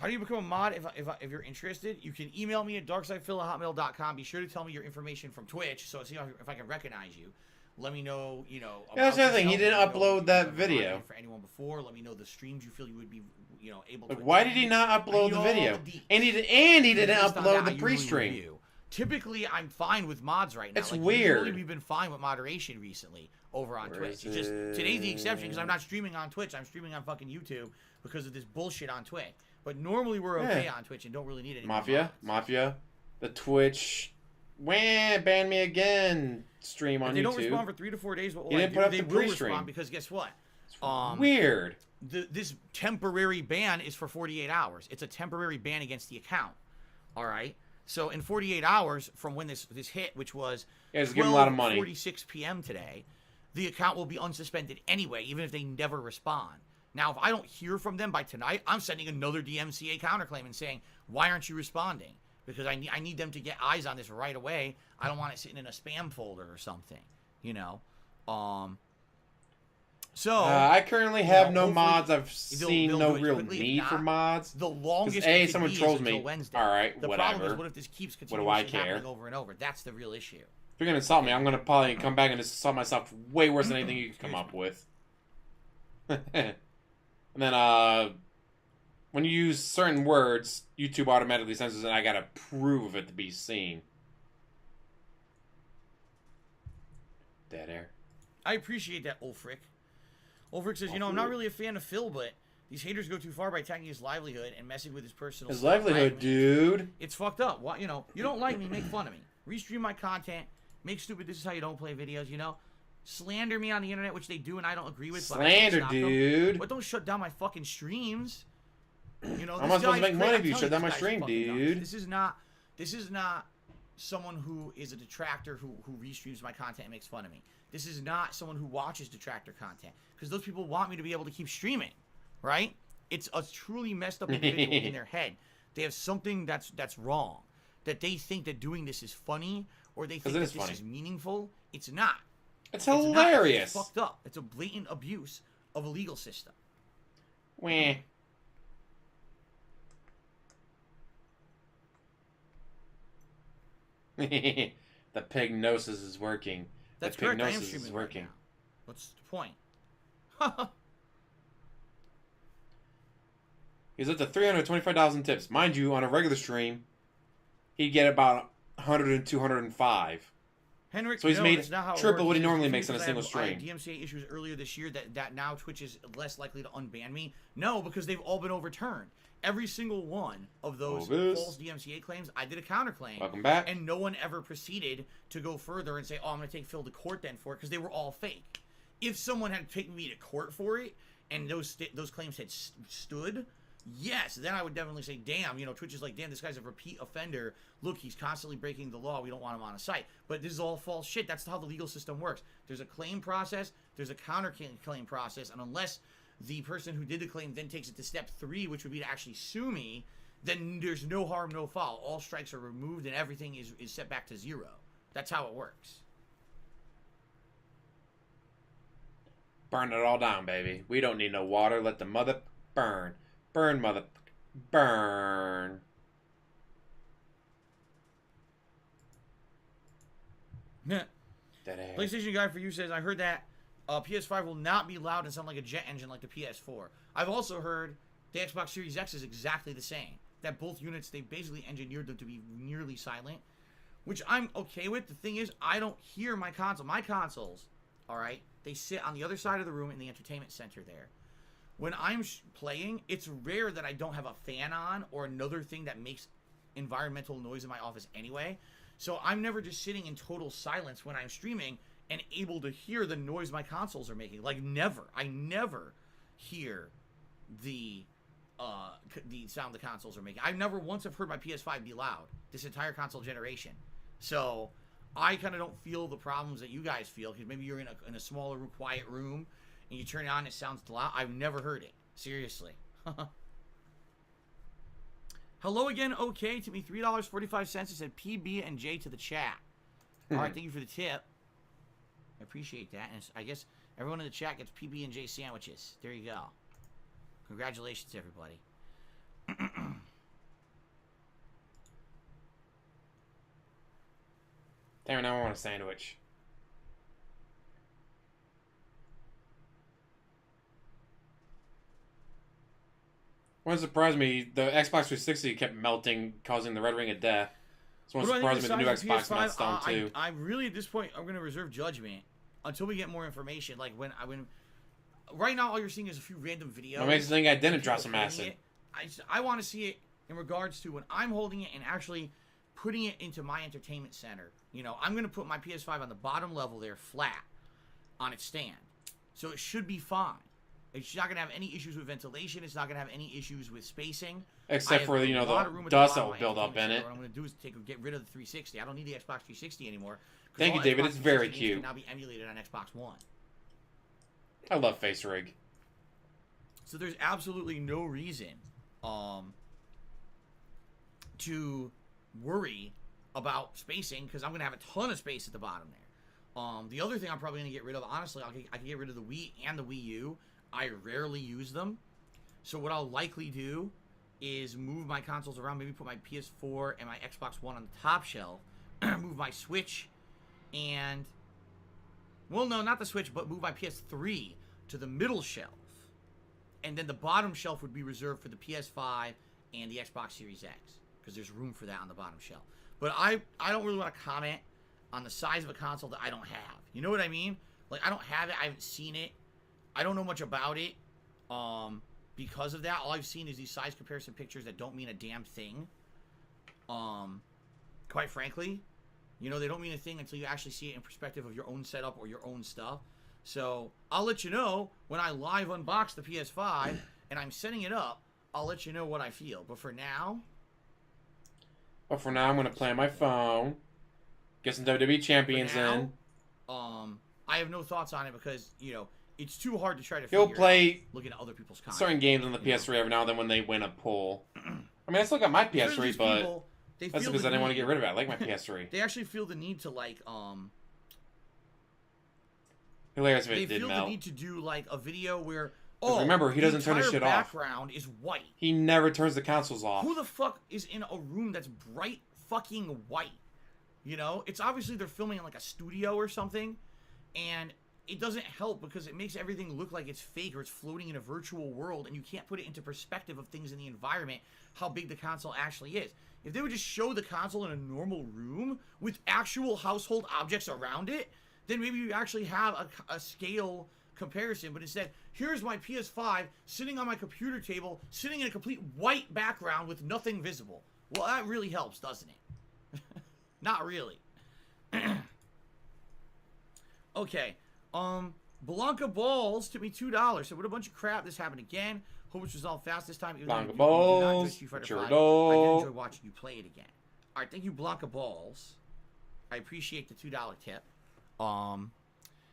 do you become a mod if you're interested? You can email me at darksidephil@hotmail.com. Be sure to tell me your information from Twitch so I see if I can recognize you. Let me know, you know. Yeah, that's the other thing. He didn't upload that video. For anyone before, let me know the streams you feel you would be, you know, able to. Like, why did he not upload the video? And he didn't upload the pre-stream. Typically, I'm fine with mods right now. It's weird. Usually we've been fine with moderation recently over on Twitch. It's just today's the exception because I'm not streaming on Twitch. I'm streaming on fucking YouTube because of this bullshit on Twitch. But normally we're okay on Twitch and don't really need it. Mafia, the Twitch, ban me again. Stream on YouTube. If they don't respond for 3 to 4 days, what will I do? They will respond because guess what? Weird. This temporary ban is for 48 hours. It's a temporary ban against the account. All right. So in 48 hours from when this hit, which was 12:46 p.m. today, the account will be unsuspended anyway, even if they never respond. Now, if I don't hear from them by tonight, I'm sending another DMCA counterclaim and saying, why aren't you responding? Because I need them to get eyes on this right away. I don't want it sitting in a spam folder or something, you know. So I currently have no mods. I've seen no real need for mods. The longest someone trolls me. Wednesday. All right, the whatever. Problem is, what if this keeps continuously happening over and over? That's the real issue. If you're gonna insult me, I'm gonna probably come back and insult myself way worse than anything you can come up with. And then, when you use certain words, YouTube automatically censors it, and I gotta prove it to be seen. Dead air. I appreciate that, Ulfric. Ulfric says, I'm not really a fan of Phil, but these haters go too far by attacking his livelihood and messing with his personal His stuff. livelihood, dude. It's fucked up. What, you don't like me, make fun of me. Restream my content, make stupid, this is how you don't play videos, Slander me on the internet, which they do and I don't agree with. Slander, dude. But don't shut down my fucking streams. I'm not supposed to make money if you shut down my stream, dude. This is not someone who is a detractor who restreams my content and makes fun of me. This is not someone who watches detractor content. Because those people want me to be able to keep streaming. Right? It's a truly messed up individual in their head. They have something that's wrong. That they think that doing this is funny, or they think that this is meaningful. It's not. It's hilarious. It's fucked up. It's a blatant abuse of a legal system. Wah. The pignosis is working. That's the correct. I am pignosis streaming is working. right now. What's the point? He's up to 325,000 tips. Mind you, on a regular stream, he'd get about 100 and 205. Henrik, so he's made triple what he normally makes makes in a single stream. I had DMCA issues earlier this year that now Twitch is less likely to unban me. No, because they've all been overturned. Every single one of those false DMCA claims, I did a counterclaim. Welcome back. And no one ever proceeded to go further and say, oh, I'm going to take Phil to court then for it, because they were all fake. If someone had taken me to court for it, and those claims had stood, yes, then I would definitely say, damn, Twitch is like, damn, this guy's a repeat offender. Look, he's constantly breaking the law. We don't want him on a site. But this is all false shit. That's how the legal system works. There's a claim process. There's a counter-claim process. And unless the person who did the claim then takes it to step 3, which would be to actually sue me, then there's no harm, no foul. All strikes are removed and everything is set back to 0. That's how it works. Burn it all down, baby. We don't need no water. Let the mother burn. Burn, mother. Burn. PlayStation Guy for You says, I heard that PS5 will not be loud and sound like a jet engine like the PS4. I've also heard the Xbox Series X is exactly the same. That both units, they basically engineered them to be nearly silent, which I'm okay with. The thing is, I don't hear my console. My consoles, all right, they sit on the other side of the room in the entertainment center there. When I'm playing, it's rare that I don't have a fan on or another thing that makes environmental noise in my office anyway. So I'm never just sitting in total silence when I'm streaming and able to hear the noise my consoles are making. Like, never. I never hear the sound the consoles are making. I've never once have heard my PS5 be loud this entire console generation. So I kind of don't feel the problems that you guys feel, because maybe you're in a smaller, quiet room and you turn it on, it sounds loud. I've never heard it. Seriously. Hello again, okay. To me, $3.45. It said PB and J to the chat. All right, thank you for the tip. I appreciate that. And I guess everyone in the chat gets PB and J sandwiches. There you go. Congratulations, everybody. Damn, now I want a sandwich. Wouldn't surprise me, the Xbox 360 kept melting, causing the red ring of death. So it wouldn't surprise me the new Xbox melts down too. I really, at this point, I'm going to reserve judgment until we get more information. Like, when right now, all you're seeing is a few random videos. What makes you think I didn't drop some acid? I want to see it in regards to when I'm holding it and actually putting it into my entertainment center. I'm going to put my PS5 on the bottom level there, flat, on its stand. So it should be fine. It's not going to have any issues with ventilation. It's not going to have any issues with spacing. Except for, the dust that will build up in it. What I'm going to do is get rid of the 360. I don't need the Xbox 360 anymore. Thank you, David. It's very cute. Can now be emulated on Xbox One. I love Face Rig. So there's absolutely no reason to worry about spacing, because I'm going to have a ton of space at the bottom there. The other thing I'm probably going to get rid of, honestly, I can get rid of the Wii and the Wii U. I rarely use them. So what I'll likely do is move my consoles around, maybe put my PS4 and my Xbox One on the top shelf, move my Switch and, well, no, not the Switch, but move my PS3 to the middle shelf. And then the bottom shelf would be reserved for the PS5 and the Xbox Series X, because there's room for that on the bottom shelf. But I don't really want to comment on the size of a console that I don't have. You know what I mean? Like, I don't have it. I haven't seen it. I don't know much about it. Because of that, all I've seen is these size comparison pictures that don't mean a damn thing. Quite frankly, you know, they don't mean a thing until you actually see it in perspective of your own setup or your own stuff. So I'll let you know when I live unbox the PS5 and I'm setting it up. I'll let you know what I feel. But for now, I'm going to play on my phone. Get some WWE champions in. I have no thoughts on it because, you know, it's too hard to try to He'll figure play out looking at other people's content. certain games on the PS3 every now and then when they win a pull. I mean, I still got my PS3, but that's because I didn't want to get rid of it. I like my PS3. They actually feel the need to, like, Hilarious if it they did feel melt. the need to do, like, a video where, remember, he doesn't turn his shit off. The background is white. He never turns the consoles off. Who the fuck is in a room that's bright fucking white? You know? It's obviously they're filming in, like, a studio or something, and it doesn't help because it makes everything look like it's fake or it's floating in a virtual world, and you can't put it into perspective of things in the environment, how big the console actually is. If they would just show the console in a normal room with actual household objects around it, then maybe you actually have a scale comparison. But instead, here's my PS5 sitting on my computer table, sitting in a complete white background with nothing visible. Well, that really helps, doesn't it? Not really. Okay. Blanca Balls took me $2. So what a bunch of crap. This happened again. Hope it's resolved fast this time. Blanca Balls. I did enjoy watching you play it again. All right, thank you, Blanca Balls. I appreciate the $2 tip.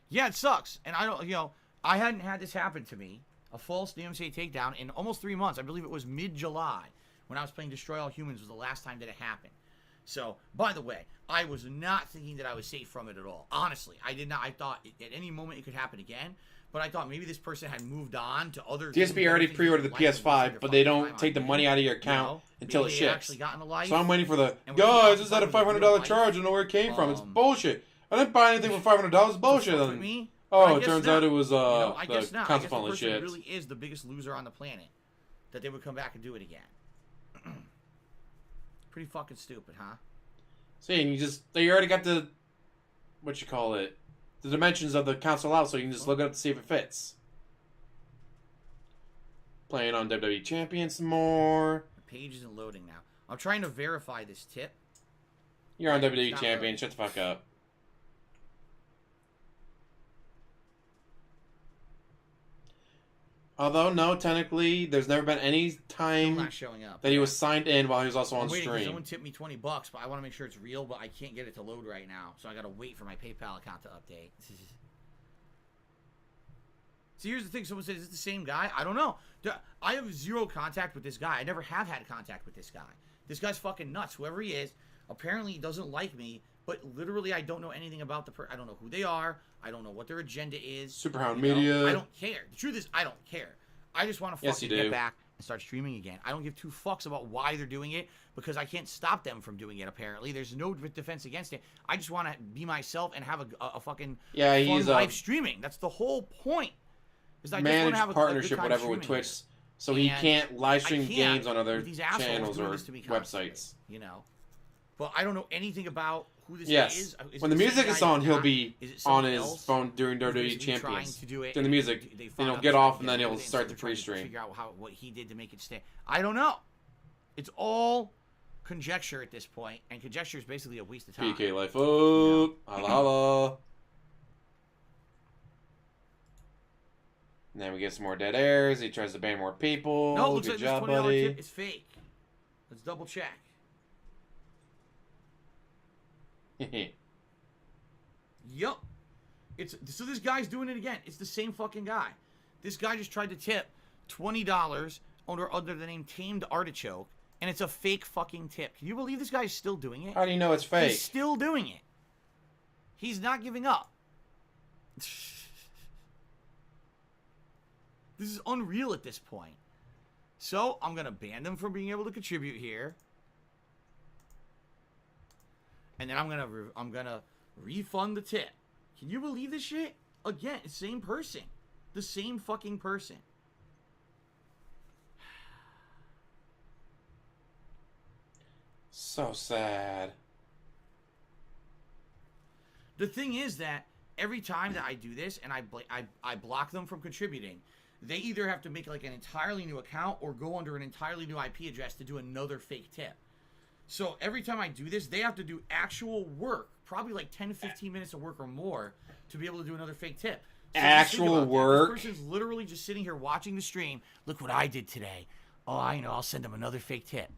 Yeah, it sucks. And I don't, you know, I hadn't had this happen to me, a false DMCA takedown, in almost 3 months. I believe it was mid-July when I was playing Destroy All Humans was the last time that it happened. So, by the way, I was not thinking that I was safe from it at all. Honestly, I did not. I thought at any moment it could happen again. But I thought maybe this person had moved on to other... DSP already pre-ordered the PS5, but they don't take the money out of your account until it ships. So I'm waiting for the... Guys, this had a $500 charge. I don't know where it came from. It's bullshit. I didn't buy anything for $500. It's bullshit. Oh, it turns out it was the console phone shit. It really is the biggest loser on the planet. That they would come back and do it again. Pretty fucking stupid, huh? See, and they already got the... What you call it? The dimensions of the console out, so you can just look it up to see if it fits. Playing on WWE Champions some more. The page isn't loading now. I'm trying to verify this tip. You're on WWE Champion. Shut the fuck up. Although, no, technically, there's never been any time not showing up, that he was signed in while he was also on waiting, stream. Someone tipped me $20, but I want to make sure it's real, but I can't get it to load right now, so I got to wait for my PayPal account to update. See, here's the thing. Someone says, is it the same guy? I don't know. I have zero contact with this guy. I never have had contact with this guy. This guy's fucking nuts. Whoever he is, apparently he doesn't like me, but literally I don't know anything about the person. I don't know who they are. I don't know what their agenda is. Superhound Media. I don't care. The truth is, I don't care. I just want to fucking get back and start streaming again. I don't give two fucks about why they're doing it because I can't stop them from doing it, apparently. There's no defense against it. I just want to be myself and have a fucking fun live streaming. That's the whole point. I manage partnership, whatever, with Twitch, so he can't live stream games on other channels or websites. You know, but I don't know anything about who this is. When the music is on, he'll be on his phone during WWE Champions. During the music, then he'll get off and then he'll start the pre-stream. Figure out what he did to make it stay. I don't know. It's all conjecture at this point, and conjecture is basically a waste of time. PK life up, holla holla. And then we get some more dead airs. He tries to ban more people. No, it looks Good like job, this $20 buddy. tip is fake. Let's double check. Yup. So this guy's doing it again. It's the same fucking guy. This guy just tried to tip $20 under the name Tamed Artichoke, and it's a fake fucking tip. Can you believe this guy's still doing it? How do you know it's fake? He's still doing it. He's not giving up. This is unreal at this point. So, I'm going to ban them from being able to contribute here. And then I'm going to refund the tip. Can you believe this shit? Again, it's the same person. The same fucking person. So sad. The thing is that every time that I do this and I block them from contributing, they either have to make like an entirely new account or go under an entirely new IP address to do another fake tip. So every time I do this, they have to do actual work, probably like 10 to 15 minutes of work or more to be able to do another fake tip. So Actual work? This person's literally just sitting here watching the stream. Look what I did today. Oh, I know. I'll send him another fake tip.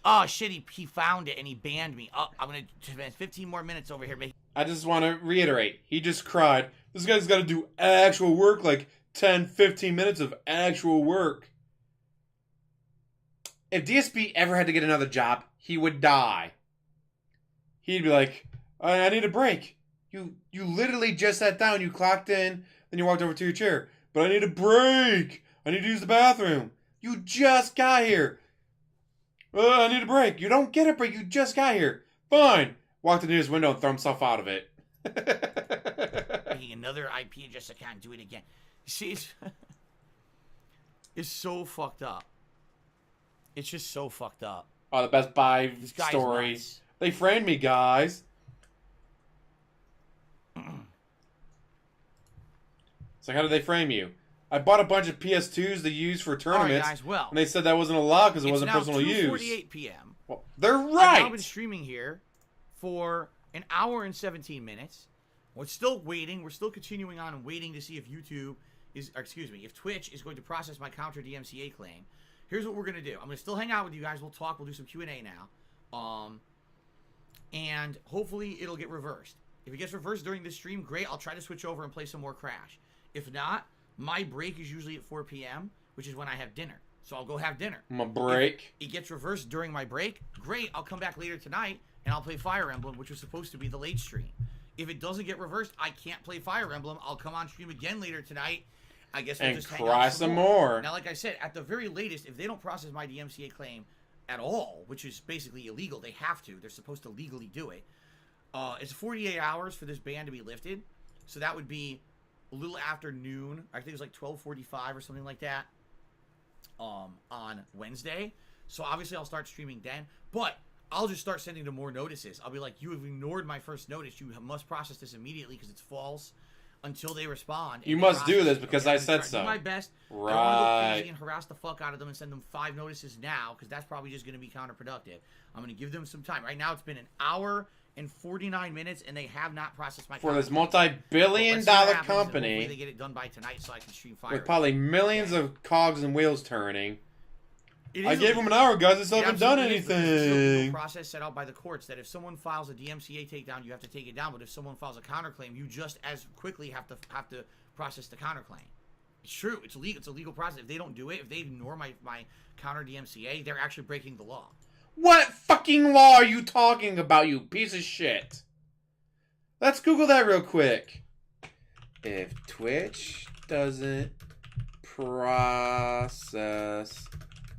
Oh, shit. He found it and he banned me. Oh, I'm going to spend 15 more minutes over here making... I just want to reiterate. He just cried. This guy's got to do actual work, like 10, 15 minutes of actual work. If DSP ever had to get another job, he would die. He'd be like, I need a break. You literally just sat down, you clocked in, then you walked over to your chair. But I need a break. I need to use the bathroom. You just got here. I need a break. You don't get a break. You just got here. Fine. Walk to the nearest window and throw himself out of it. Making another IP address account, do it again. See, it's so fucked up. It's just so fucked up. Oh, the Best Buy story. Nuts. They framed me, guys. So how did they frame you? I bought a bunch of PS2s to use for tournaments, guys, well, and they said that wasn't allowed because it wasn't personal use. It's now 2:48 p.m. Well, they're I've right. now been streaming here for an hour and 17 minutes. We're still waiting. We're still continuing on and waiting to see if if Twitch is going to process my counter DMCA claim. Here's what we're going to do. I'm going to still hang out with you guys. We'll talk. We'll do some Q&A now. And hopefully it'll get reversed. If it gets reversed during this stream, great. I'll try to switch over and play some more Crash. If not, my break is usually at 4 p.m., which is when I have dinner. So I'll go have dinner. My break. If it gets reversed during my break, great. I'll come back later tonight, and I'll play Fire Emblem, which was supposed to be the late stream. If it doesn't get reversed, I can't play Fire Emblem. I'll come on stream again later tonight. I guess we'll just hang out some more. Now, like I said, at the very latest, if they don't process my DMCA claim at all, which is basically illegal, they have to. They're supposed to legally do it. It's 48 hours for this ban to be lifted. So that would be a little after noon. I think it was like 12:45 or something like that on Wednesday. So obviously I'll start streaming then. But I'll just start sending them more notices. I'll be like, you have ignored my first notice. You must process this immediately because it's false until they respond. You must do this because I said so. Do my best. Right. I don't want to go crazy and harass the fuck out of them and send them 5 notices now because that's probably just going to be counterproductive. I'm going to give them some time. Right now it's been an hour and 49 minutes and they have not processed my for this multi-billion-dollar company. Hopefully they get it done by tonight so I can stream Fire. With probably millions of cogs and wheels turning. I gave them an hour, hour, guys. They still haven't done anything. It's a process set out by the courts that if someone files a DMCA takedown, you have to take it down. But if someone files a counterclaim, you just as quickly have to process the counterclaim. It's true. It's legal. It's a legal process. If they don't do it, if they ignore my counter DMCA, they're actually breaking the law. What fucking law are you talking about, you piece of shit? Let's Google that real quick. If Twitch doesn't process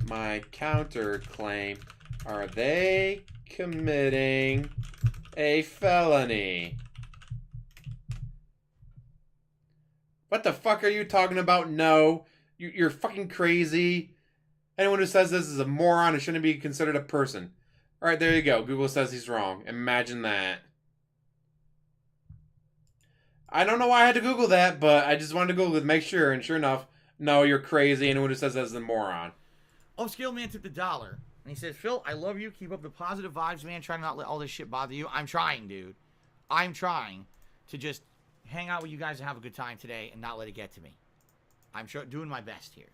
my counterclaim, are they committing a felony? What the fuck are you talking about? No. You're fucking crazy. Anyone who says this is a moron and shouldn't be considered a person. Alright, there you go. Google says he's wrong. Imagine that. I don't know why I had to Google that, but I just wanted to Google it to make sure, and sure enough, no, you're crazy. Anyone who says that is a moron. Upscale Man tipped $1. And he says, Phil, I love you. Keep up the positive vibes, man. Try to not let all this shit bother you. I'm trying, dude. I'm trying to just hang out with you guys and have a good time today and not let it get to me. I'm doing my best here.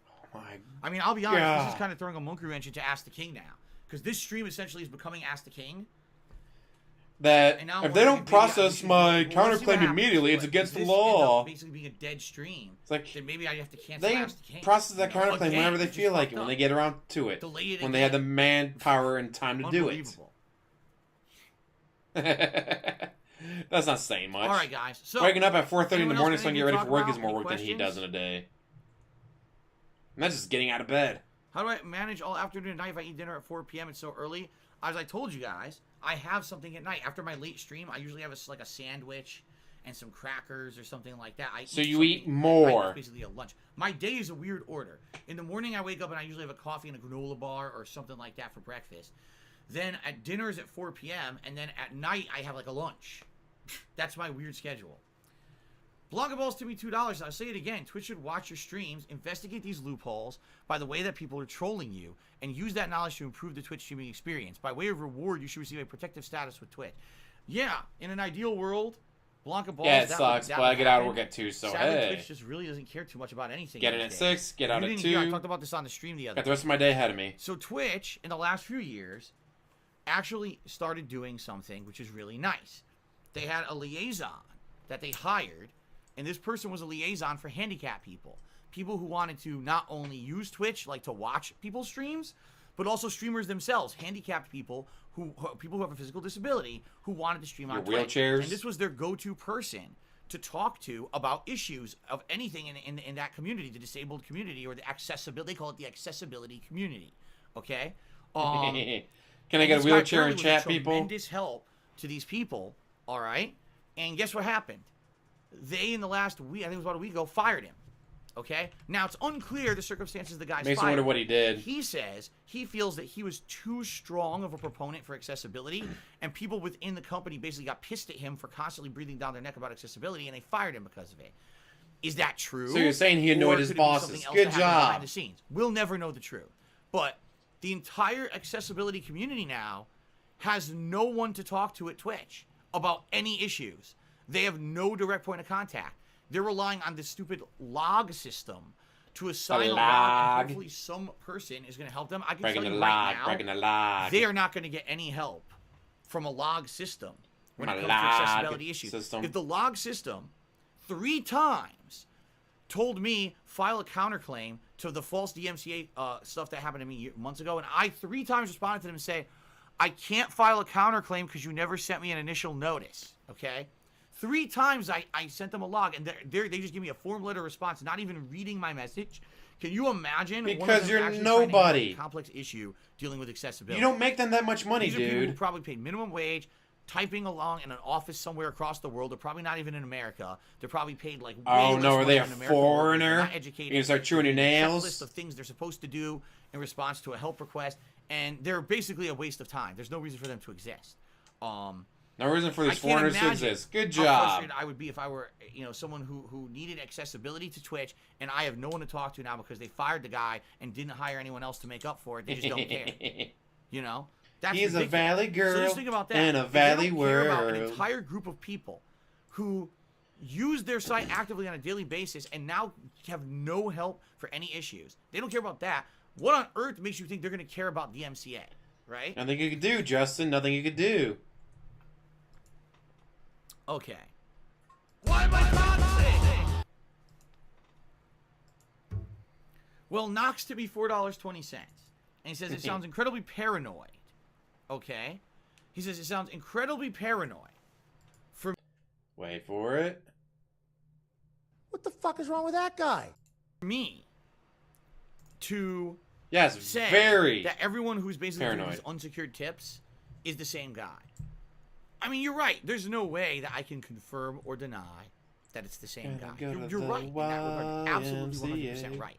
I mean, I'll be honest, this is kind of throwing a monkey wrench into Ask the King now. Because this stream essentially is becoming Ask the King. That if they don't process my counterclaim immediately, it's against the law. Basically being a dead stream. It's like, then maybe I have to cancel Ask the King. They process that counterclaim whenever they feel like it, when they get around to it. When they have the manpower and time to do it. That's not saying much. Alright, guys. So, waking up at 4:30 in the morning so I can get ready for work is more work than he does in a day. And that's just getting out of bed. How do I manage all afternoon and night if I eat dinner at 4 p.m.? It's so early. As I told you guys, I have something at night. After my late stream, I usually have like a sandwich and some crackers or something like that. So you eat more. Basically a lunch. My day is a weird order. In the morning, I wake up and I usually have a coffee and a granola bar or something like that for breakfast. Then at dinner is at 4 p.m. And then at night, I have like a lunch. That's my weird schedule. Blanca Balls to me $2. I'll say it again. Twitch should watch your streams, investigate these loopholes by the way that people are trolling you, and use that knowledge to improve the Twitch streaming experience. By way of reward, you should receive a protective status with Twitch. Yeah, in an ideal world, Blanca Balls. Yeah, it sucks, but I get out of work at 2, so sadly, hey. Twitch just really doesn't care too much about anything. Get in at 6, get out at 2. I talked about this on the stream the other day. Got the rest of my day ahead of me. So Twitch, in the last few years, actually started doing something which is really nice. They had a liaison that they hired, and this person was a liaison for handicapped people. People who wanted to not only use Twitch, like to watch people's streams, but also streamers themselves, handicapped people who have a physical disability who wanted to stream on Twitch. Wheelchairs. And this was their go-to person to talk to about issues of anything in that community, the disabled community, or the accessibility. They call it the accessibility community. Okay? Can I get a wheelchair and chat, people? Tremendous help to these people, all right? And guess what happened? They, in the last week, I think it was about a week ago, fired him. Okay? Now, it's unclear the circumstances the guy's Makes me wonder what he did. He says he feels that he was too strong of a proponent for accessibility, and people within the company basically got pissed at him for constantly breathing down their neck about accessibility, and they fired him because of it. Is that true? So you're saying he annoyed his bosses. Good job. Behind the scenes? We'll never know the truth. But the entire accessibility community now has no one to talk to at Twitch about any issues. They have no direct point of contact. They're relying on this stupid log system to assign a log, and hopefully some person is going to help them. I can tell you right now, they are not going to get any help from a log system when it comes to accessibility issues. If the log system 3 times told me file a counterclaim to the false DMCA stuff that happened to me months ago, and I 3 times responded to them and say, I can't file a counterclaim because you never sent me an initial notice, okay? 3 times I sent them a log, and they just give me a form letter response, not even reading my message. Can you imagine? Because you're nobody. A complex issue dealing with accessibility. You don't make them that much money, These are people dude. who probably paid minimum wage, typing along in an office somewhere across the world. They're probably not even in America. They're probably paid like way less no, are they a money in America. foreigner? Not educated. You can start chewing your nails. List of things they're supposed to do in response to a help request, and they're basically a waste of time. There's no reason for them to exist. No reason for these foreigners to exist. Good job. How frustrated I would be if I were, someone who needed accessibility to Twitch, and I have no one to talk to now because they fired the guy and didn't hire anyone else to make up for it. They just don't care. That's He's ridiculous. a valley girl so just think about that. in a If valley they don't care about world. an entire group of people who use their site actively on a daily basis and now have no help for any issues. They don't care about that. What on earth makes you think they're going to care about DMCA, right? Nothing you could do, Justin. Nothing you could do. Okay. Why am I toxic? Well, Knox to be $4.20. And he says it sounds incredibly paranoid. Okay? He says it sounds incredibly paranoid. Wait for it. What the fuck is wrong with that guy? Me to Yes, say very that everyone who's basically doing paranoid. these unsecured tips is the same guy. I mean, you're right. There's no way that I can confirm or deny that it's the same guy. You're right in that regard. Absolutely 100% right.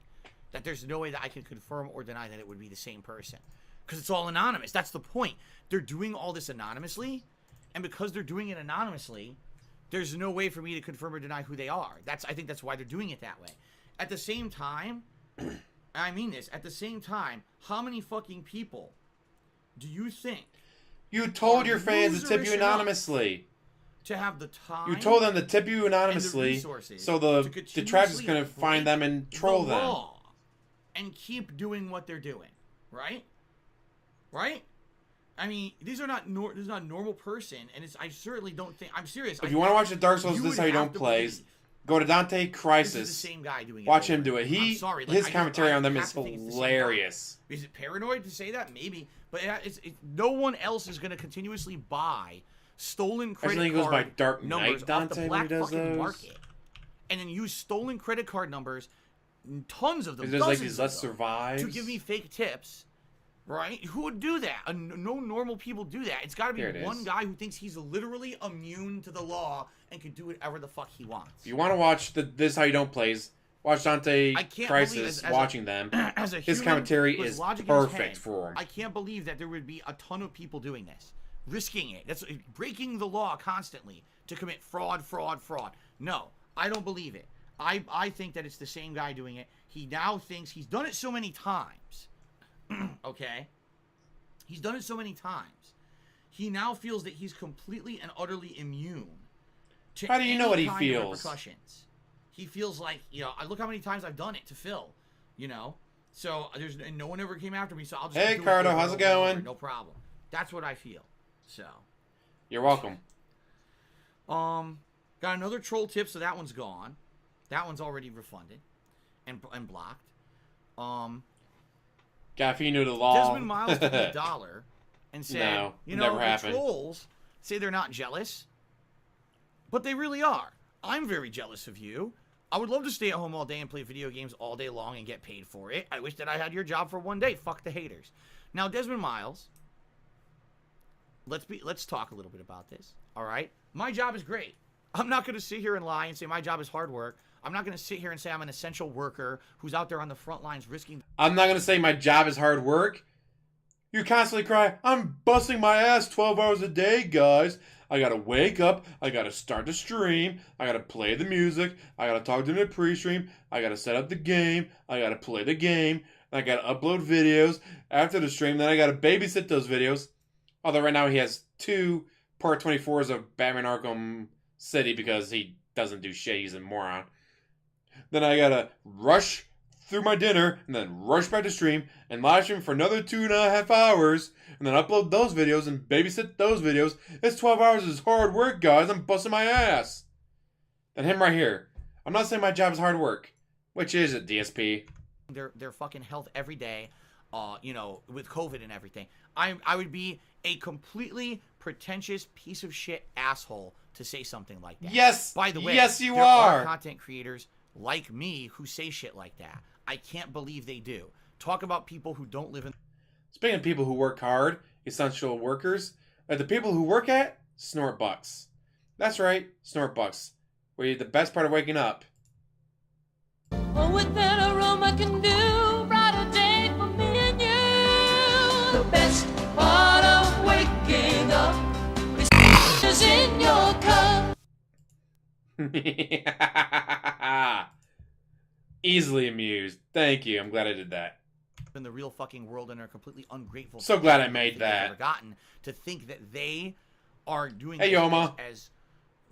That there's no way that I can confirm or deny that it would be the same person. Because it's all anonymous. That's the point. They're doing all this anonymously, and because they're doing it anonymously, there's no way for me to confirm or deny who they are. I think that's why they're doing it that way. At the same time, I mean this, at the same time, how many fucking people do you think You told your fans to tip you anonymously. To have the time. You told them to tip you anonymously, so the detractors going to find them and troll them. And keep doing what they're doing, right? Right? I mean, these are not this is not a normal person, and I certainly don't think. I'm serious. If you want to watch the Dark Souls, this is how you don't play. Go to Dante Crisis. This is the same guy doing it. Watch him do it. I'm sorry. His commentary on them is hilarious. Is it paranoid to say that? Maybe, but no one else is going to continuously buy stolen credit goes by card Dark numbers Knight, Dante, off the when black he does fucking those. market, and then use stolen credit card numbers, tons of them, There's like dozens these of Let's them, Survives. to give me fake tips. Right? Who would do that? No normal people do that. It's got to be one guy who thinks he's literally immune to the law and can do whatever the fuck he wants. If you want to watch this how you don't plays, watch Dante Crisis. Watching them, his commentary is perfect for him. I can't believe that there would be a ton of people doing this, risking it. That's breaking the law constantly to commit fraud. No, I don't believe it. I think that it's the same guy doing it. He now thinks he's done it so many times. Okay? He's done it so many times. He now feels that he's completely and utterly immune to How do you know what he kind of feels? repercussions. He feels like, I look how many times I've done it to Phil, So and no one ever came after me, so I'll just Hey, do Cardo, it how's it over and over, going? no problem. That's what I feel. So, You're welcome. got another troll tip, so that one's gone. That one's already refunded and blocked. Gaffy knew the law. Desmond Miles took me $1 and said, No, the never happened. trolls say they're not jealous, but they really are. I'm very jealous of you. I would love to stay at home all day and play video games all day long and get paid for it. I wish that I had your job for one day. Fuck the haters. Now, Desmond Miles, let's talk a little bit about this. All right? My job is great. I'm not going to sit here and lie and say my job is hard work. I'm not going to sit here and say I'm an essential worker who's out there on the front lines risking. I'm not going to say my job is hard work. You constantly cry, I'm busting my ass 12 hours a day, guys. I got to wake up. I got to start the stream. I got to play the music. I got to talk to them in the pre-stream. I got to set up the game. I got to play the game. I got to upload videos after the stream. Then I got to babysit those videos. Although right now he has 2 Part 24s of Batman Arkham City because he doesn't do shit. He's a moron. Then I gotta rush through my dinner and then rush back to stream and live stream for another 2.5 hours and then upload those videos and babysit those videos. It's 12 hours is hard work, guys. I'm busting my ass. Then him right here. I'm not saying my job is hard work. Which is it, DSP? Their fucking health every day, with COVID and everything. I would be a completely pretentious piece of shit asshole to say something like that. Yes. By the way, yes, you there are. Content creators like me who say shit like that. I can't believe they do. Talk about people who don't live in. Speaking of people who work hard, essential workers, the people who work at snort bucks. That's right, snort bucks. Where you the best part of waking up. Oh, with that aroma can do brighter day for me and you. The best part of waking up is in your cup. Easily amused. Thank you. I'm glad I did that. In the real fucking world and are completely ungrateful. So glad I made they've that. ever gotten to think that they are doing Hey, Yoma. as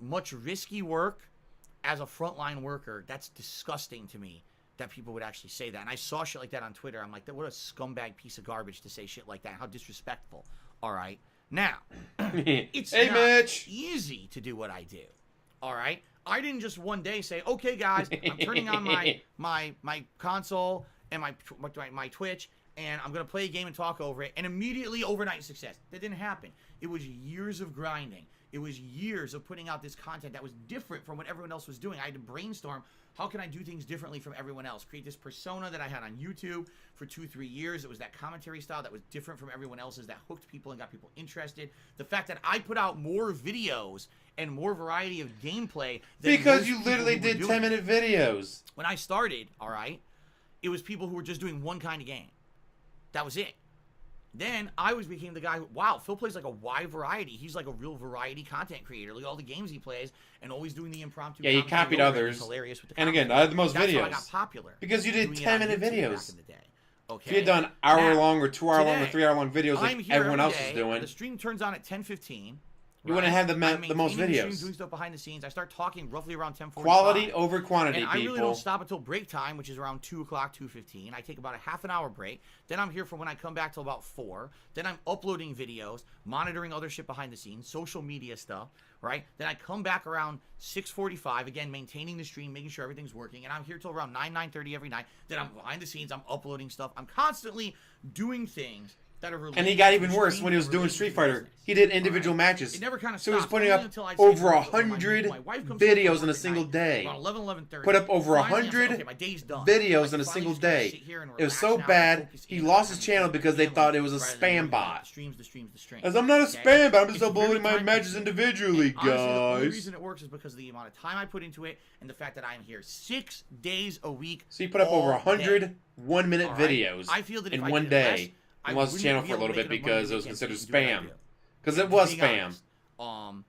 much risky work as a frontline worker. That's disgusting to me that people would actually say that. And I saw shit like that on Twitter. I'm like, what a scumbag piece of garbage to say shit like that. How disrespectful. All right. Now, it's Hey, not Mitch. easy to do what I do. All right. I didn't just one day say, okay, guys, I'm turning on my console and my Twitch, and I'm going to play a game and talk over it, and immediately overnight success. That didn't happen. It was years of grinding. It was years of putting out this content that was different from what everyone else was doing. I had to brainstorm, how can I do things differently from everyone else? Create this persona that I had on YouTube for 2-3 years. It was that commentary style that was different from everyone else's, that hooked people and got people interested. The fact that I put out more videos and more variety of gameplay than Because most you people literally who were did doing 10-minute videos. When I started, all right, it was people who were just doing one kind of game. That was it. Then I became the guy who, wow, Phil plays like a wide variety. He's like a real variety content creator. Look at all the games he plays and always doing the impromptu. Yeah, you commentary copied over it. others. He's hilarious with the And again, commentary. I had the most That's videos. how I got popular. Because you did doing it on 10-minute YouTube videos. back in the day. Okay. If you had done hour-long or 2-hour-long or Today, 3-hour-long videos I'm like here everyone every else is day, doing, The stream turns on at 10:15. you wouldn't have the most I'm maintaining the stream, videos. doing stuff behind the scenes. I start talking roughly around 10:45. Quality over quantity, And I really people. don't stop until break time, which is around 2 o'clock, 2:15. I take about a half an hour break. Then I'm here for when I come back till about 4. Then I'm uploading videos, monitoring other shit behind the scenes, social media stuff, right? Then I come back around 6:45, again, maintaining the stream, making sure everything's working. And I'm here till around 9:30 every night. Then I'm behind the scenes, I'm uploading stuff. I'm constantly doing things that are related. And he got to even the worse stream when he was and doing related Street to Fighter. business. He did individual All right? matches. It never kind of So he was stops, putting only up until I'd say, over okay, 100 my wife comes home from videos work in a at single night, day. around 11:30. Put up over Finally, I'm 100 okay, my day's done. videos I in a can single finally just day. sit here and It was relax so now and bad, focus he in lost on his my channel because they family thought it was a rather than spam worrying about bot. The streams. As I'm not a Okay? spam bot, I'm just It's very uploading my time matches consuming. individually, And honestly, the only guys. reason it works is because of the amount of time I put into it and the fact that I'm here 6 days a week. So you put up over all 100 day. 1-minute All right? videos I feel that in if I one did it less, day. I And lost his wouldn't channel be for a able to little bit make enough money because it was weekends considered to do what I spam. do. Because it was Being spam. honest.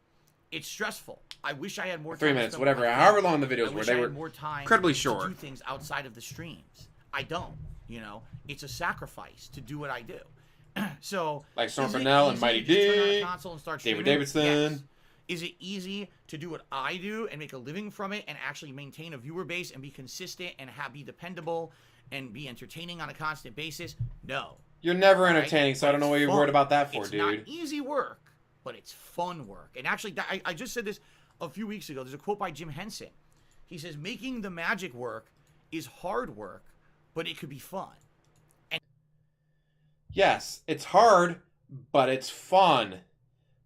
It's stressful. I wish I had more time. 3 to minutes, spend with whatever, my however family. long the videos I were, wish they I were had more time incredibly to short. do things outside of the streams. I don't. You know, it's a sacrifice to do what I do. So, Like Storm is it Fennell and easy Mighty to just turn on a D, console and start David streaming? Davidson. Yes. Is it easy to do what I do and make a living from it and actually maintain a viewer base and be consistent and be dependable and be entertaining on a constant basis? No. You're never Right? entertaining, so I don't know It's what you're fun. worried about that for, It's dude. not easy work, but it's fun work. And actually, I just said this a few weeks ago. There's a quote by Jim Henson. He says, making the magic work is hard work, but it could be fun. Yes, it's hard, but it's fun.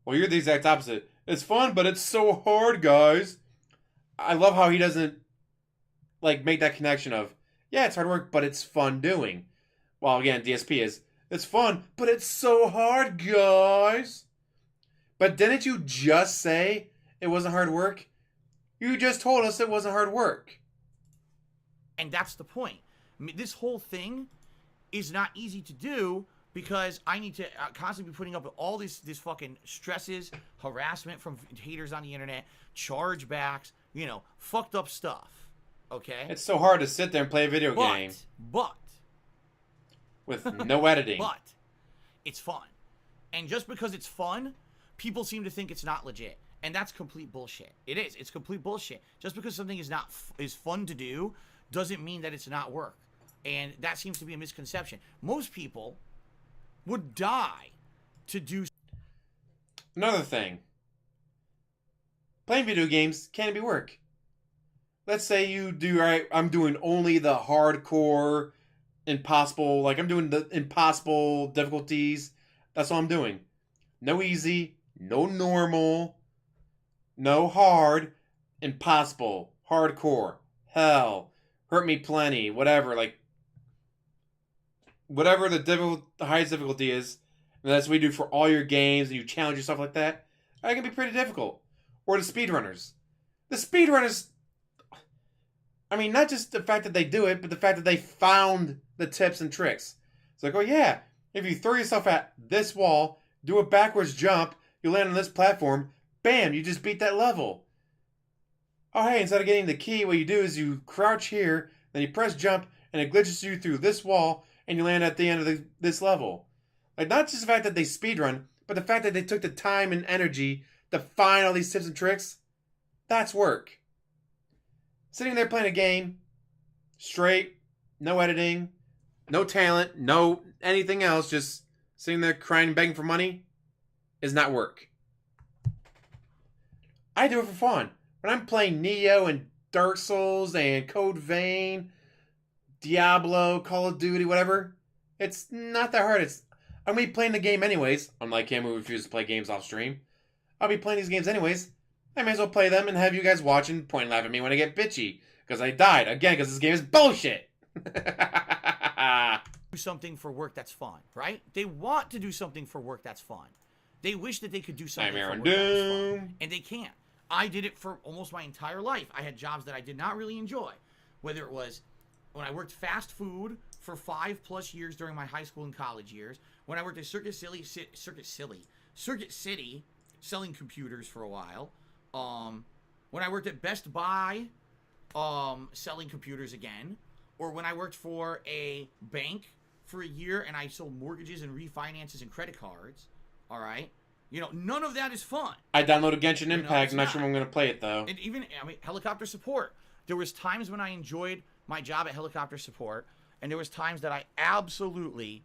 Well, you're the exact opposite. It's fun, but it's so hard, guys. I love how he doesn't, like, make that connection of, yeah, it's hard work, but it's fun doing. Well, again, DSP is, it's fun, but it's so hard, guys. But didn't you just say it wasn't hard work? You just told us it wasn't hard work. And that's the point. I mean, this whole thing is not easy to do because I need to constantly be putting up with all this fucking stresses, harassment from haters on the internet, chargebacks, you know, fucked up stuff. Okay? It's so hard to sit there and play a video game But with no editing. But it's fun. And just because it's fun, people seem to think it's not legit. And that's complete bullshit. It is. It's complete bullshit. Just because something is not is fun to do doesn't mean that it's not work. And that seems to be a misconception. Most people would die to do. Another thing. Playing video games can be work. Let's say you do, right, I'm doing only the hardcore, impossible, like I'm doing the impossible difficulties. That's all I'm doing. No easy, no normal, no hard, impossible, hardcore, hell, hurt me plenty, whatever, like, whatever the highest difficulty is, and that's what we do for all your games, and you challenge yourself like that, that can be pretty difficult. Or the speedrunners. The speedrunners, I mean, not just the fact that they do it, but the fact that they found the tips and tricks. It's like, oh yeah, if you throw yourself at this wall, do a backwards jump, you land on this platform, bam, you just beat that level. Oh hey, instead of getting the key, what you do is you crouch here, then you press jump, and it glitches you through this wall, and you land at the end of this level. Like, not just the fact that they speedrun, but the fact that they took the time and energy to find all these tips and tricks, that's work. Sitting there playing a game, straight, no editing, no talent, no anything else, just sitting there crying and begging for money, is not work. I do it for fun. When I'm playing Neo and Dark Souls and Code Vein, Diablo, Call of Duty, whatever, it's not that hard. I'm going to be playing the game anyways, unlike him who refuses to play games off stream. I'll be playing these games anyways. I may as well play them and have you guys watch and point and laugh at me when I get bitchy. Because I died. Again, because this game is bullshit. Do something for work that's fun, right? They want to do something for work that's fun. They wish that they could do something Nightmare for on work that was fun, Doom. and they can't. I did it for almost my entire life. I had jobs that I did not really enjoy, whether it was when I worked fast food for 5+ years during my high school and college years, when I worked at Circuit City selling computers for a while, when I worked at Best Buy selling computers again, or when I worked for a bank for a year and I sold mortgages and refinances and credit cards, all right? You know, none of that is fun. I downloaded Genshin know, Impact. it's I'm not not. sure I'm going to play it, though. And even, I mean, helicopter support. There was times when I enjoyed my job at helicopter support, and there was times that I absolutely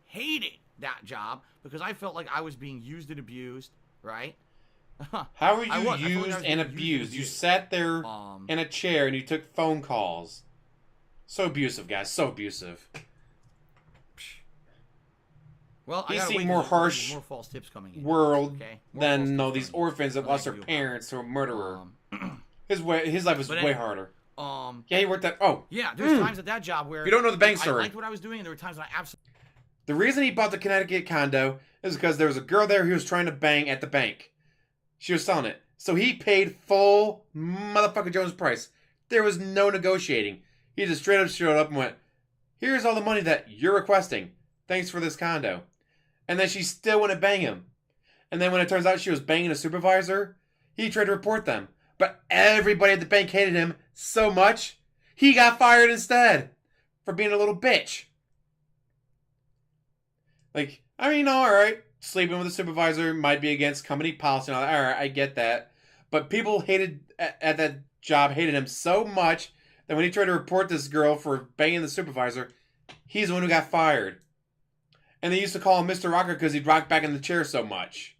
hated that job because I felt like I was being used and abused, right? How were I you was. I felt like I used was and being abused? You abused. sat there in a chair and you took phone calls. So abusive, guys. So abusive. Well, I He's gotta seen wait more till there's harsh more false tips coming in. world Okay? More false than tips these coming in. orphans that Nothing lost I their can do about parents to a murderer. it. His life was But way anyway, harder. Um, Yeah, he worked at... Oh, yeah, there's times at that job where You don't know the bank I story. liked what I was doing, and there were times when I absolutely. the reason he bought the Connecticut condo is because there was a girl there he was trying to bang at the bank. She was selling it. So he paid full motherfucking Jones price. There was no negotiating. He just straight up showed up and went, here's all the money that you're requesting. Thanks for this condo. And then she still wouldn't bang him. And then when it turns out she was banging a supervisor, he tried to report them. But everybody at the bank hated him so much, he got fired instead for being a little bitch. Like, I mean, alright, sleeping with a supervisor might be against company policy and all that. Alright, I get that. But people hated, at that job, hated him so much that when he tried to report this girl for banging the supervisor, he's the one who got fired. And they used to call him Mr. Rocker because he'd rock back in the chair so much.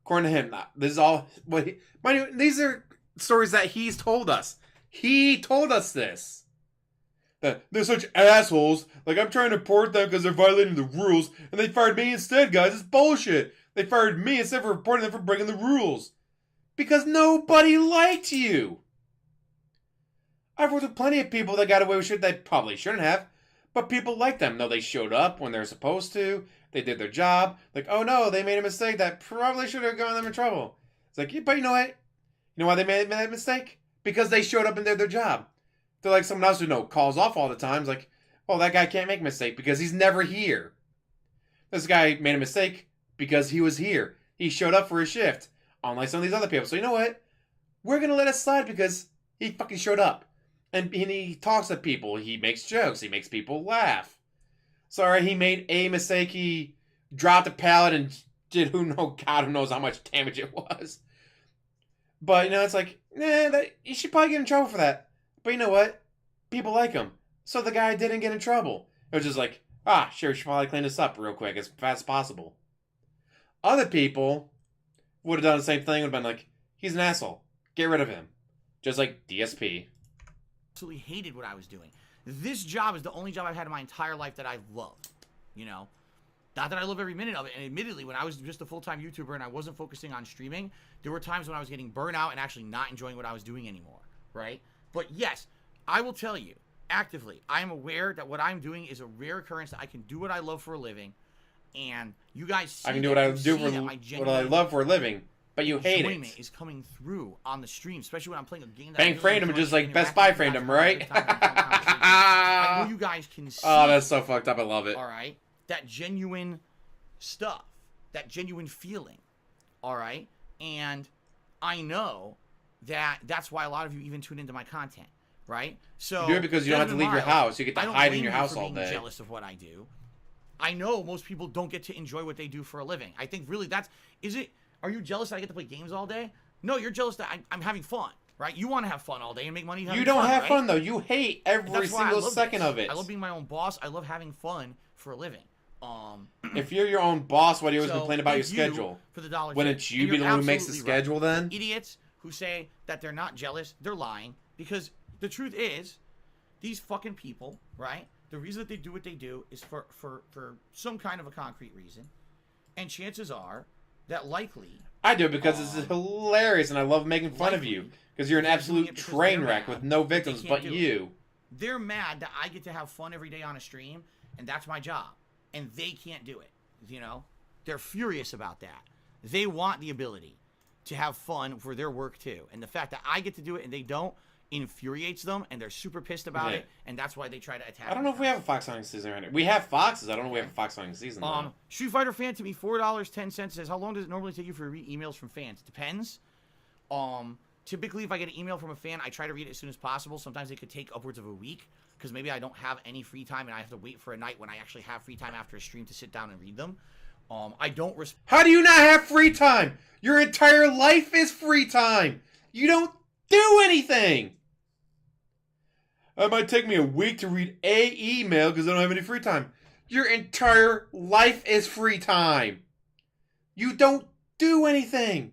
According to him, this is all... mind you, these are stories that he's told us. He told us this. That they're such assholes. Like, I'm trying to report them because they're violating the rules, and they fired me instead, guys. It's bullshit. They fired me instead of reporting them for breaking the rules. Because nobody liked you. I've worked with plenty of people that got away with shit they probably shouldn't have, but people liked them. No, they showed up when they were supposed to. They did their job. Like, oh no, they made a mistake that probably should have gotten them in trouble. It's like, but you know what? You know why they made that mistake? Because they showed up and did their job. They're like someone else who calls off all the time. It's like, well, that guy can't make a mistake because he's never here. This guy made a mistake because he was here. He showed up for his shift. Unlike some of these other people. So you know what? We're going to let it slide because he fucking showed up. And he talks to people. He makes jokes. He makes people laugh. Sorry, he made a mistake. He dropped a pallet and did God who knows how much damage it was. But, it's like, he should probably get in trouble for that. But you know what? People like him. So the guy didn't get in trouble. It was just like, sure, we should probably clean this up real quick as fast as possible. Other people would have done the same thing. Would have been like, he's an asshole. Get rid of him. Just like DSP. Absolutely hated what I was doing. This job is the only job I've had in my entire life that I've loved. Not that I love every minute of it. And admittedly, when I was just a full-time YouTuber and I wasn't focusing on streaming, there were times when I was getting burnt out and actually not enjoying what I was doing anymore, right? But yes, I will tell you, actively, I am aware that what I'm doing is a rare occurrence, that I can do what I love for a living, and you guys see I can do what I do for what I love for a living, but you hate it. Enjoyment is coming through on the stream, especially when I'm playing a game that Bang framed him just like Best Buy framed him, right? I know you guys can see. Oh, that's so fucked up. I love it. All right, that genuine stuff, that genuine feeling. All right, and I know that that's why a lot of you even tune into my content, right? So you do it because you don't have to leave your house. You get to hide in your house all day. Jealous of what I do. I know most people don't get to enjoy what they do for a living. I think really are you jealous that I get to play games all day? No, you're jealous that I'm having fun, right? You want to have fun all day and make money. You don't have fun though. You hate every single second of it. I love being my own boss. I love having fun for a living. If you're your own boss, why do you always complain about your schedule? For the dollar. Wouldn't you be the one who makes the schedule then? Idiots who say that they're not jealous, they're lying. Because the truth is, these fucking people, right? The reason that they do what they do is for some kind of a concrete reason. And chances are that likely... I do it because it's hilarious and I love making fun of you. Because you're an absolute train wreck with no victims but you. They're mad that I get to have fun every day on a stream, and that's my job. And they can't do it, They're furious about that. They want the ability to have fun for their work too. And the fact that I get to do it and they don't infuriates them, and they're super pissed about it, and that's why they try to attack. I don't know if we have a fox hunting season right now. We have foxes. I don't know if we have a fox hunting season. Street Fighter fan to me, $4.10 says, how long does it normally take you for read emails from fans? Depends. Typically, if I get an email from a fan, I try to read it as soon as possible. Sometimes it could take upwards of a week, because maybe I don't have any free time, and I have to wait for a night when I actually have free time after a stream to sit down and read them. I don't... How do you not have free time? Your entire life is free time. You don't do anything. It might take me a week to read a email because I don't have any free time. Your entire life is free time. You don't do anything.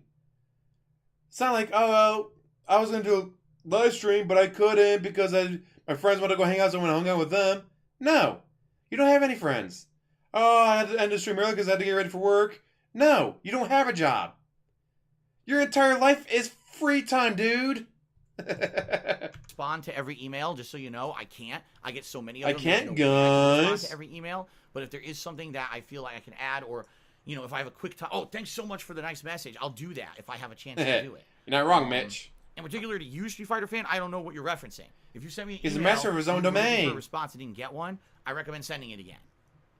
It's not like, oh, I was going to do a live stream, but I couldn't because my friends want to go hang out, so I went and hung out with them. No. You don't have any friends. Oh, I had to end the stream early because I had to get ready for work. No. You don't have a job. Your entire life is free time, dude. Respond to every email, just so you know. I can't. I get so many of them. I can't, guys. Respond to every email, but if there is something that I feel like I can add, or if I have a quick time, oh, thanks so much for the nice message, I'll do that if I have a chance to do it. You're not wrong, Mitch. In particular, to you, Street Fighter fan, I don't know what you're referencing. If you send me an he's email, a master of his own domain. A response and didn't get one, I recommend sending it again.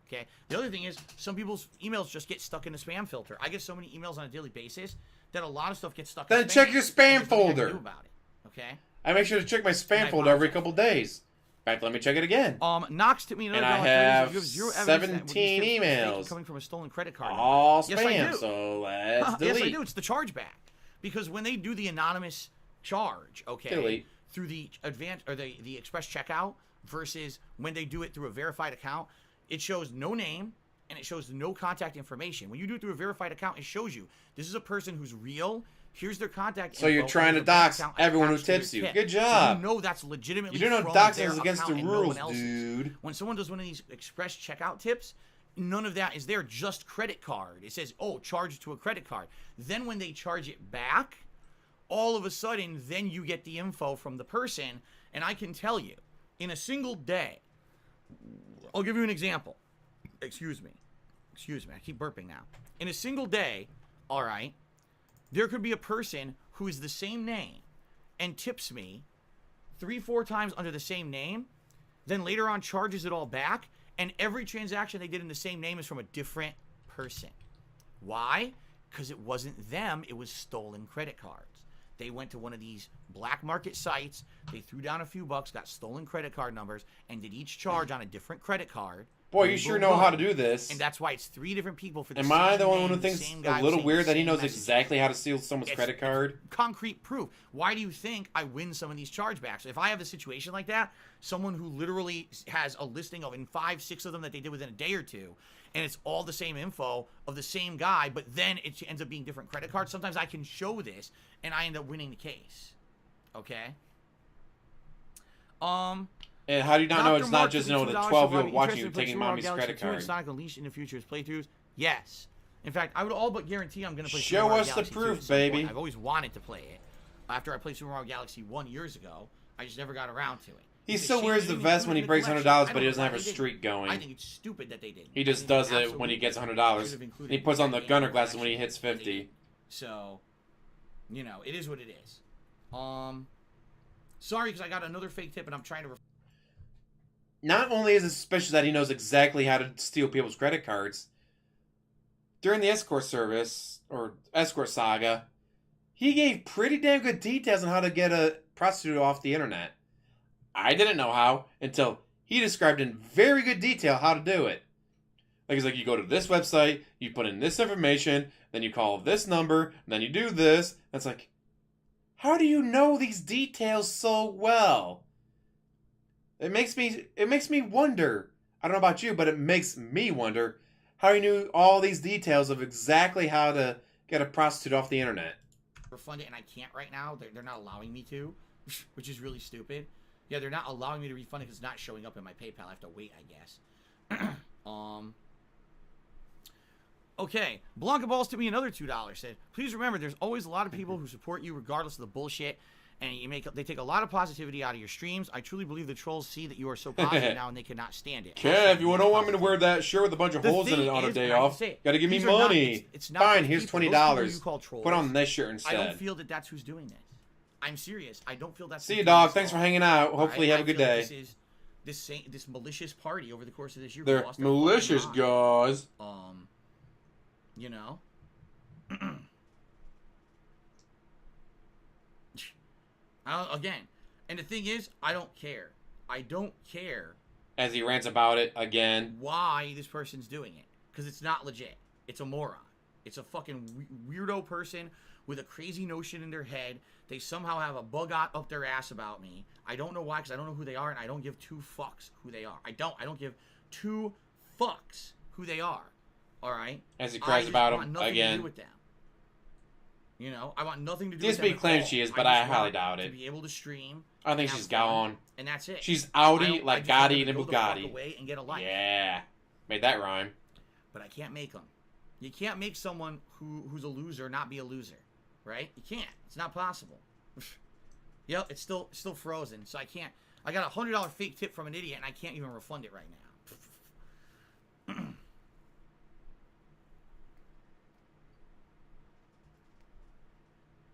Okay. The other thing is, some people's emails just get stuck in the spam filter. I get so many emails on a daily basis that a lot of stuff gets stuck. Then in check your spam and there's nothing I can folder. do about it. Okay. I make sure to check my And spam I folder every apologize. couple days. In fact, let me check it again. Knox tipped me another And I $1.30. have You zero evidence that what these 17 tips are fake emails. coming from a stolen credit card. All Yes, I spam, do. so let's delete. Yes, I do. It's the chargeback. Because when they do the anonymous charge, okay, Delete. through the advanced or the express checkout versus when they do it through a verified account, it shows no name and it shows no contact information. When you do it through a verified account, it shows you this is a person who's real. Here's their contact So info, you're trying to and there's a bank dox account everyone who attached to their tips you. tip. Good So job. you know that's legitimately You do know from doxing their is against the account and no rules, one else's. dude. When someone does one of these express checkout tips, none of that is there, just credit card. It says, oh, charge to a credit card. Then when they charge it back, all of a sudden, then you get the info from the person. And I can tell you, in a single day, I'll give you an example. Excuse me, I keep burping now. In a single day, all right, there could be a person who is the same name and tips me 3-4 times under the same name, then later on charges it all back, and every transaction they did in the same name is from a different person. Why? Because it wasn't them, it was stolen credit cards. They went to one of these black market sites, they threw down a few bucks, got stolen credit card numbers, and did each charge on a different credit card. Boy, Boom, you sure boom, know boom. how to do this. And that's why it's 3 different people for the Am same I the one name, who the thinks same guy a little saying weird the that he same knows message. exactly how to steal someone's It's credit card? Concrete proof. Why do you think I win some of these chargebacks? If I have a situation like that, someone who literally has a listing of in 5-6 of them that they did within a day or two, and it's all the same info of the same guy, but then it ends up being different credit cards, sometimes I can show this, and I end up winning the case. Okay? And how do you not know Dr. it's Mark not just, you know, the $52 12-year-old for watching you interested in taking playing mommy's Super Mario credit Galaxy 2 and card? Sonic Unleashed in the future as playthroughs? Yes. In fact, I would all but guarantee I'm going to play Show Super Mario us the Galaxy 2 proof, at some point. baby. I've always wanted to play it. After I played Super Mario Galaxy 1 years ago, I just never got around to it. He It's a still shame wears they the didn't vest include when it he in the breaks collection. $100, I but don't he doesn't know have why a they didn't. streak going. I think it's stupid that they didn't. He I just think does it's it when absolutely he gets stupid. $100. Should have included He puts on the it in gunner the glasses when he collection. hits They didn't. 50. So, you know, it is what it is. Sorry, because I got another fake tip and I'm trying to... Not only is it suspicious that he knows exactly how to steal people's credit cards, during the escort service, or escort saga, he gave pretty damn good details on how to get a prostitute off the internet. I didn't know how until he described in very good detail how to do it. Like, he's like, you go to this website, you put in this information, then you call this number, and then you do this. And it's like, how do you know these details so well? It makes me wonder. I don't know about you, but it makes me wonder how he knew all these details of exactly how to get a prostitute off the internet. refund it, and I can't right now. They're not allowing me to, which is really stupid. Yeah, they're not allowing me to refund it because it's not showing up in my PayPal. I have to wait, I guess. Okay, Blanca Balls to me another $2. Said, please remember, there's always a lot of people who support you regardless of the bullshit, and they take a lot of positivity out of your streams. I truly believe the trolls see that you are so positive now, and they cannot stand it. Kev, you don't want me to wear that shirt with a bunch of The holes in it thing on a is, day and I off? can say it, Gotta give me these are not- money. it's not Fine, those here's people- those people you $20. call trolls. Put on this shirt I instead. don't feel that that's who's doing this. I'm serious. I don't feel that's. See who's you, doing dog. this Thanks at for all. hanging out. All Hopefully, you right? have a I good feel like day. this malicious party over the course of this year. They're lost their fucking malicious, mind. guys. You know. Again, and the thing is, I don't care. I don't care As he rants about it again. why this person's doing it, because it's not legit. It's a moron. It's a fucking weirdo person with a crazy notion in their head. They somehow have a bug up their ass about me. I don't know why, because I don't know who they are, and I don't give two fucks who they are. I don't give two fucks who they are. All right. As he cries about want him nothing again. To do with them. You know, I want nothing to do with them. DSP at claims all. she is, but I just highly want doubt To it. be able to stream. I think and she's have fun, gone. and that's it. She's I Audi, don't- I like just want Gotti them and a to go the fuck Bugatti. away and get a life. Yeah. Made that rhyme. But I can't make them. You can't make someone who's a loser not be a loser, right? You can't. It's not possible. Yep, it's still frozen. So I can't. I got a $100 fake tip from an idiot, and I can't even refund it right now.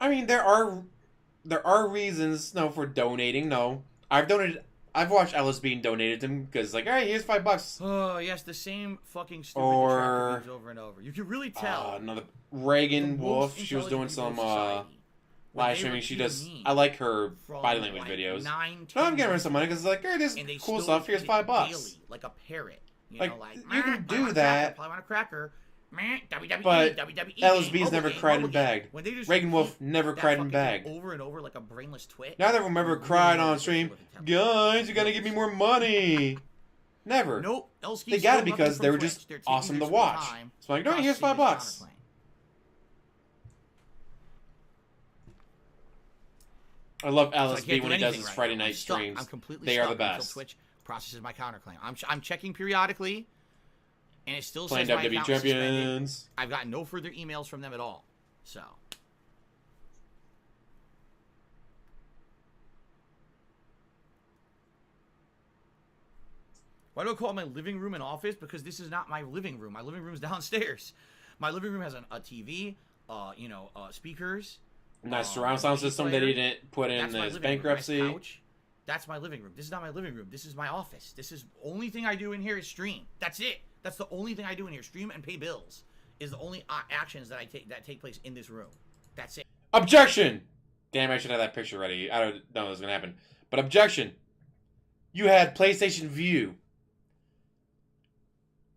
I mean, there are reasons, no, for donating. No, I've donated I've watched Ellis being donated to him because like, all right, here's $5. Oh yes, the same fucking stupid Or detractor memes over and over. You can really tell. another Reagan the Wolf. most She was doing intelligent some people in society, when live they streaming. were She doing does. memes I like her from, body language like, videos. 9, No, I'm 10 getting her some money because like, hey, this and they cool still stuff. Here's repeat it $5. daily, like a parrot. You Like, know, like you can "Meh, do I want a that, cracker, probably want a cracker. Meh, WWE, but WWE, LSB's game, never game, cried and game." begged. When they just Reagan Wolf repeat never that cried and fucking thing begged. over and over like a brainless twit. Neither of them ever you cried really know on what stream. they're telling. Guys, you gotta give me more money. Never. Nope. Elsky They got it stole nothing because from they were Twitch. just They're taking awesome their to sweet watch. time So I'm like, no, here's processing $5. this counterclaim. I love So I LSB can't when do he does anything his right Friday now. I'm night stuck. streams. I'm completely They are stuck the until best. Twitch processes my counterclaim. I'm checking periodically, and it still Playing says my WWE account is suspended. Champions. I've gotten no further emails from them at all. So. Why do I call it my living room and office? Because this is not my living room. My living room is downstairs. My living room has a TV, speakers. Nice surround sound system that he didn't put in That's my his living room. bankruptcy. Nice couch. That's my living room. This is not my living room. This is my office. This is only thing I do in here is stream. That's it. That's the only thing I do in here. Stream and pay bills is the only actions that I take place in this room. That's it. Objection! Damn, I should have that picture ready. I don't know what's gonna happen. But objection. You had PlayStation View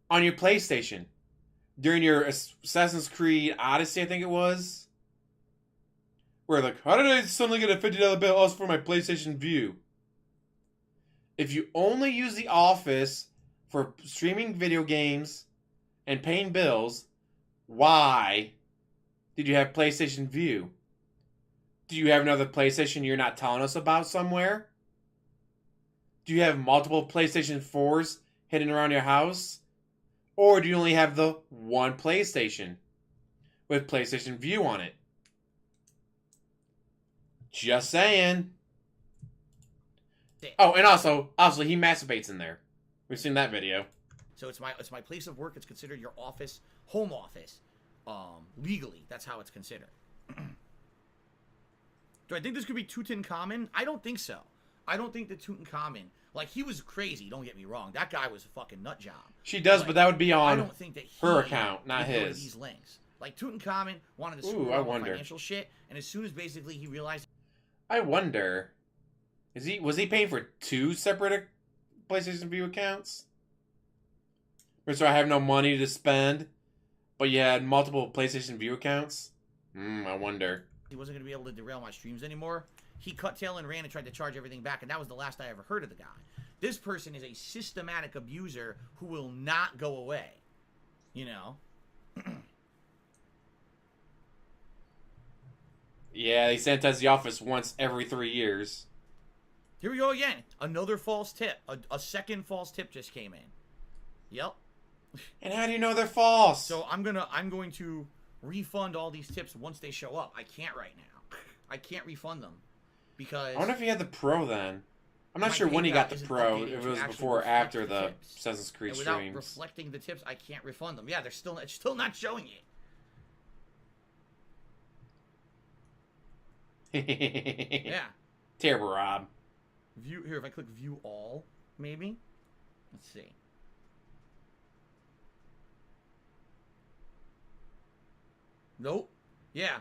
on your PlayStation during your Assassin's Creed Odyssey, I think it was. Where like, how did I suddenly get a $50 bill also for my PlayStation View? If you only use the office for streaming video games and paying bills, why did you have PlayStation View? Do you have another PlayStation you're not telling us about somewhere? Do you have multiple PlayStation 4s hidden around your house? Or do you only have the one PlayStation with PlayStation View on it? Just saying. Oh, and also he masturbates in there. We've seen that video. So it's my place of work. It's considered your office, home office. Legally, that's how it's considered. Do I think this could be Tutankhamun? I don't think so. I don't think that Tutankhamun, like, he was crazy, don't get me wrong. That guy was a fucking nut job. She does, but that would be I on don't think that her account, not would go to his. these links. Like, Tutankhamun wanted to Ooh, screw I up wonder. financial shit, and as soon as basically he realized... I wonder, was he paying for two separate PlayStation View accounts? Or so I have no money to spend, but you had multiple PlayStation View accounts? I wonder. he wasn't going to be able to derail my streams anymore, he cut tail and ran and tried to charge everything back, and that was the last I ever heard of the guy. This person is a systematic abuser who will not go away. You know? Yeah, they sanitize the office once every 3 years. Here we go again. Another false tip. A second false tip just came in. Yep. And how do you know they're false? So I'm going to refund all these tips once they show up. I can't right now. I can't refund them because I wonder if he had the Pro then. I'm not my sure when he got PayPal the isn't Pro. updated If to it was actually before or reflect after the the tips. Assassin's Creed And without streams. reflecting the tips, I can't refund them. Yeah, it's still not showing it. Yeah. Terrible, Rob. View here. If I click view all, maybe. Let's see. Nope. Yeah.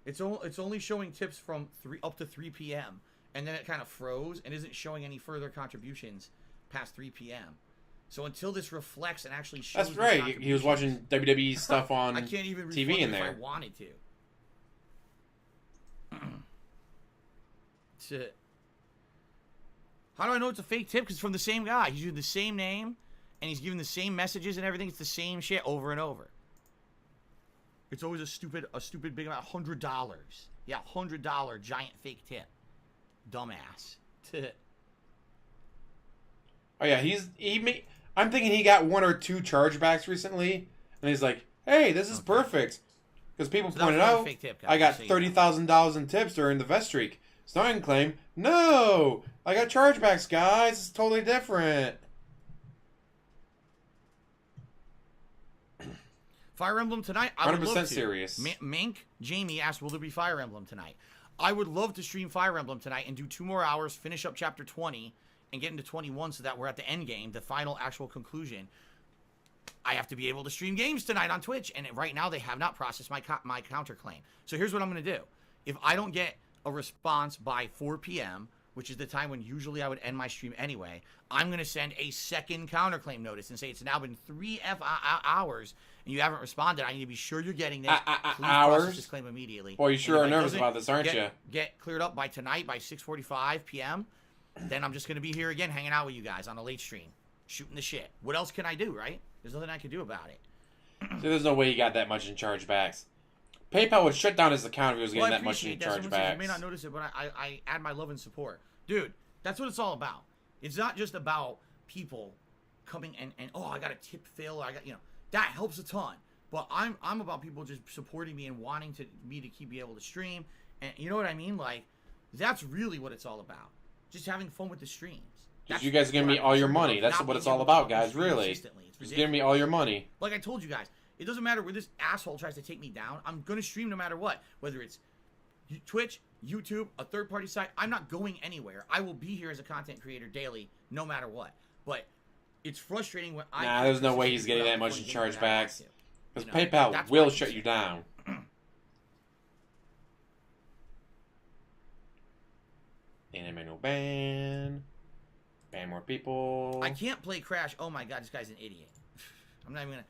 It's only showing tips from up to 3 p.m. and then it kind of froze and isn't showing any further contributions past 3 p.m. So until this reflects and actually shows. That's right. He was watching WWE stuff on I can't even TV in if there. I wanted to. That's it. How do I know it's a fake tip? Because it's from the same guy. He's using the same name, and he's giving the same messages and everything. It's the same shit over and over. It's always a stupid big amount. $100. Yeah, $100 giant fake tip. Dumbass. Oh yeah, I'm thinking he got 1 or 2 chargebacks recently, and he's like, "Hey, this is perfect," because people So that pointed was not a out fake tip, guys, I got just so you know. $30,000 in tips during the vest streak. So I can claim, no, I got chargebacks, guys. It's totally different. Fire Emblem tonight? I would 100% love to. serious. Mink, Jamie asked, will there be Fire Emblem tonight? I would love to stream Fire Emblem tonight and do 2 more hours, finish up Chapter 20, and get into 21 so that we're at the end game, the final actual conclusion, I have to be able to stream games tonight on Twitch. And right now they have not processed my counterclaim. So here's what I'm going to do. If I don't get a response by 4 p.m., which is the time when usually I would end my stream anyway, I'm going to send a second counterclaim notice and say it's now been 3 hours and you haven't responded. I need to be sure you're getting this. Please process this claim immediately. Well, you sure are nervous about this, aren't you? Get cleared up by tonight by 6:45 p.m., then I'm just going to be here again hanging out with you guys on a late stream, shooting the shit. What else can I do, right? There's nothing I can do about it. So there's no way you got that much in chargebacks. PayPal would shut down his account if he was getting that much in chargebacks. You may not notice it, but I add my love and support. Dude, that's what it's all about. It's not just about people coming and oh, I got a tip fail, or I got, that helps a ton. But I'm about people just supporting me and wanting me to keep be able to stream. And you know what I mean? Like, that's really what it's all about. Just having fun with the streams. You guys are giving me all your money. That's what it's all about, guys, really. Just giving me all your money. Like I told you guys, it doesn't matter where this asshole tries to take me down. I'm going to stream no matter what. Whether it's Twitch, YouTube, a third-party site, I'm not going anywhere. I will be here as a content creator daily, no matter what. But it's frustrating when there's no way he's getting that much in chargebacks. Because PayPal will shut you down. Anime no ban. Ban more people. I can't play Crash. Oh my god, this guy's an idiot. I'm not even gonna...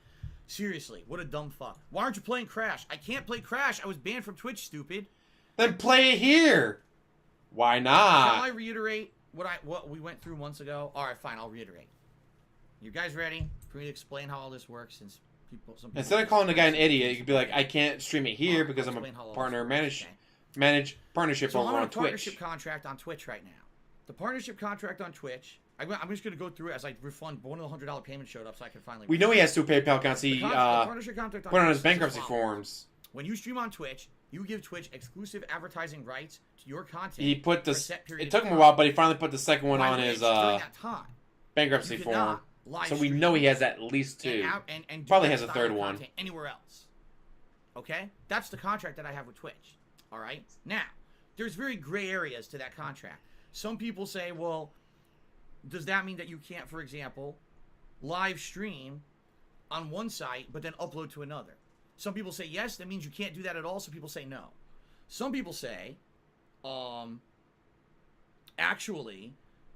Seriously, what a dumb fuck. Why aren't you playing Crash? I can't play Crash. I was banned from Twitch, stupid. Then play it here. Why not? Shall I reiterate what we went through months ago? Alright, fine, I'll reiterate. You guys ready for me to explain how all this works? Since some people instead of calling the guy an idiot, you could be like, I can't stream it here because I'm a partner manage partnership over on Twitch. So I'm on a partnership contract on Twitch right now. The partnership contract on Twitch, I'm just going to go through it as I refund one of the $100 payment showed up so I can finally... We know he has 2 PayPal accounts. He put on his bankruptcy forms. When you stream on Twitch, you give Twitch exclusive advertising rights to your content. He put this... It took him a while, but he finally put the second one on his bankruptcy form. So we know he has at least 2. And probably has a third one. Anywhere else. Okay? That's the contract that I have with Twitch. Alright? Now, there's very gray areas to that contract. Some people say, well, does that mean that you can't, for example, live stream on one site but then upload to another? Some people say yes, that means you can't do that at all. Some people say no. Some people say, actually,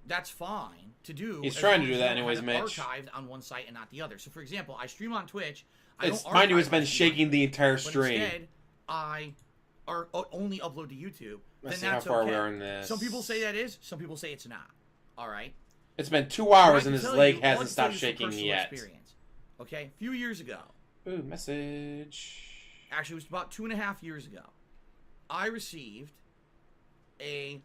that's fine to do. He's trying to do that anyways, Mitch. Archived on one site and not the other. So, for example, I stream on Twitch. Mind you, it's been shaking the entire stream. Instead, I only upload to YouTube. Let's then see that's how far okay. we are in this. Some people say that is. Some people say it's not. All right. It's been 2 hours and his leg hasn't stopped shaking yet. Okay, a few years ago. Ooh, message. Actually, it was about 2.5 years ago. I received a...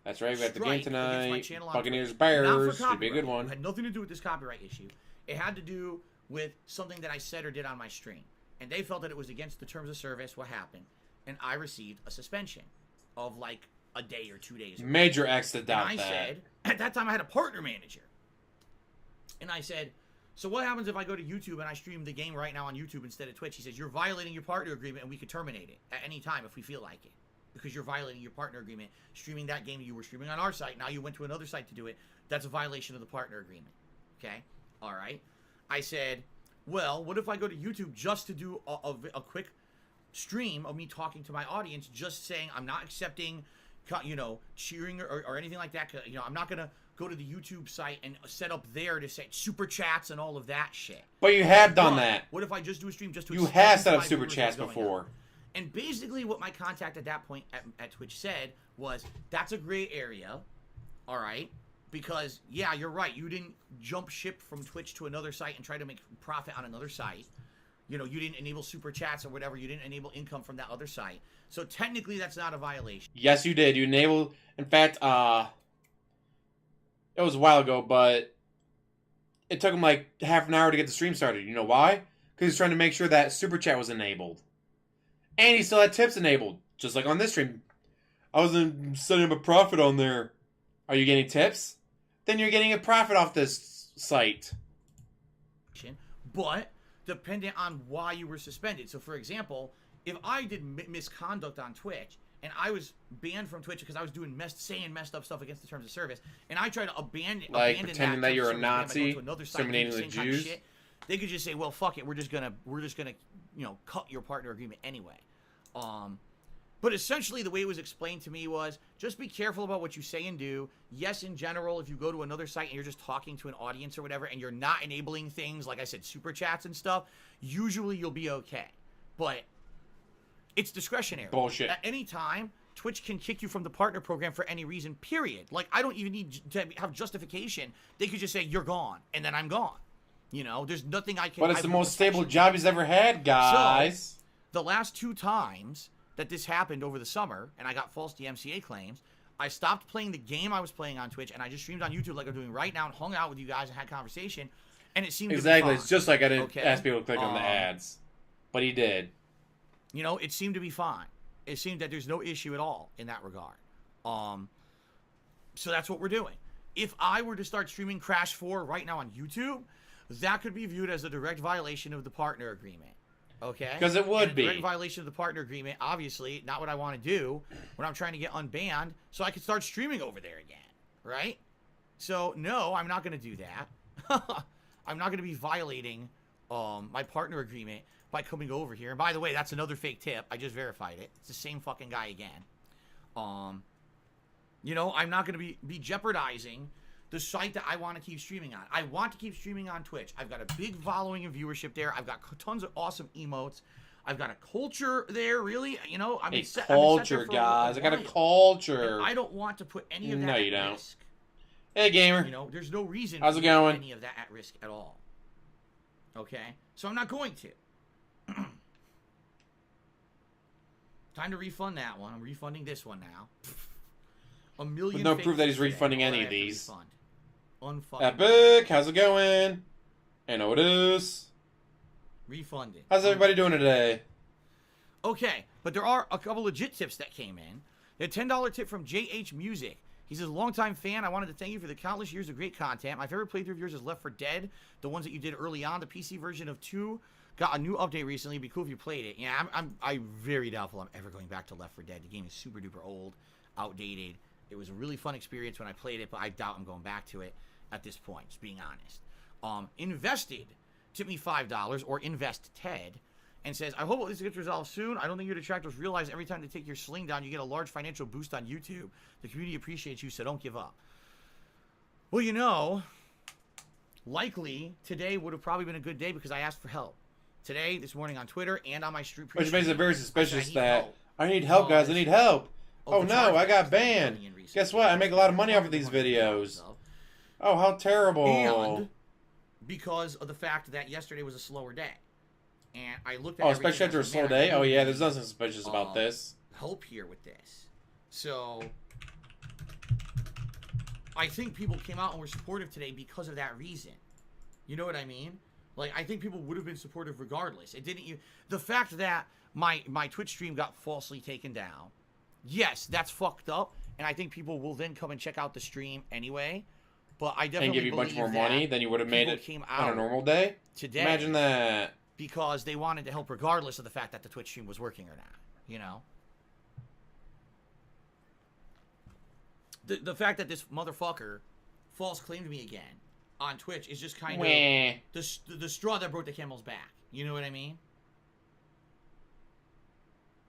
That's right, we got the game tonight. Buccaneers Bears. Should be a good one. It had nothing to do with this copyright issue. It had to do with something that I said or did on my stream. And they felt that it was against the terms of service, what happened. And I received a suspension of like a day or 2 days. Major X to doubt that. And I said, at that time I had a partner manager. And I said, so what happens if I go to YouTube and I stream the game right now on YouTube instead of Twitch? He says, you're violating your partner agreement and we could terminate it at any time if we feel like it. Because you're violating your partner agreement. Streaming that game you were streaming on our site, now you went to another site to do it. That's a violation of the partner agreement. Okay? All right. I said, well, what if I go to YouTube just to do a quick stream of me talking to my audience, just saying I'm not accepting, cheering or anything like that. I'm not going to go to the YouTube site and set up there to say super chats and all of that shit. But you have done that. What if I just do a stream just to... You have set up super chats before. And basically what my contact at that point at Twitch said was, that's a gray area, all right? Because, yeah, you're right. You didn't jump ship from Twitch to another site and try to make profit on another site. You didn't enable super chats or whatever. You didn't enable income from that other site. So technically, that's not a violation. Yes, you did. You enabled... In fact, it was a while ago, but it took him like half an hour to get the stream started. You know why? Because he's trying to make sure that super chat was enabled. And he still had tips enabled. Just like on this stream. I wasn't setting up a profit on there. Are you getting tips? Then you're getting a profit off this site. But dependent on why you were suspended. So, for example, if I did misconduct on Twitch and I was banned from Twitch because I was doing saying messed up stuff against the terms of service, and I tried to abandon pretending that you're a Nazi, discriminating the Jews. They could just say, well, fuck it, we're just gonna cut your partner agreement anyway. But essentially the way it was explained to me was just be careful about what you say and do. Yes, in general, if you go to another site and you're just talking to an audience or whatever and you're not enabling things, like I said, super chats and stuff, usually you'll be okay. But it's discretionary. Bullshit. At any time, Twitch can kick you from the partner program for any reason, period. Like, I don't even need to have justification. They could just say, you're gone, and then I'm gone. You know, there's nothing I can... But it's the most stable job he's ever had, guys. So, the last 2 times that this happened over the summer, and I got false DMCA claims, I stopped playing the game I was playing on Twitch, and I just streamed on YouTube like I'm doing right now, and hung out with you guys and had conversation, and it seemed to be fine. It's just like I didn't ask people to click on the ads. But he did. You know, it seemed to be fine. It seemed that there's no issue at all in that regard. So that's what we're doing. If I were to start streaming Crash 4 right now on YouTube, that could be viewed as a direct violation of the partner agreement. Okay? Because it would be. Direct violation of the partner agreement, obviously, not what I want to do when I'm trying to get unbanned so I can start streaming over there again. Right? So, no, I'm not going to do that. I'm not going to be violating my partner agreement by coming over here. And by the way, that's another fake tip. I just verified it. It's the same fucking guy again. You know, I'm not going to be jeopardizing the site that I want to keep streaming on. I want to keep streaming on Twitch. I've got a big following and viewership there. I've got tons of awesome emotes. I've got a culture there, really. You know, I'm culture, guys. I got a culture. And I don't want to put any of that at risk. Hey, gamer. You know, there's no reason How's it going? Put any of that at risk at all. Okay? So I'm not going to. Time to refund that one. I'm refunding this one now. A million. With no proof that he's refunding any of these. Unfucking Epic, how's it going? And Otis. Refunded. How's everybody doing today? Okay, but there are a couple legit tips that came in. A $10 tip from JH Music. He says, longtime fan, I wanted to thank you for the countless years of great content. My favorite playthrough of yours is Left 4 Dead, the ones that you did early on. The PC version of 2 got a new update recently. It'd be cool if you played it. Yeah, I'm very doubtful I'm ever going back to Left 4 Dead. The game is super duper old, outdated. It was a really fun experience when I played it, but I doubt I'm going back to it at this point, just being honest. Invested tipped me $5, or Invest Ted, and says, I hope this gets resolved soon. I don't think your detractors realize every time they take your sling down, you get a large financial boost on YouTube. The community appreciates you, so don't give up. Well, you know, likely today would have probably been a good day because I asked for help. Today, this morning on Twitter, and on my stream. Which makes it very suspicious that I need help, guys. I need help. Oh no, I got banned. Guess what? I make a lot of money off of these videos. Oh, how terrible. And because of the fact that yesterday was a slower day. And I looked at especially after a slow day? Oh yeah, there's nothing suspicious about this. Help here with this. So I think people came out and were supportive today because of that reason. You know what I mean? Like, I think people would have been supportive regardless. It didn't. The fact that my Twitch stream got falsely taken down, yes, that's fucked up, and I think people will then come and check out the stream anyway. But I definitely and give you a bunch more money than you would have made it on a normal day. Today, imagine that. Because they wanted to help regardless of the fact that the Twitch stream was working or not. You know. The fact that this motherfucker false claimed me again on Twitch is just kind of the straw that broke the camel's back. You know what I mean?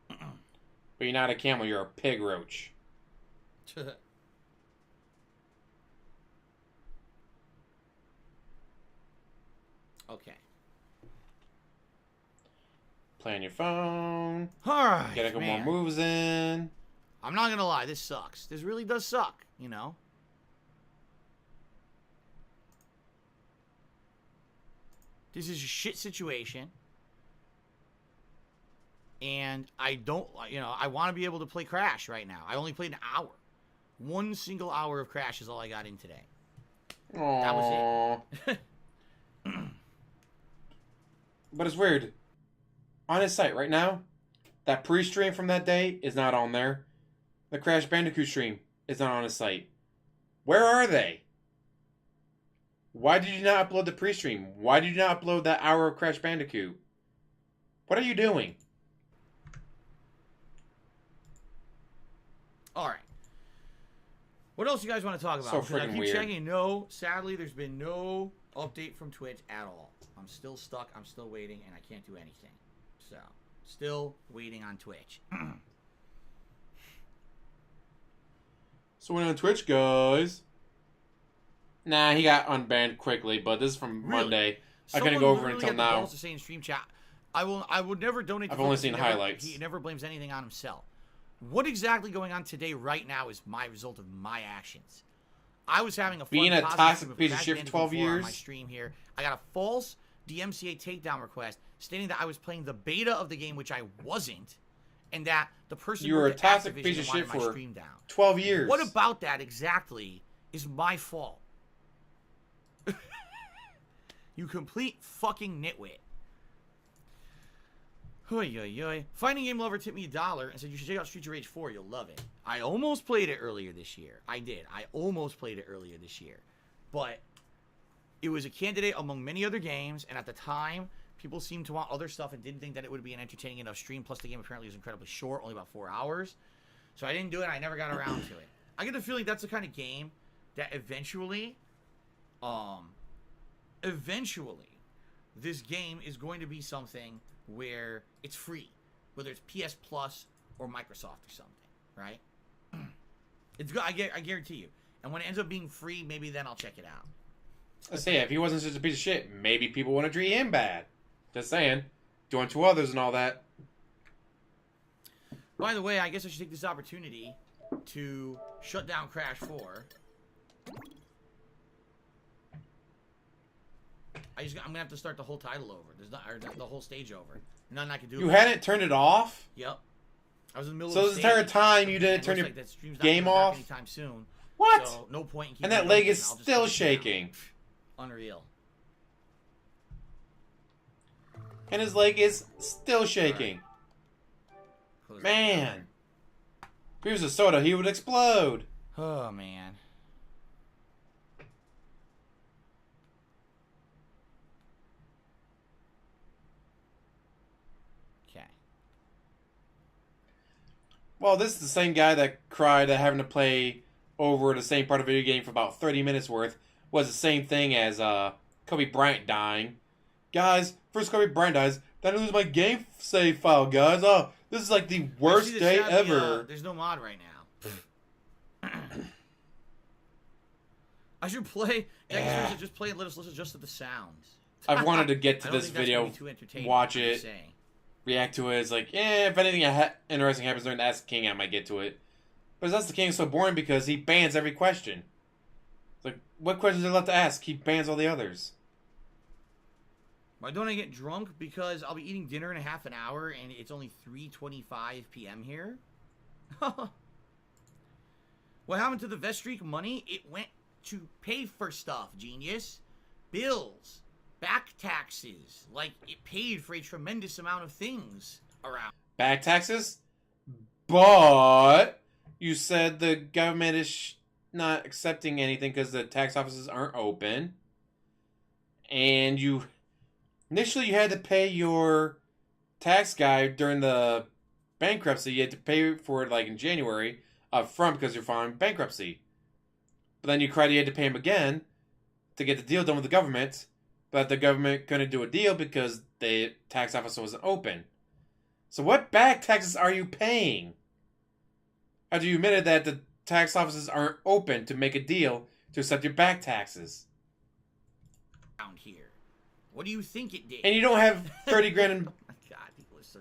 But you're not a camel, you're a pig roach. Okay. Play on your phone. Alright, get a couple more moves in. I'm not gonna lie, this sucks. This really does suck, you know? This is a shit situation. And I don't, you know, I want to be able to play Crash right now. I only played an hour. 1 single hour of Crash is all I got in today. Aww. That was it. But it's weird. On his site right now, that pre-stream from that day is not on there. The Crash Bandicoot stream is not on his site. Where are they? Why did you not upload the pre-stream? Why did you not upload that hour of Crash Bandicoot? What are you doing? All right. What else you guys want to talk about? So Because I freaking keep weird. checking. No, sadly, there's been no update from Twitch at all. I'm still stuck. I'm still waiting, and I can't do anything. So, still waiting on Twitch. So went on Twitch, guys. Nah, he got unbanned quickly, but this is from Really? Monday. I Someone couldn't go over literally until had the now. balls to say in stream chat, I would never donate. To I've only Focus. seen He never- highlights. He never blames anything on himself. What exactly going on today, right now, is my result of my actions. I was having a fun, Being a positive toxic stream of piece of Crash shit for Bandicoot 12 4 on years. my stream here. I got a false DMCA takedown request stating that I was playing the beta of the game, which I wasn't, and that the person You were a worked at toxic Activision piece of and wanted shit my for stream down. 12 years. What about that exactly is my fault? You complete fucking nitwit. Oy, oy, oy. Fighting game lover tipped me $1 and said you should check out Streets of Rage 4. You'll love it. I almost played it earlier this year. I did. I almost played it earlier this year. But it was a candidate among many other games, and at the time, people seemed to want other stuff and didn't think that it would be an entertaining enough stream. Plus, the game apparently was incredibly short, only about 4 hours. So I didn't do it. I never got around to it. I get the feeling that's the kind of game that eventually, this game is going to be something where it's free, whether it's PS Plus or Microsoft or something, right? It's good. I guarantee you. And when it ends up being free, maybe then I'll check it out. Let's say if he wasn't such a piece of shit, maybe people wouldn't treat him bad. Just saying. Doing to others and all that. By the way, I guess I should take this opportunity to shut down Crash 4. I'm gonna have to start the whole title over. There's not, or the whole stage over. Nothing I can do. You hadn't turned it off? Yep. I was in the middle So of this the entire stage. time you and didn't it turn looks your like that stream's not game coming back off? anytime soon. What? So no point in keeping And that it leg open. is I'll just still close it down. shaking. Unreal. And his leg is still shaking. Close it Man. If he was a soda, he would explode. down. Oh man. Okay. Well, this is the same guy that cried at having to play over the same part of a video game for about 30 minutes worth. Was the same thing as Kobe Bryant dying. Guys, first Kobe Bryant dies, then I lose my game save file, guys. Oh, this is like the worst Actually, day sadly, ever. there's no mod right now. I should play. Yeah. Should just play it. Let us listen just to the sounds. I've wanted to get to I don't this think that's video, gonna be too entertaining, watch I'm it, just saying. react to it. It's like, if anything interesting happens during the Ask the King, I might get to it. But Ask the King is so boring because he bans every question. It's like, what questions are left to ask? He bans all the others. Why don't I get drunk? Because I'll be eating dinner in a half an hour, and it's only 3:25 p.m. here. What happened to the Vestreak money? It went to pay for stuff, genius. Bills, back taxes. Like, it paid for a tremendous amount of things around. Back taxes? But you said the government is not accepting anything because the tax offices aren't open. And you... Initially, you had to pay your tax guy during the bankruptcy. You had to pay for it, like, in January up front because you're filing bankruptcy. But then you cried you had to pay him again to get the deal done with the government. But the government couldn't do a deal because the tax office wasn't open. So what back taxes are you paying? After you admitted that the tax offices aren't open to make a deal to accept your back taxes. Around here. What do you think it did? And you don't have 30 grand in... Oh my god, people are so...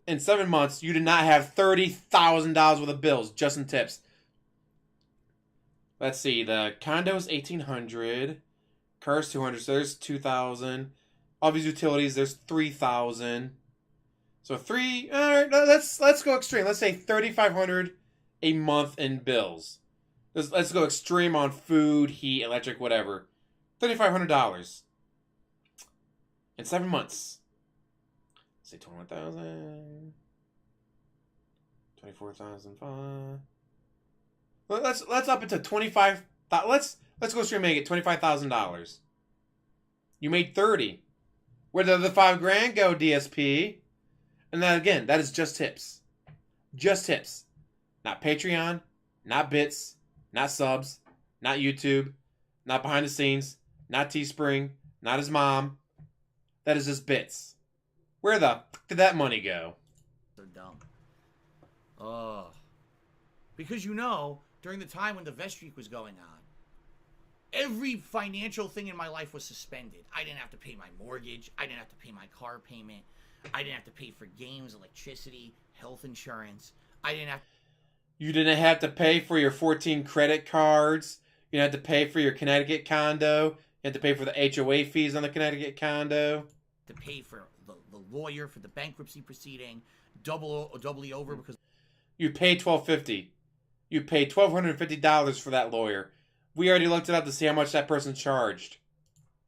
In 7 months, you did not have $30,000 worth of bills, just in tips. Let's see, the condo's $1,800, cars $200, so there's $2,000. All these utilities, there's $3,000. So alright, let's go extreme. Let's say $3,500 a month in bills. Let's go extreme on food, heat, electric, whatever. $3,500 in 7 months. Say 21,000, 24,005. Let's up it to 25. Let's go straight and make it $25,000. You made 30. Where did the $5,000 go, DSP? And then again, that is just tips. Just tips. Not Patreon, not bits, not subs, not YouTube, not behind the scenes, not Teespring, not his mom. That is just bits. Where the fuck did that money go? So dumb. Ugh. Because you know, during the time when the vest streak was going on, every financial thing in my life was suspended. I didn't have to pay my mortgage. I didn't have to pay my car payment. I didn't have to pay for games, electricity, health insurance. I didn't have You didn't have to pay for your 14 credit cards. You didn't have to pay for your Connecticut condo. You had to pay for the HOA fees on the Connecticut condo. to pay for the lawyer for the bankruptcy proceeding, doubly over because You paid $1,250. You paid $1,250 for that lawyer. We already looked it up to see how much that person charged.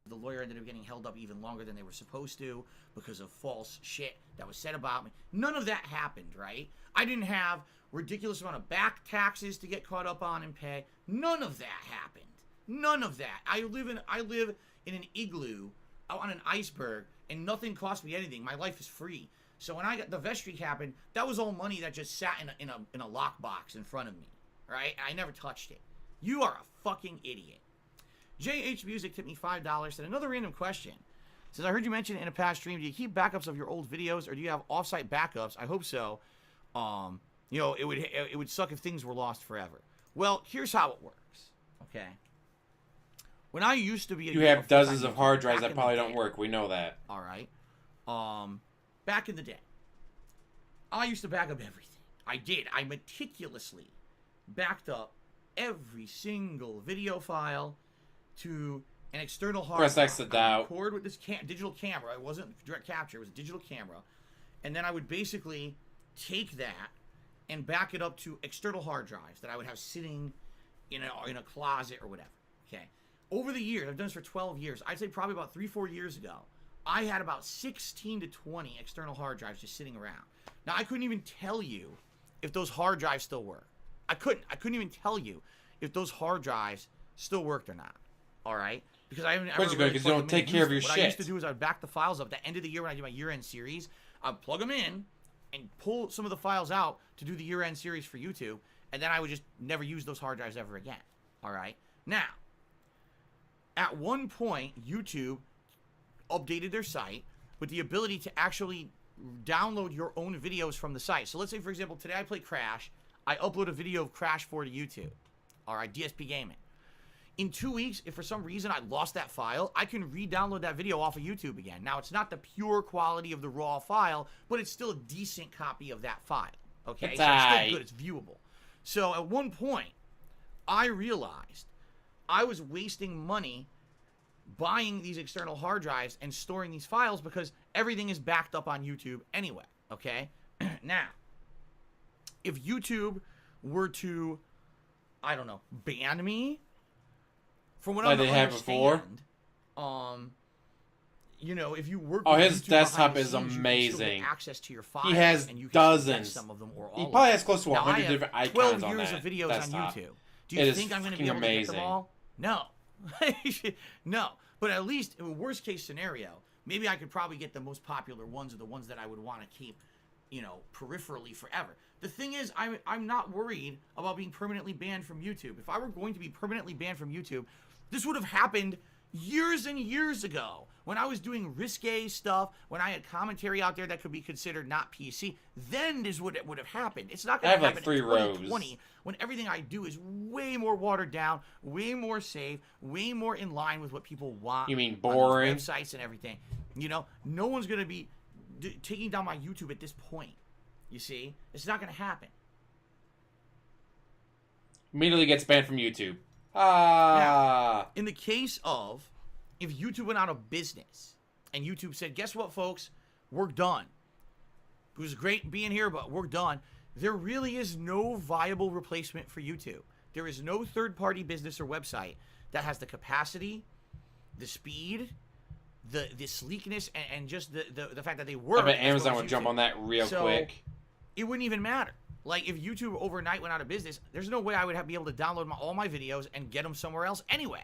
the lawyer ended up getting held up even longer than they were supposed to because of false shit that was said about me. None of that happened, right? I didn't have ridiculous amount of back taxes to get caught up on and pay. None of that happened. None of that. I live in an igloo out on an iceberg, and nothing cost me anything. My life is free. So when I got the vest streak happened, that was all money that just sat in a lockbox in front of me, right? I never touched it. You are a fucking idiot. JH Music tipped me $5. Said another random question. Says, I heard you mention in a past stream, do you keep backups of your old videos or do you have offsite backups? I hope so. You know, it would suck if things were lost forever. Well, here's how it works. Okay. When I used to be You have dozens of hard drives that probably don't work. We know that. All right. Back in the day, I used to back up everything. I did. I meticulously backed up every single video file to an external hard drive. Press X to doubt. Record with this digital camera. It wasn't direct capture. It was a digital camera. And then I would basically take that and back it up to external hard drives that I would have sitting in a closet or whatever. Okay. Over the years, I've done this for 12 years. I'd say probably about 3-4 years ago, I had about 16 to 20 external hard drives just sitting around. Now, I couldn't even tell you if those hard drives still work. I couldn't even tell you if those hard drives still worked or not. All right? Because I haven't ever Because you don't take care of your shit. What shit. I used to do is I'd back the files up. At the end of the year when I do my year-end series, I'd plug them in and pull some of the files out to do the year-end series for YouTube, and then I would just never use those hard drives ever again. All right? Now, at one point, YouTube updated their site with the ability to actually download your own videos from the site. So let's say, for example, today I play Crash. I upload a video of Crash 4 to YouTube. All right, DSP Gaming. In 2 weeks, if for some reason I lost that file, I can re-download that video off of YouTube again. Now, it's not the pure quality of the raw file, but it's still a decent copy of that file. Okay? It's so it's aight. still good. It's viewable. So at one point, I realized I was wasting money buying these external hard drives and storing these files because everything is backed up on YouTube anyway. Okay? Now, if YouTube were to, I don't know, ban me, from what I Like they have before? you know, if you work Oh, with his YouTube desktop behind the is scenes, you can still amazing. get access to your files. He has and you can dozens. some of them or all He of probably them. has close to Now, 100 I have different 12 icons on years that of videos desktop. on YouTube. Do you It is think I'm going to be fucking able to get them amazing. all? No. No. But at least, in a worst case scenario, maybe I could probably get the most popular ones or the ones that I would want to keep, you know, peripherally forever. The thing is, I'm not worried about being permanently banned from YouTube. If I were going to be permanently banned from YouTube, this would have happened years and years ago when I was doing risque stuff, when I had commentary out there that could be considered not PC. Then this would have happened. It's not going to I have happen like 3 in rows. 2020 when everything I do is way more watered down, way more safe, way more in line with what people want. You mean on those boring? websites and everything. You know, no one's going to be taking down my YouTube at this point. You see? It's not going to happen. Immediately gets banned from YouTube. Now, in the case of if YouTube went out of business and YouTube said, guess what, folks? We're done. It was great being here, but we're done. There really is no viable replacement for YouTube. There is no third-party business or website that has the capacity, the speed, the sleekness, and just the fact that they work. I bet as Amazon well as would jump YouTube. on that real So, quick. It wouldn't even matter. Like, if YouTube overnight went out of business, there's no way I would be able to download all my videos and get them somewhere else anyway.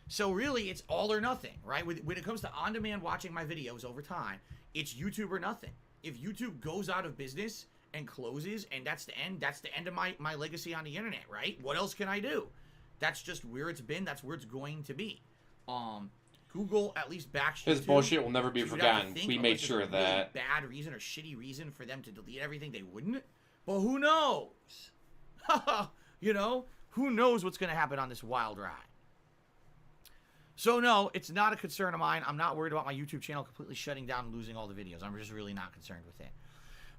So really, it's all or nothing, right? When it comes to on-demand watching my videos over time, it's YouTube or nothing. If YouTube goes out of business and closes, and that's the end. That's the end of my legacy on the internet, right? What else can I do? That's just where it's been. That's where it's going to be. Google at least backs you. His bullshit will never be forgotten. We made sure of that. Really bad reason or shitty reason for them to delete everything, they wouldn't. But who knows? You know, who knows what's going to happen on this wild ride? So no, it's not a concern of mine. I'm not worried about my YouTube channel completely shutting down and losing all the videos. I'm just really not concerned with it.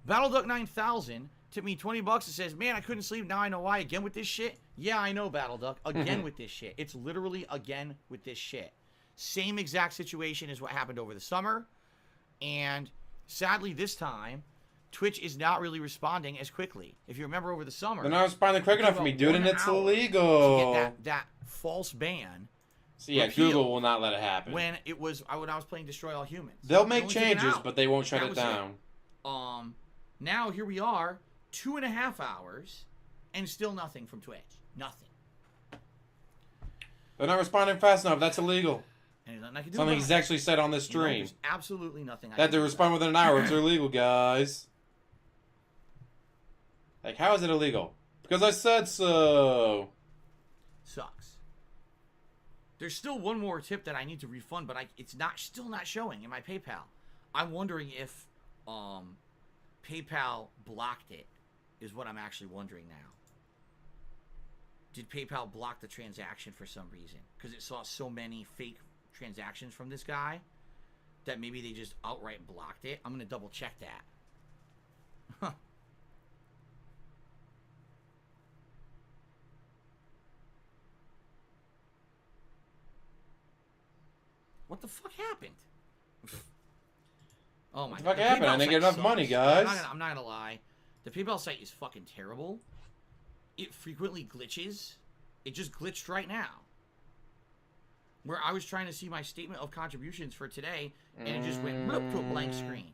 BattleDuck 9000 tipped me $20 and says, man, I couldn't sleep. Now I know why. Again with this shit? Yeah, I know, BattleDuck. Again with this shit. It's literally again with this shit. Same exact situation as what happened over the summer. And sadly, this time, Twitch is not really responding as quickly. If you remember over the summer... They're not responding quick enough for me, dude, and it's illegal. To get that false ban... So yeah, Google will not let it happen. When I was playing Destroy All Humans. They'll make changes, but they won't shut it down. Now here we are, 2.5 hours, and still nothing from Twitch. Nothing. They're not responding fast enough. That's illegal. And nothing I can do Something he's actually said on this stream. There's absolutely nothing I That can they do respond within an hour. It's illegal, guys. Like, how is it illegal? Because I said so. Sucks. There's still one more tip that I need to refund, but it's still not showing in my PayPal. I'm wondering if PayPal blocked it, is what I'm actually wondering now. Did PayPal block the transaction for some reason? Because it saw so many fake transactions from this guy that maybe they just outright blocked it. I'm going to double check that. Huh. What the fuck happened? Oh my god. What the fuck happened? I didn't get enough money, guys. I'm not gonna lie. The PayPal site is fucking terrible. It frequently glitches. It just glitched right now. Where I was trying to see my statement of contributions for today, and it just went bloop to a blank screen.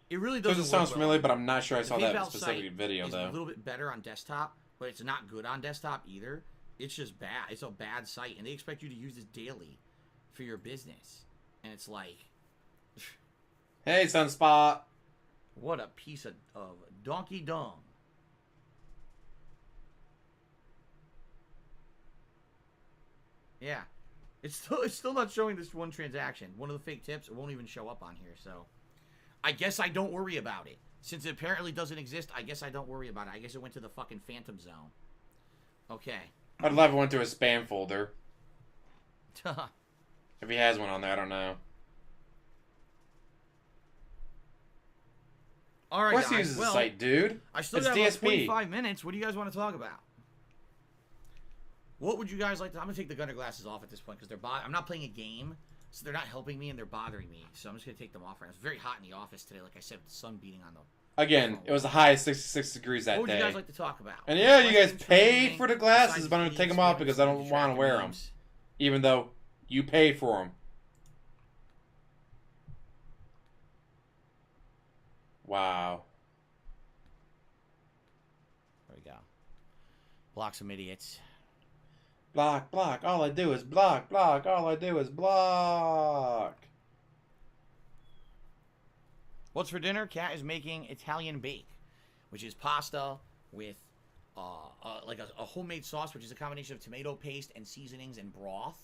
It really doesn't It sounds work familiar, well. but I'm not sure I saw that PayPal specific site video, is though. a little bit better on desktop, but it's not good on desktop either. It's just bad. It's a bad site, and they expect you to use this daily for your business. And it's like... Hey, Sunspot. What a piece of donkey dung. Yeah. It's still not showing this one transaction. One of the fake tips, it won't even show up on here, so... I guess I don't worry about it. Since it apparently doesn't exist, I guess I don't worry about it. I guess it went to the fucking Phantom Zone. Okay. I'd love it went to a spam folder. If he has one on there, I don't know. All right, Of course guys. he uses the Well, site, dude. I still It's got about DSP. 25 minutes. What do you guys want to talk about? What would you guys like to... I'm going to take the gunner glasses off at this point because I'm not playing a game, so they're not helping me and they're bothering me. So I'm just going to take them off right now. It's very hot in the office today, like I said, with the sun beating on the... Again, it was the high of 66 degrees that What would day. you guys like to talk about? And yeah, you guys Questions paid me, for the glasses, besides but I'm going to take videos, them off sports, because I don't want to wear them. memes? Even though you paid for them. Wow. There we go. Block some idiots. Block, block. All I do is block, block. All I do is block. What's for dinner? Kat is making Italian bake, which is pasta with like a homemade sauce, which is a combination of tomato paste and seasonings and broth,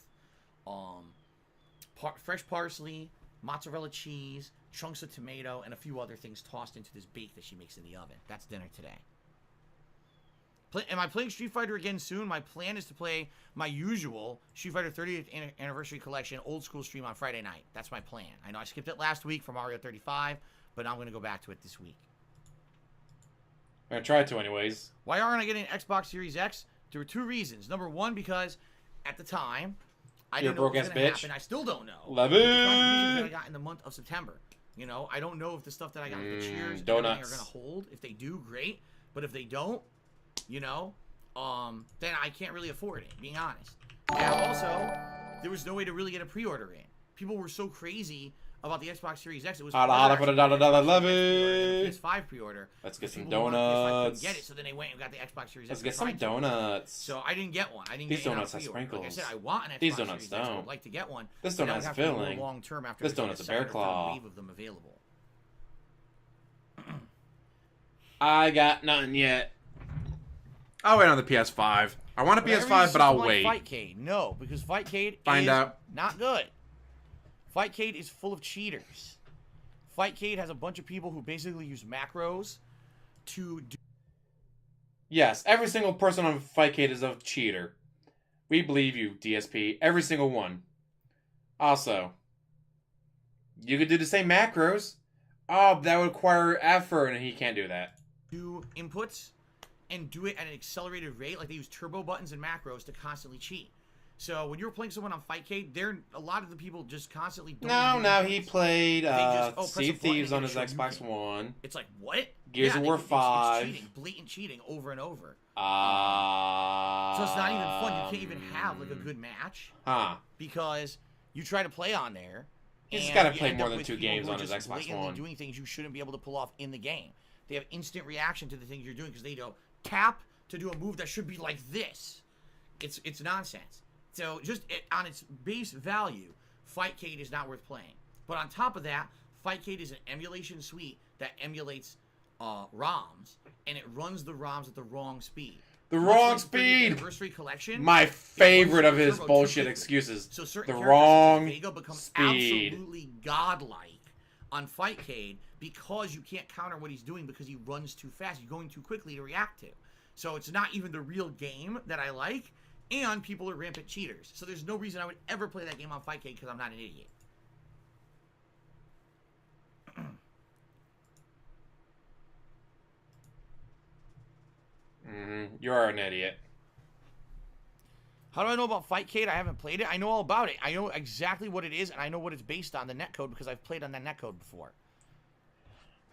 fresh parsley, mozzarella cheese, chunks of tomato, and a few other things tossed into this bake that she makes in the oven. That's dinner today. Am I playing Street Fighter again soon? My plan is to play my usual Street Fighter 30th Anniversary Collection old school stream on Friday night. That's my plan. I know I skipped it last week for Mario 35, but I'm going to go back to it this week. I'm going to try to anyways. Why aren't I getting an Xbox Series X? There were two reasons. Number one, because at the time, I You're didn't know what was a going broke-ass to bitch. happen. I still don't know. Love The it. contributions that I got in the month of September. You know, I don't know if the stuff that I got with the cheers and everything donuts. are going to hold. If they do, great. But if they don't, you know, then I can't really afford it, being honest. And also, there was no way to really get a pre-order in. People were so crazy about the Xbox Series X. It was Holla for the dollar, love it. PS5 pre-order. Let's get some People who wanted PS5 couldn't donuts. get it, so then they went and got the Xbox Series Let's X. get and some tried to. donuts. So I didn't get one. I didn't These get it on donuts have pre-order. Like I sprinkles. said, I want an Xbox These donuts Series X. I don't. would like to get one. This but I would donut's have to wait filling. long term after This there's like donut's a second bear or third claw. wave of them available. I got nothing yet. I'll wait on the PS5. I want a Whatever PS5, but I'll like wait. FightCade. No, because FightCade Find is out. not good. FightCade is full of cheaters. FightCade has a bunch of people who basically use macros to do... Yes, every single person on FightCade is a cheater. We believe you, DSP. Every single one. Also, you could do the same macros. Oh, that would require effort, and he can't do that. do inputs and do it at an accelerated rate. Like they use turbo buttons and macros to constantly cheat. So when you're playing someone on FightCade, a lot of the people just constantly don't He played press Sea a button Thieves and on his it'll show you Xbox things. One. It's like, what? Gears of War it's 5. cheating, blatant cheating over and over. So So it's not even fun. You can't even have like a good match because you try to play on there. He's just and gotta you play end more up than with 2 people games who are on his just Xbox blatantly One. doing things you shouldn't be able to pull off in the game. They have instant reaction to the things you're doing because they go tap to do a move that should be like this. It's nonsense. So just on its base value, FightCade is not worth playing. But on top of that, FightCade is an emulation suite that emulates ROMs, and it runs the ROMs at the wrong speed. The Much wrong like 30th speed! Anniversary Collection. My favorite of runs his Turbo bullshit 250. excuses. So certain The characters such as wrong Vega become speed. absolutely godlike on FightCade because you can't counter what he's doing because he runs too fast. You're going too quickly to react to. So it's not even the real game that I like, and people are rampant cheaters. So there's no reason I would ever play that game on FightCade because I'm not an idiot. You are an idiot. How do I know about FightCade? I haven't played it. I know all about it. I know exactly what it is, and I know what it's based on, the netcode, because I've played on that netcode before.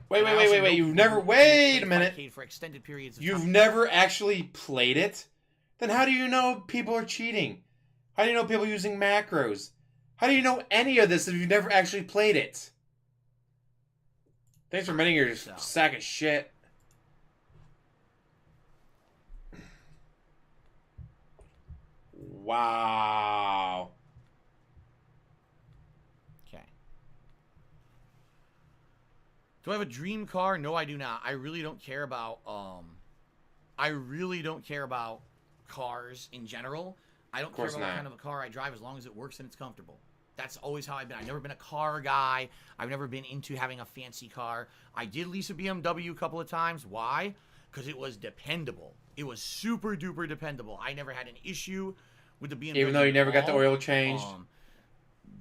Wait. And I also know You've never... people who Wait play a minute. FightCade for extended periods of You've time. never actually played it? Then how do you know people are cheating? How do you know people are using macros? How do you know any of this if you've never actually played it? Thanks for admitting your sack of shit. Wow. Okay. Do I have a dream car? No, I do not. I really don't care about cars in general. I don't care about what kind of a car I drive as long as it works and it's comfortable. That's always how I've been. I've never been a car guy. I've never been into having a fancy car. I did lease a BMW a couple of times. Why? Because it was dependable. It was super duper dependable. I never had an issue with the BMW. Even though you never got the oil changed.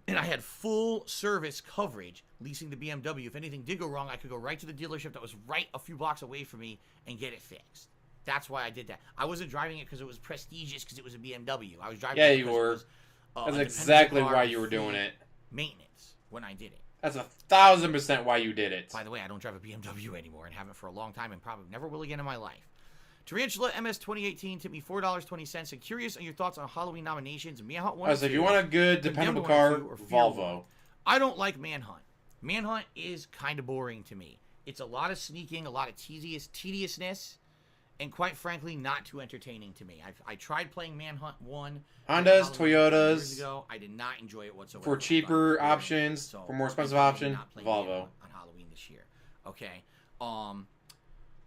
And I had full service coverage leasing the BMW. If anything did go wrong, I could go right to the dealership that was right a few blocks away from me and get it fixed. That's why I did that. I wasn't driving it because it was prestigious because it was a BMW. I was driving it because it was That's exactly why you were doing it. Maintenance when I did it. That's 1,000% why you did it. By the way, I don't drive a BMW anymore and haven't for a long time and probably never will again in my life. Tarantula MS 2018 tipped me $4.20 and curious on your thoughts on Halloween nominations. Manhunt 1 So if you want a good, dependable car, Volvo. I don't like Manhunt. Manhunt is kind of boring to me. It's a lot of sneaking, a lot of tediousness, and quite frankly, not too entertaining to me. I tried playing Manhunt 1. Hondas, Toyotas. Years ago. I did not enjoy it whatsoever. For cheaper options, for more expensive option, Volvo. On Halloween this year. Okay.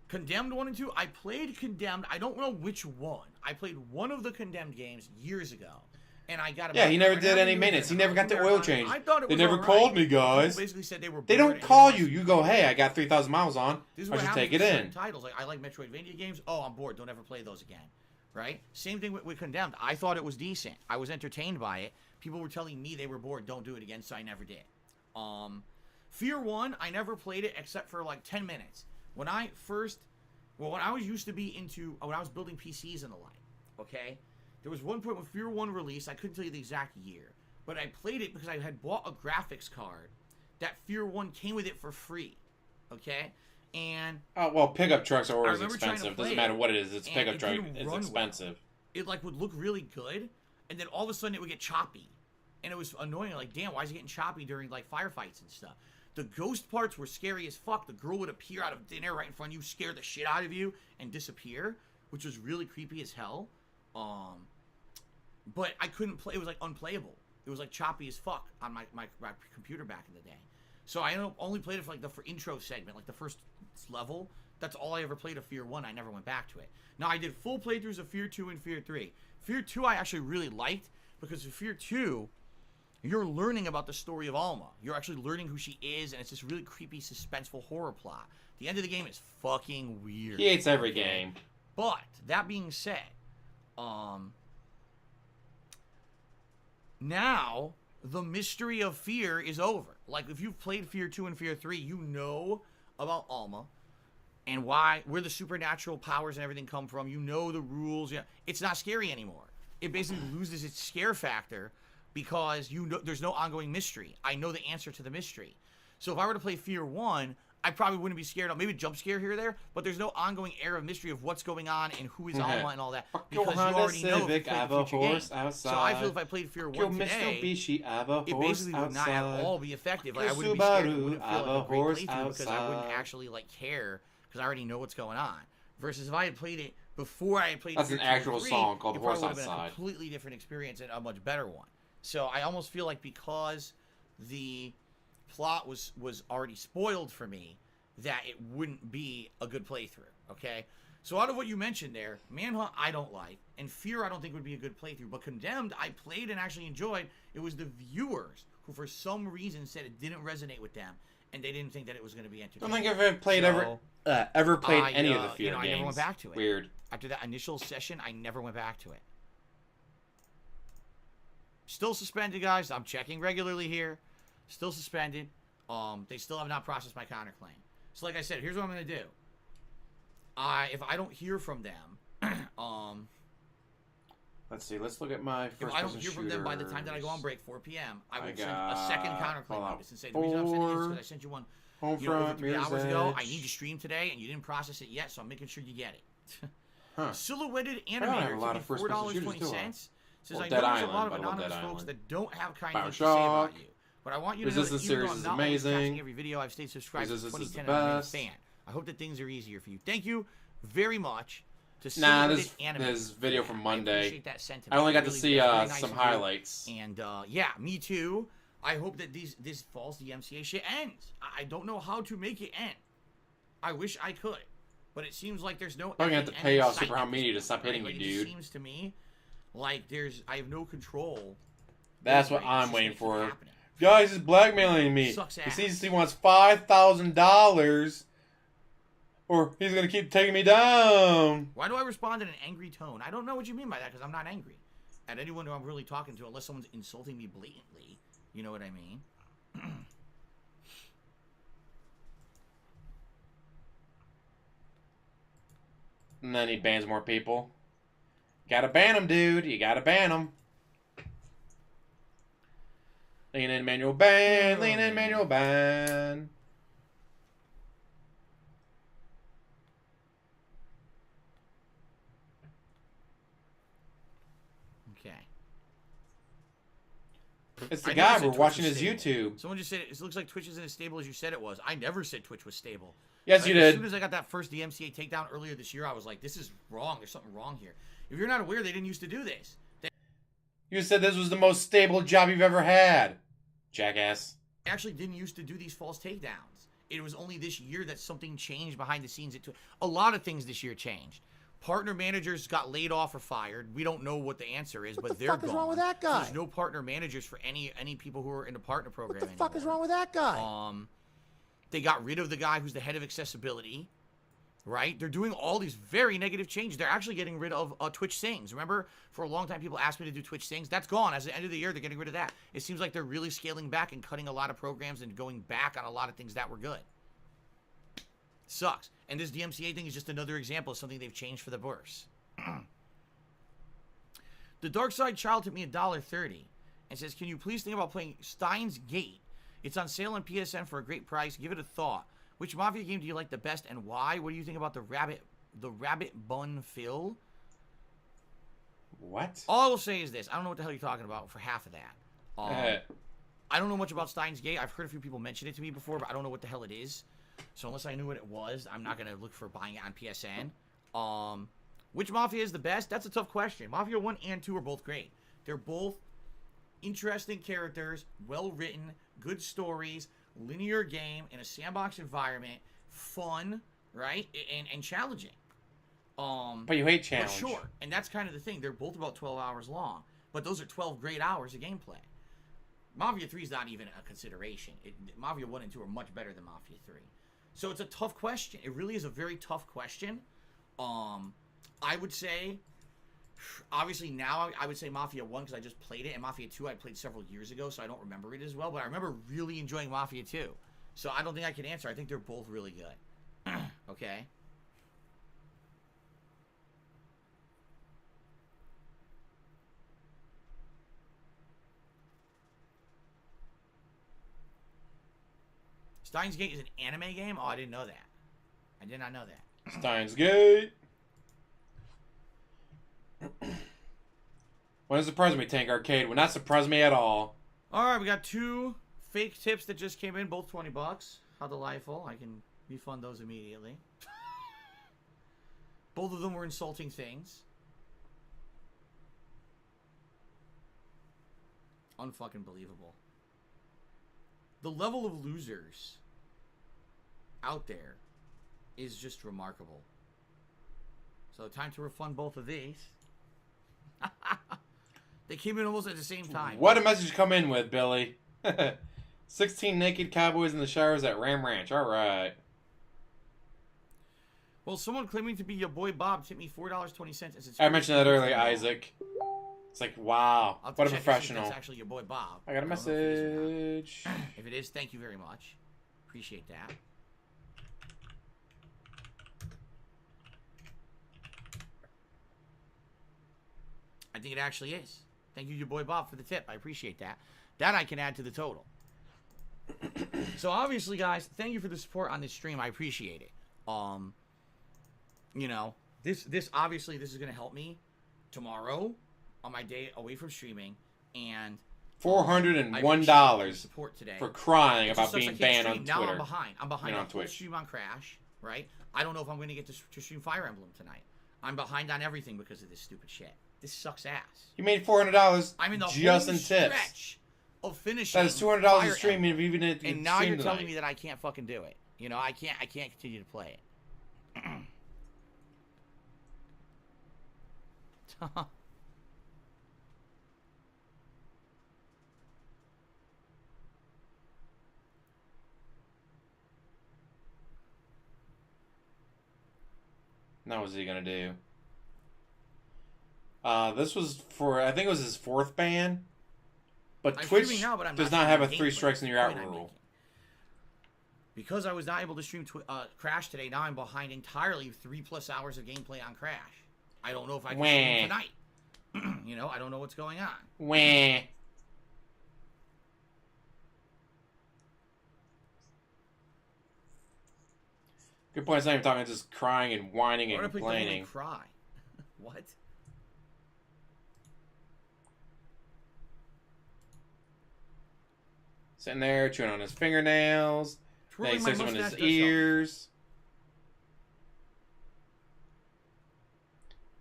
Condemned 1 and 2. I played Condemned. I don't know which one. I played one of the Condemned games years ago. And I got he never did any maintenance. He never got the oil change. I thought it was They never called me, guys. People basically said they were. They don't call you. You go, hey, I got 3,000 miles on. I should take it in. Titles like I like Metroidvania games. Oh, I'm bored. Don't ever play those again. Right? Same thing with Condemned. I thought it was decent. I was entertained by it. People were telling me they were bored. Don't do it again. So I never did. Fear 1. I never played it except for like 10 minutes. When I was used to be into when I was building PCs and the like. Okay. There was one point when Fear 1 released, I couldn't tell you the exact year, but I played it because I had bought a graphics card that Fear 1 came with it for free, okay? And... pickup trucks are always expensive. Doesn't matter what it is. It's pickup truck. It's expensive. Well. It, would look really good, and then all of a sudden it would get choppy. And it was annoying. Like, damn, why is it getting choppy during, like, firefights and stuff? The ghost parts were scary as fuck. The girl would appear out of thin air right in front of you, scare the shit out of you, and disappear, which was really creepy as hell. But I couldn't play. It was like unplayable. It was like choppy as fuck on my computer back in the day. So I only played it for like the intro segment, like the first level. That's all I ever played of Fear 1. I never went back to it. Now, I did full playthroughs of Fear 2 and Fear 3. Fear 2 I actually really liked because of Fear 2, you're learning about the story of Alma. You're actually learning who she is, and it's this really creepy, suspenseful horror plot. The end of the game is fucking weird. He hates every game. But, that being said, now, the mystery of Fear is over. Like, if you've played Fear 2 and Fear 3, you know about Alma and where the supernatural powers and everything come from. You know the rules. Yeah, it's not scary anymore. It basically loses its scare factor because you know there's no ongoing mystery. I know the answer to the mystery. So if I were to play Fear 1, I probably wouldn't be scared of maybe a jump scare here or there, but there's no ongoing air of mystery of what's going on and who is Alma and all that. Because you already know if you played the future game. So I feel if I played Fear 1 today, it basically would not at all be effective. Like, I wouldn't be scared. It wouldn't feel like a great playthrough because I wouldn't actually like care because I already know what's going on. Versus if I had played it before I had played That's Fear an 2 actual 3, song called it Horse probably would have been a Outside. completely different experience and a much better one. So I almost feel like because the plot was already spoiled for me, that it wouldn't be a good playthrough, okay? So out of what you mentioned there, Manhunt I don't like, and Fear I don't think would be a good playthrough, but Condemned I played and actually enjoyed. It was the viewers who for some reason said it didn't resonate with them, and they didn't think that it was going to be I entertaining. don't think I've ever played any of the Fear games. I never went back to it. Weird. After that initial session, I never went back to it. Still suspended, guys. I'm checking regularly here. Still suspended. They still have not processed my counterclaim. So like I said, here's what I'm going to do. If I don't hear from them, Let's see. Let's look at my first if I don't hear from them by the time that I go on break, 4 p.m., I will send a second counterclaim notice and say, the reason I'm sending this is because I sent you one over 3 hours ago. I need to stream today, and you didn't process it yet, so I'm making sure you get it. Silhouetted Animator, $4.20. Says, I know there's a lot of anonymous folks that don't have kind things to say about you. But I want you to know that even though I'm not always catching every video, I've stayed subscribed since 2010 and I'm a fan. I hope that things are easier for you. Thank you very much to this video from Monday. I only got to see some highlights. And yeah, me too. I hope that this false DMCA shit ends. I don't know how to make it end. I wish I could. But it seems like there's no... I'm going to have to pay off Super Media to stop hitting you, dude. It seems to me like I have no control. That's what I'm waiting for. Guys, he's blackmailing me. He wants $5,000, or he's gonna keep taking me down. Why do I respond in an angry tone? I don't know what you mean by that, because I'm not angry at anyone who I'm really talking to, unless someone's insulting me blatantly. You know what I mean? And then he bans more people. Gotta ban him, dude. You gotta ban him. Lean in, manual ban. Lean in, manual ban. Okay. It's the guy. We're watching his stable. YouTube. Someone just said it looks like Twitch isn't as stable as you said it was. I never said Twitch was stable. Yes, you did. As soon as I got that first DMCA takedown earlier this year, I was like, this is wrong. There's something wrong here. If you're not aware, they didn't used to do this. You said this was the most stable job you've ever had, jackass. They actually didn't used to do these false takedowns. It was only this year that something changed behind the scenes. A lot of things this year changed. Partner managers got laid off or fired. We don't know what the answer is, but they're gone. What the fuck is wrong with that guy? There's no partner managers for any people who are in the partner program What the fuck is wrong with that guy? They got rid of the guy who's the head of accessibility, right? They're doing all these very negative changes. They're actually getting rid of Twitch Sings. Remember, for a long time, people asked me to do Twitch Sings. That's gone. As the end of the year, they're getting rid of that. It seems like they're really scaling back and cutting a lot of programs and going back on a lot of things that were good. Sucks. And this DMCA thing is just another example of something they've changed for the worse. The Dark Side Child took me $1.30 and says, can you please think about playing Steins Gate? It's on sale on PSN for a great price. Give it a thought. Which Mafia game do you like the best and why? What do you think about the rabbit bun fill? What? All I will say is this. I don't know what the hell you're talking about for half of that. I don't know much about Steins Gate. I've heard a few people mention it to me before, but I don't know what the hell it is. So unless I knew what it was, I'm not going to look for buying it on PSN. Which Mafia is the best? That's a tough question. Mafia 1 and 2 are both great. They're both interesting characters, well written, good stories, linear game in a sandbox environment, fun, right, and challenging. But you hate challenge. But short, and that's kind of the thing. They're both about 12 hours long, but those are 12 great hours of gameplay. Mafia 3 is not even a consideration. Mafia 1 and 2 are much better than Mafia 3. So it's a tough question. It really is a very tough question. I would say, obviously now I would say Mafia 1 because I just played it, and Mafia 2 I played several years ago, so I don't remember it as well, but I remember really enjoying Mafia 2. So I don't think I can answer. I think they're both really good. Okay? Steins Gate is an anime game? Oh, I didn't know that. I did not know that. Steins Gate. When it surprised me, Tank Arcade would not surprise me at all. Alright, we got 2 fake tips that just came in, both $20. How delightful. I can refund those immediately. Both of them were insulting things. Unfucking believable. The level of losers out there is just remarkable. So time to refund both of these. They came in almost at the same time. What a message to come in with, Billy. 16 naked cowboys in the showers at Ram Ranch. All right. Well, someone claiming to be your boy Bob tipped me $4.20. I mentioned that earlier, Isaac. It's like, wow, I'll have what to a check to see if professional. that's actually your boy Bob. I got a don't know if it is or not. message. If it is, thank you very much. Appreciate that. I think it actually is. Thank you, your boy Bob, for the tip. I appreciate that. That I can add to the total. So obviously, guys, thank you for the support on this stream. I appreciate it. You know, this obviously this is gonna help me tomorrow on my day away from streaming, and $401 support today for crying It about just sucks I being can't banned stream. on Now Twitter. I'm behind. I'm behind on on Twitch. stream on Crash, right? I don't know if I'm going to get to stream Fire Emblem tonight. I'm behind on everything because of this stupid shit. This sucks ass. You made $400 I'm in the just whole in tips. stretch of finishing. That is $200 Fire a stream, Emblem. even if you And now stream you're telling tonight. me that I can't fucking do it. You know, I can't continue to play it. Now what's he gonna do? This was for, I think it was his 4th ban. But I'm Twitch streaming now, but I'm does not not have a streaming 3 gameplay. strikes and you're That's out the point I'm rule. making. Because I was not able to stream Crash today, now I'm behind entirely 3+ hours of gameplay on Crash. I don't know if I can stream tonight. You know, I don't know what's going on. Wah. Good point. It's not even talking, it's just crying and whining Why and would I play Devil May complaining. Cry? What? Sitting there, chewing on his fingernails. Then he Twirling my sticks them in his mustache does something. ears.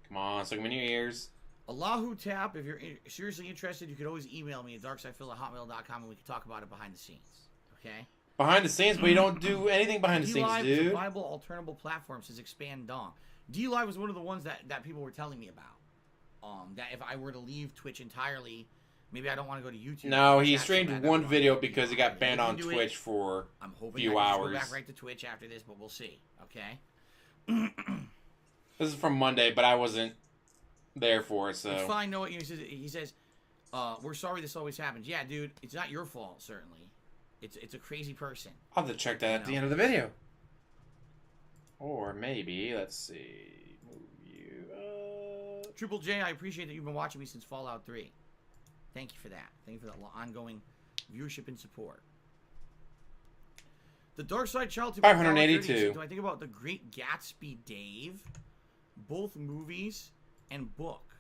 Come on, stick them in your ears. Allahu Tap, if you're seriously interested, you could always email me at darksidephil@hotmail.com and we can talk about it behind the scenes. Okay? Behind the scenes, but you don't do anything behind the scenes, D-Live is a dude. viable alternable platform, says Expand Dong. D-Live was one of the ones that people were telling me about. That if I were to leave Twitch entirely, maybe I don't want to go to YouTube. No, because he that's so streamed bad, I one don't video want to because he do got it. banned If on you do it, Twitch for I'm hoping few I can hours. go back right to Twitch after this, but we'll see. Okay? This is from Monday, but I wasn't there for it, so. It's fine, Noah. He says, we're sorry this always happens. Yeah, dude, it's not your fault, certainly. It's a crazy person. I'll have to check that at the end of the video. Or maybe, let's see. Move you up. Triple J, I appreciate that you've been watching me since Fallout 3. Thank you for that. Thank you for that ongoing viewership and support. The Dark Side Child 582. Do I think about The Great Gatsby, Dave? Both movies and book.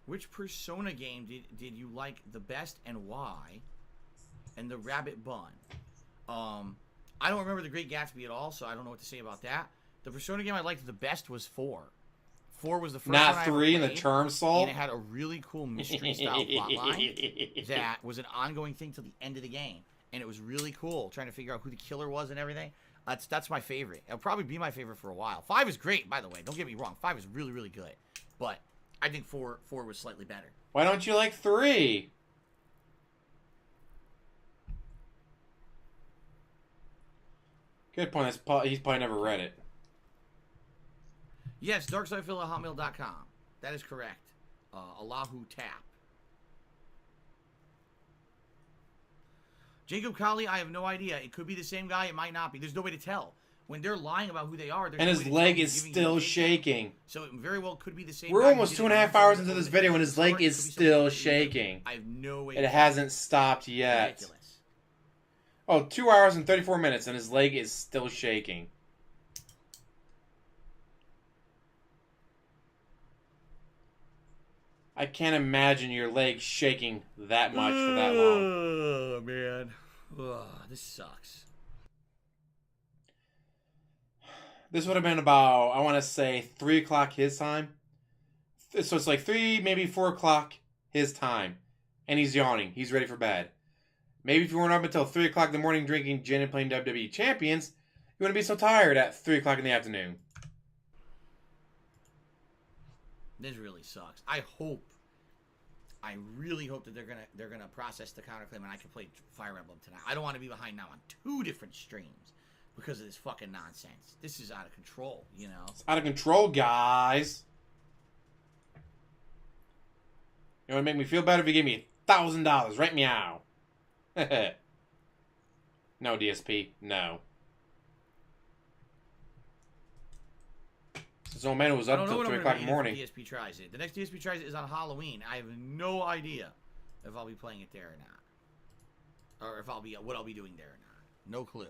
Which Persona game did you like the best and why? And the Rabbit Bun. I don't remember The Great Gatsby at all, so I don't know what to say about that. The Persona game I liked the best was 4. 4 was the first one I Not ever 3 in the played, term salt. and it had a really cool mystery style plotline that was an ongoing thing till the end of the game. and it was really cool trying to figure out who the killer was and everything. That's my favorite. It'll probably be my favorite for a while. 5 is great, by the way. Don't get me wrong. 5 is really, really good. But I think 4 was slightly better. Why don't you like 3? Good point. He's probably never read it. Yes, darksidephil@hotmail.com. That is correct. Allahu Tap. Jacob Colley, I have no idea. It could be the same guy. It might not be. There's no way to tell. When they're lying about who they are, and his leg is still shaking. So it very well could be the same. We're almost 2.5 hours into this video, and his leg is still shaking. I have no way. It hasn't stopped yet. Ridiculous. Oh, 2 hours and 34 minutes, and his leg is still shaking. I can't imagine your leg shaking that much for that long. Oh, man. Ugh, this sucks. This would have been about, I want to say, 3 o'clock his time. So it's like 3, maybe 4 o'clock his time. And he's yawning. He's ready for bed. Maybe if you weren't up until 3 o'clock in the morning drinking gin and playing WWE Champions, you wouldn't be so tired at 3 o'clock in the afternoon. This really sucks. I really hope that they're gonna process the counterclaim and I can play Fire Emblem tonight. I don't want to be behind now on 2 different streams because of this fucking nonsense. This is out of control, you know? It's out of control, guys. You know what would make me feel better if you gave me $1,000, right? Meow. No, DSP. No. This old man was up until 3 o'clock in the morning. DSP tries it. The next DSP tries it is on Halloween. I have no idea if I'll be playing it there or not, or if what I'll be doing there or not. No clue.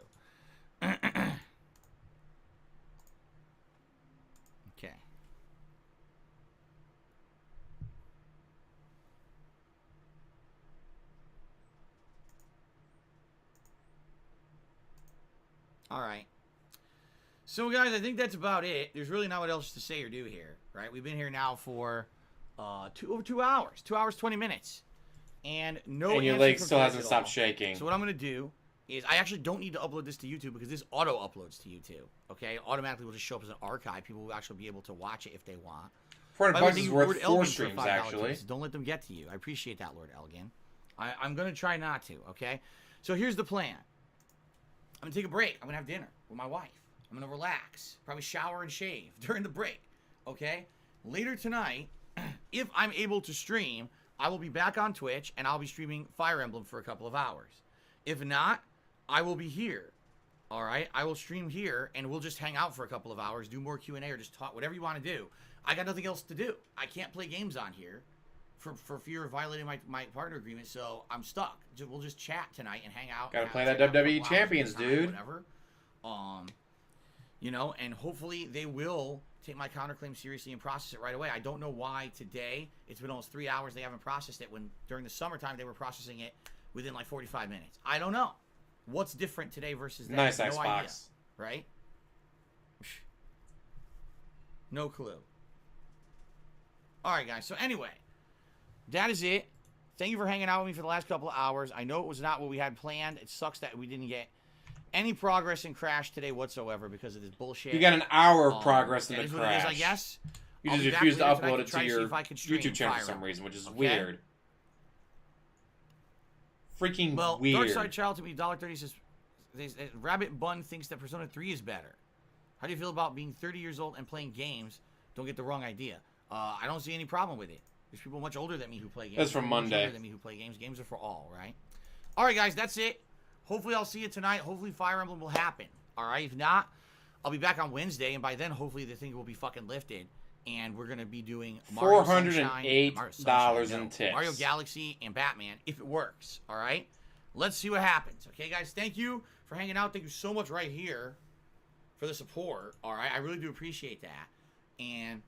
Okay. All right. So, guys, I think that's about it. There's really not what else to say or do here, right? We've been here now for over 2 hours. 2 hours, 20 minutes. And and your leg still hasn't stopped shaking. So what I'm going to do is I actually don't need to upload this to YouTube because this auto-uploads to YouTube, okay? Automatically will just show up as an archive. People will actually be able to watch it if they want. $400 is worth 4 streams, actually. Don't let them get to you. I appreciate that, Lord Elgin. I'm going to try not to, okay? So here's the plan. I'm going to take a break. I'm going to have dinner with my wife. I'm going to relax, probably shower and shave during the break, okay? Later tonight, if I'm able to stream, I will be back on Twitch, and I'll be streaming Fire Emblem for a couple of hours. If not, I will be here, all right? I will stream here, and we'll just hang out for a couple of hours, do more Q&A, or just talk, whatever you want to do. I got nothing else to do. I can't play games on here for fear of violating my partner agreement, so I'm stuck. We'll just chat tonight and hang out. Gotta play that WWE Champions, dude. Whatever. You know, and hopefully they will take my counterclaim seriously and process it right away. I don't know why today, it's been almost 3 hours, they haven't processed it, when during the summertime they were processing it within like 45 minutes. I don't know. What's different today versus then? Nice no Xbox. idea, right? No clue. All right, guys. So anyway, that is it. Thank you for hanging out with me for the last couple of hours. I know it was not what we had planned. It sucks that we didn't get any progress in Crash today whatsoever because of this bullshit. You got an hour of progress in the Crash. I guess. You just refused to upload it to your YouTube channel for some reason, which is weird. Freaking weird. Darkside Child to me, $1.30 says, Rabbit Bun thinks that Persona 3 is better. How do you feel about being 30 years old and playing games? Don't get the wrong idea. I don't see any problem with it. There's people much older than me who play games. That's from Monday. Older than me who play games. Games are for all, right? All right, guys, that's it. Hopefully, I'll see you tonight. Hopefully, Fire Emblem will happen. All right? If not, I'll be back on Wednesday, and by then, hopefully, the thing will be fucking lifted, and we're going to be doing Mario $408 in tips. Mario Galaxy and Batman, if it works. All right? Let's see what happens. Okay, guys? Thank you for hanging out. Thank you so much right here for the support. All right? I really do appreciate that. And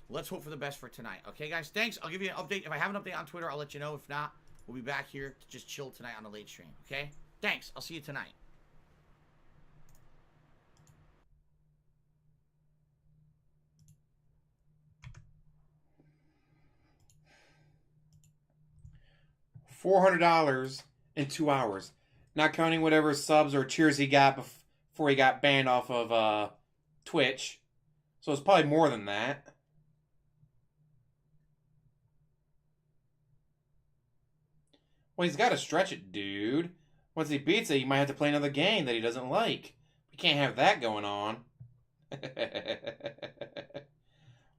let's hope for the best for tonight. Okay, guys? Thanks. I'll give you an update. If I have an update on Twitter, I'll let you know. If not, we'll be back here to just chill tonight on the late stream. Okay? Thanks. I'll see you tonight. $400 in 2 hours. Not counting whatever subs or cheers he got before he got banned off of Twitch. So it's probably more than that. Well, he's got to stretch it, dude. Once he beats it, he might have to play another game that he doesn't like. We can't have that going on.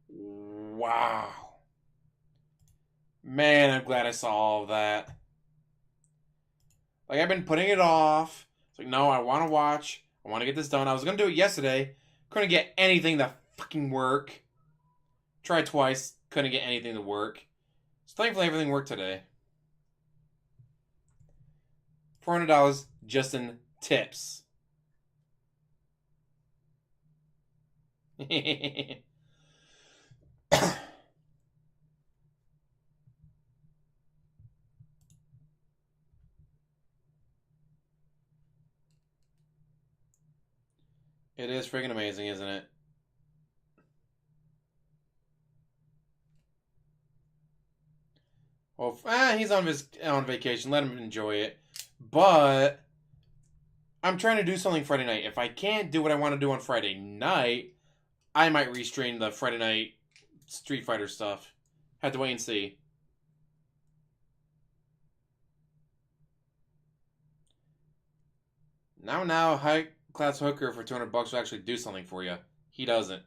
Wow. Man, I'm glad I saw all of that. Like, I've been putting it off. It's like, no, I want to watch. I want to get this done. I was going to do it yesterday. Couldn't get anything to fucking work. Tried twice. Couldn't get anything to work. So thankfully, everything worked today. $400 just in tips. It is freaking amazing, isn't it? Well, he's on vacation. Let him enjoy it. But I'm trying to do something Friday night. If I can't do what I want to do on Friday night, I might restream the Friday night Street Fighter stuff. Have to wait and see. Now, high class hooker for $200 will actually do something for you. He doesn't.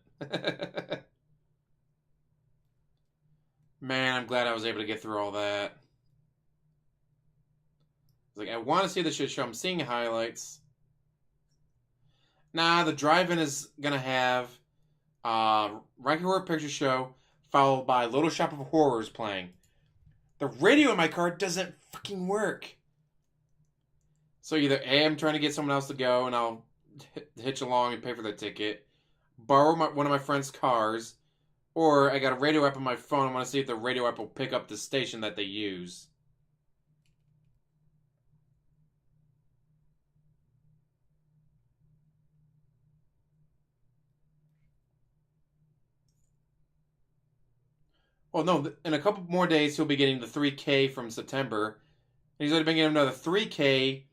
Man, I'm glad I was able to get through all that. Like, I want to see the shit show. I'm seeing highlights. Nah, the drive-in is gonna have Rocky Horror Picture Show followed by Little Shop of Horrors playing. The radio in my car doesn't fucking work. So either A, I'm trying to get someone else to go and I'll hitch along and pay for the ticket, borrow one of my friend's cars, or I got a radio app on my phone. I want to see if the radio app will pick up the station that they use. Well, no, in a couple more days, he'll be getting the 3K from September. And he's already been getting another 3K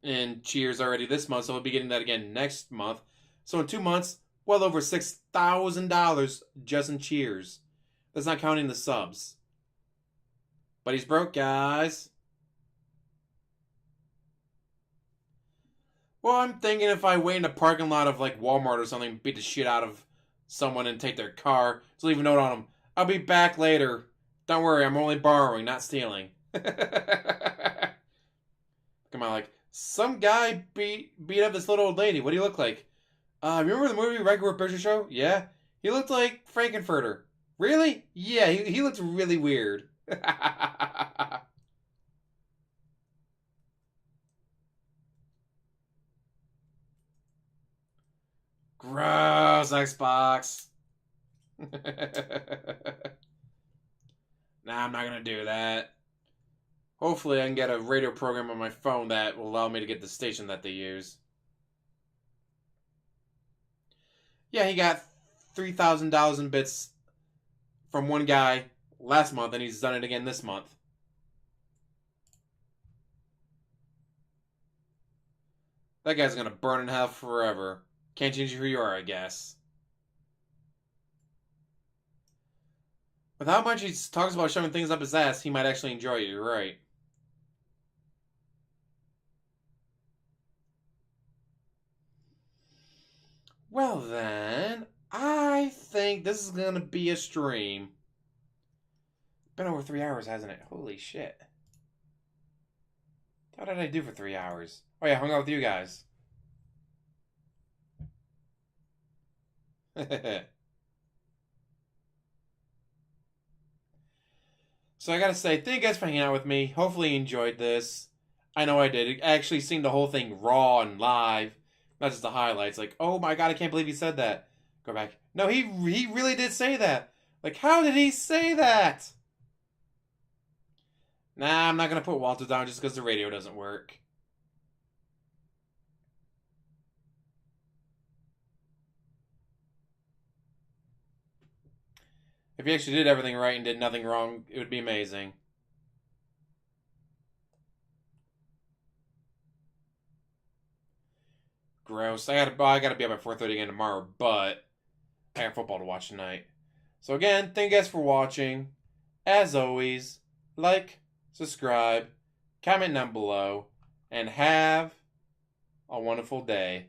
in cheers already this month, so he'll be getting that again next month. So in 2 months, well over $6,000 just in cheers. That's not counting the subs. But he's broke, guys. Well, I'm thinking if I wait in a parking lot of like Walmart or something, beat the shit out of someone and take their car, just leave a note on them. I'll be back later. Don't worry, I'm only borrowing, not stealing. Come on, like, some guy beat up this little old lady. What do you look like? Remember the movie Regular Picture Show? Yeah? He looked like Frankenfurter. Really? Yeah, he looked really weird. Gross, Xbox. Nah, I'm not gonna do that. Hopefully I can get a radio program on my phone that will allow me to get the station that they use. Yeah, he got $3,000 in bits from one guy last month, and he's done it again this month. That guy's gonna burn in hell forever. Can't change who you are, I guess. With how much he talks about shoving things up his ass, he might actually enjoy it, you're right. Well then, I think this is gonna be a stream. Been over 3 hours, hasn't it? Holy shit. What did I do for 3 hours? Oh yeah, I hung out with you guys. So I gotta say, thank you guys for hanging out with me. Hopefully you enjoyed this. I know I did. I actually seen the whole thing raw and live. Not just the highlights. Like, oh my god, I can't believe he said that. Go back. No, he really did say that. Like, how did he say that? Nah, I'm not gonna put Walter down just because the radio doesn't work. If he actually did everything right and did nothing wrong, it would be amazing. gross. I gotta be up at 4:30 again tomorrow, but I got football to watch tonight. So again, thank you guys for watching. As always, like, subscribe, comment down below, and have a wonderful day.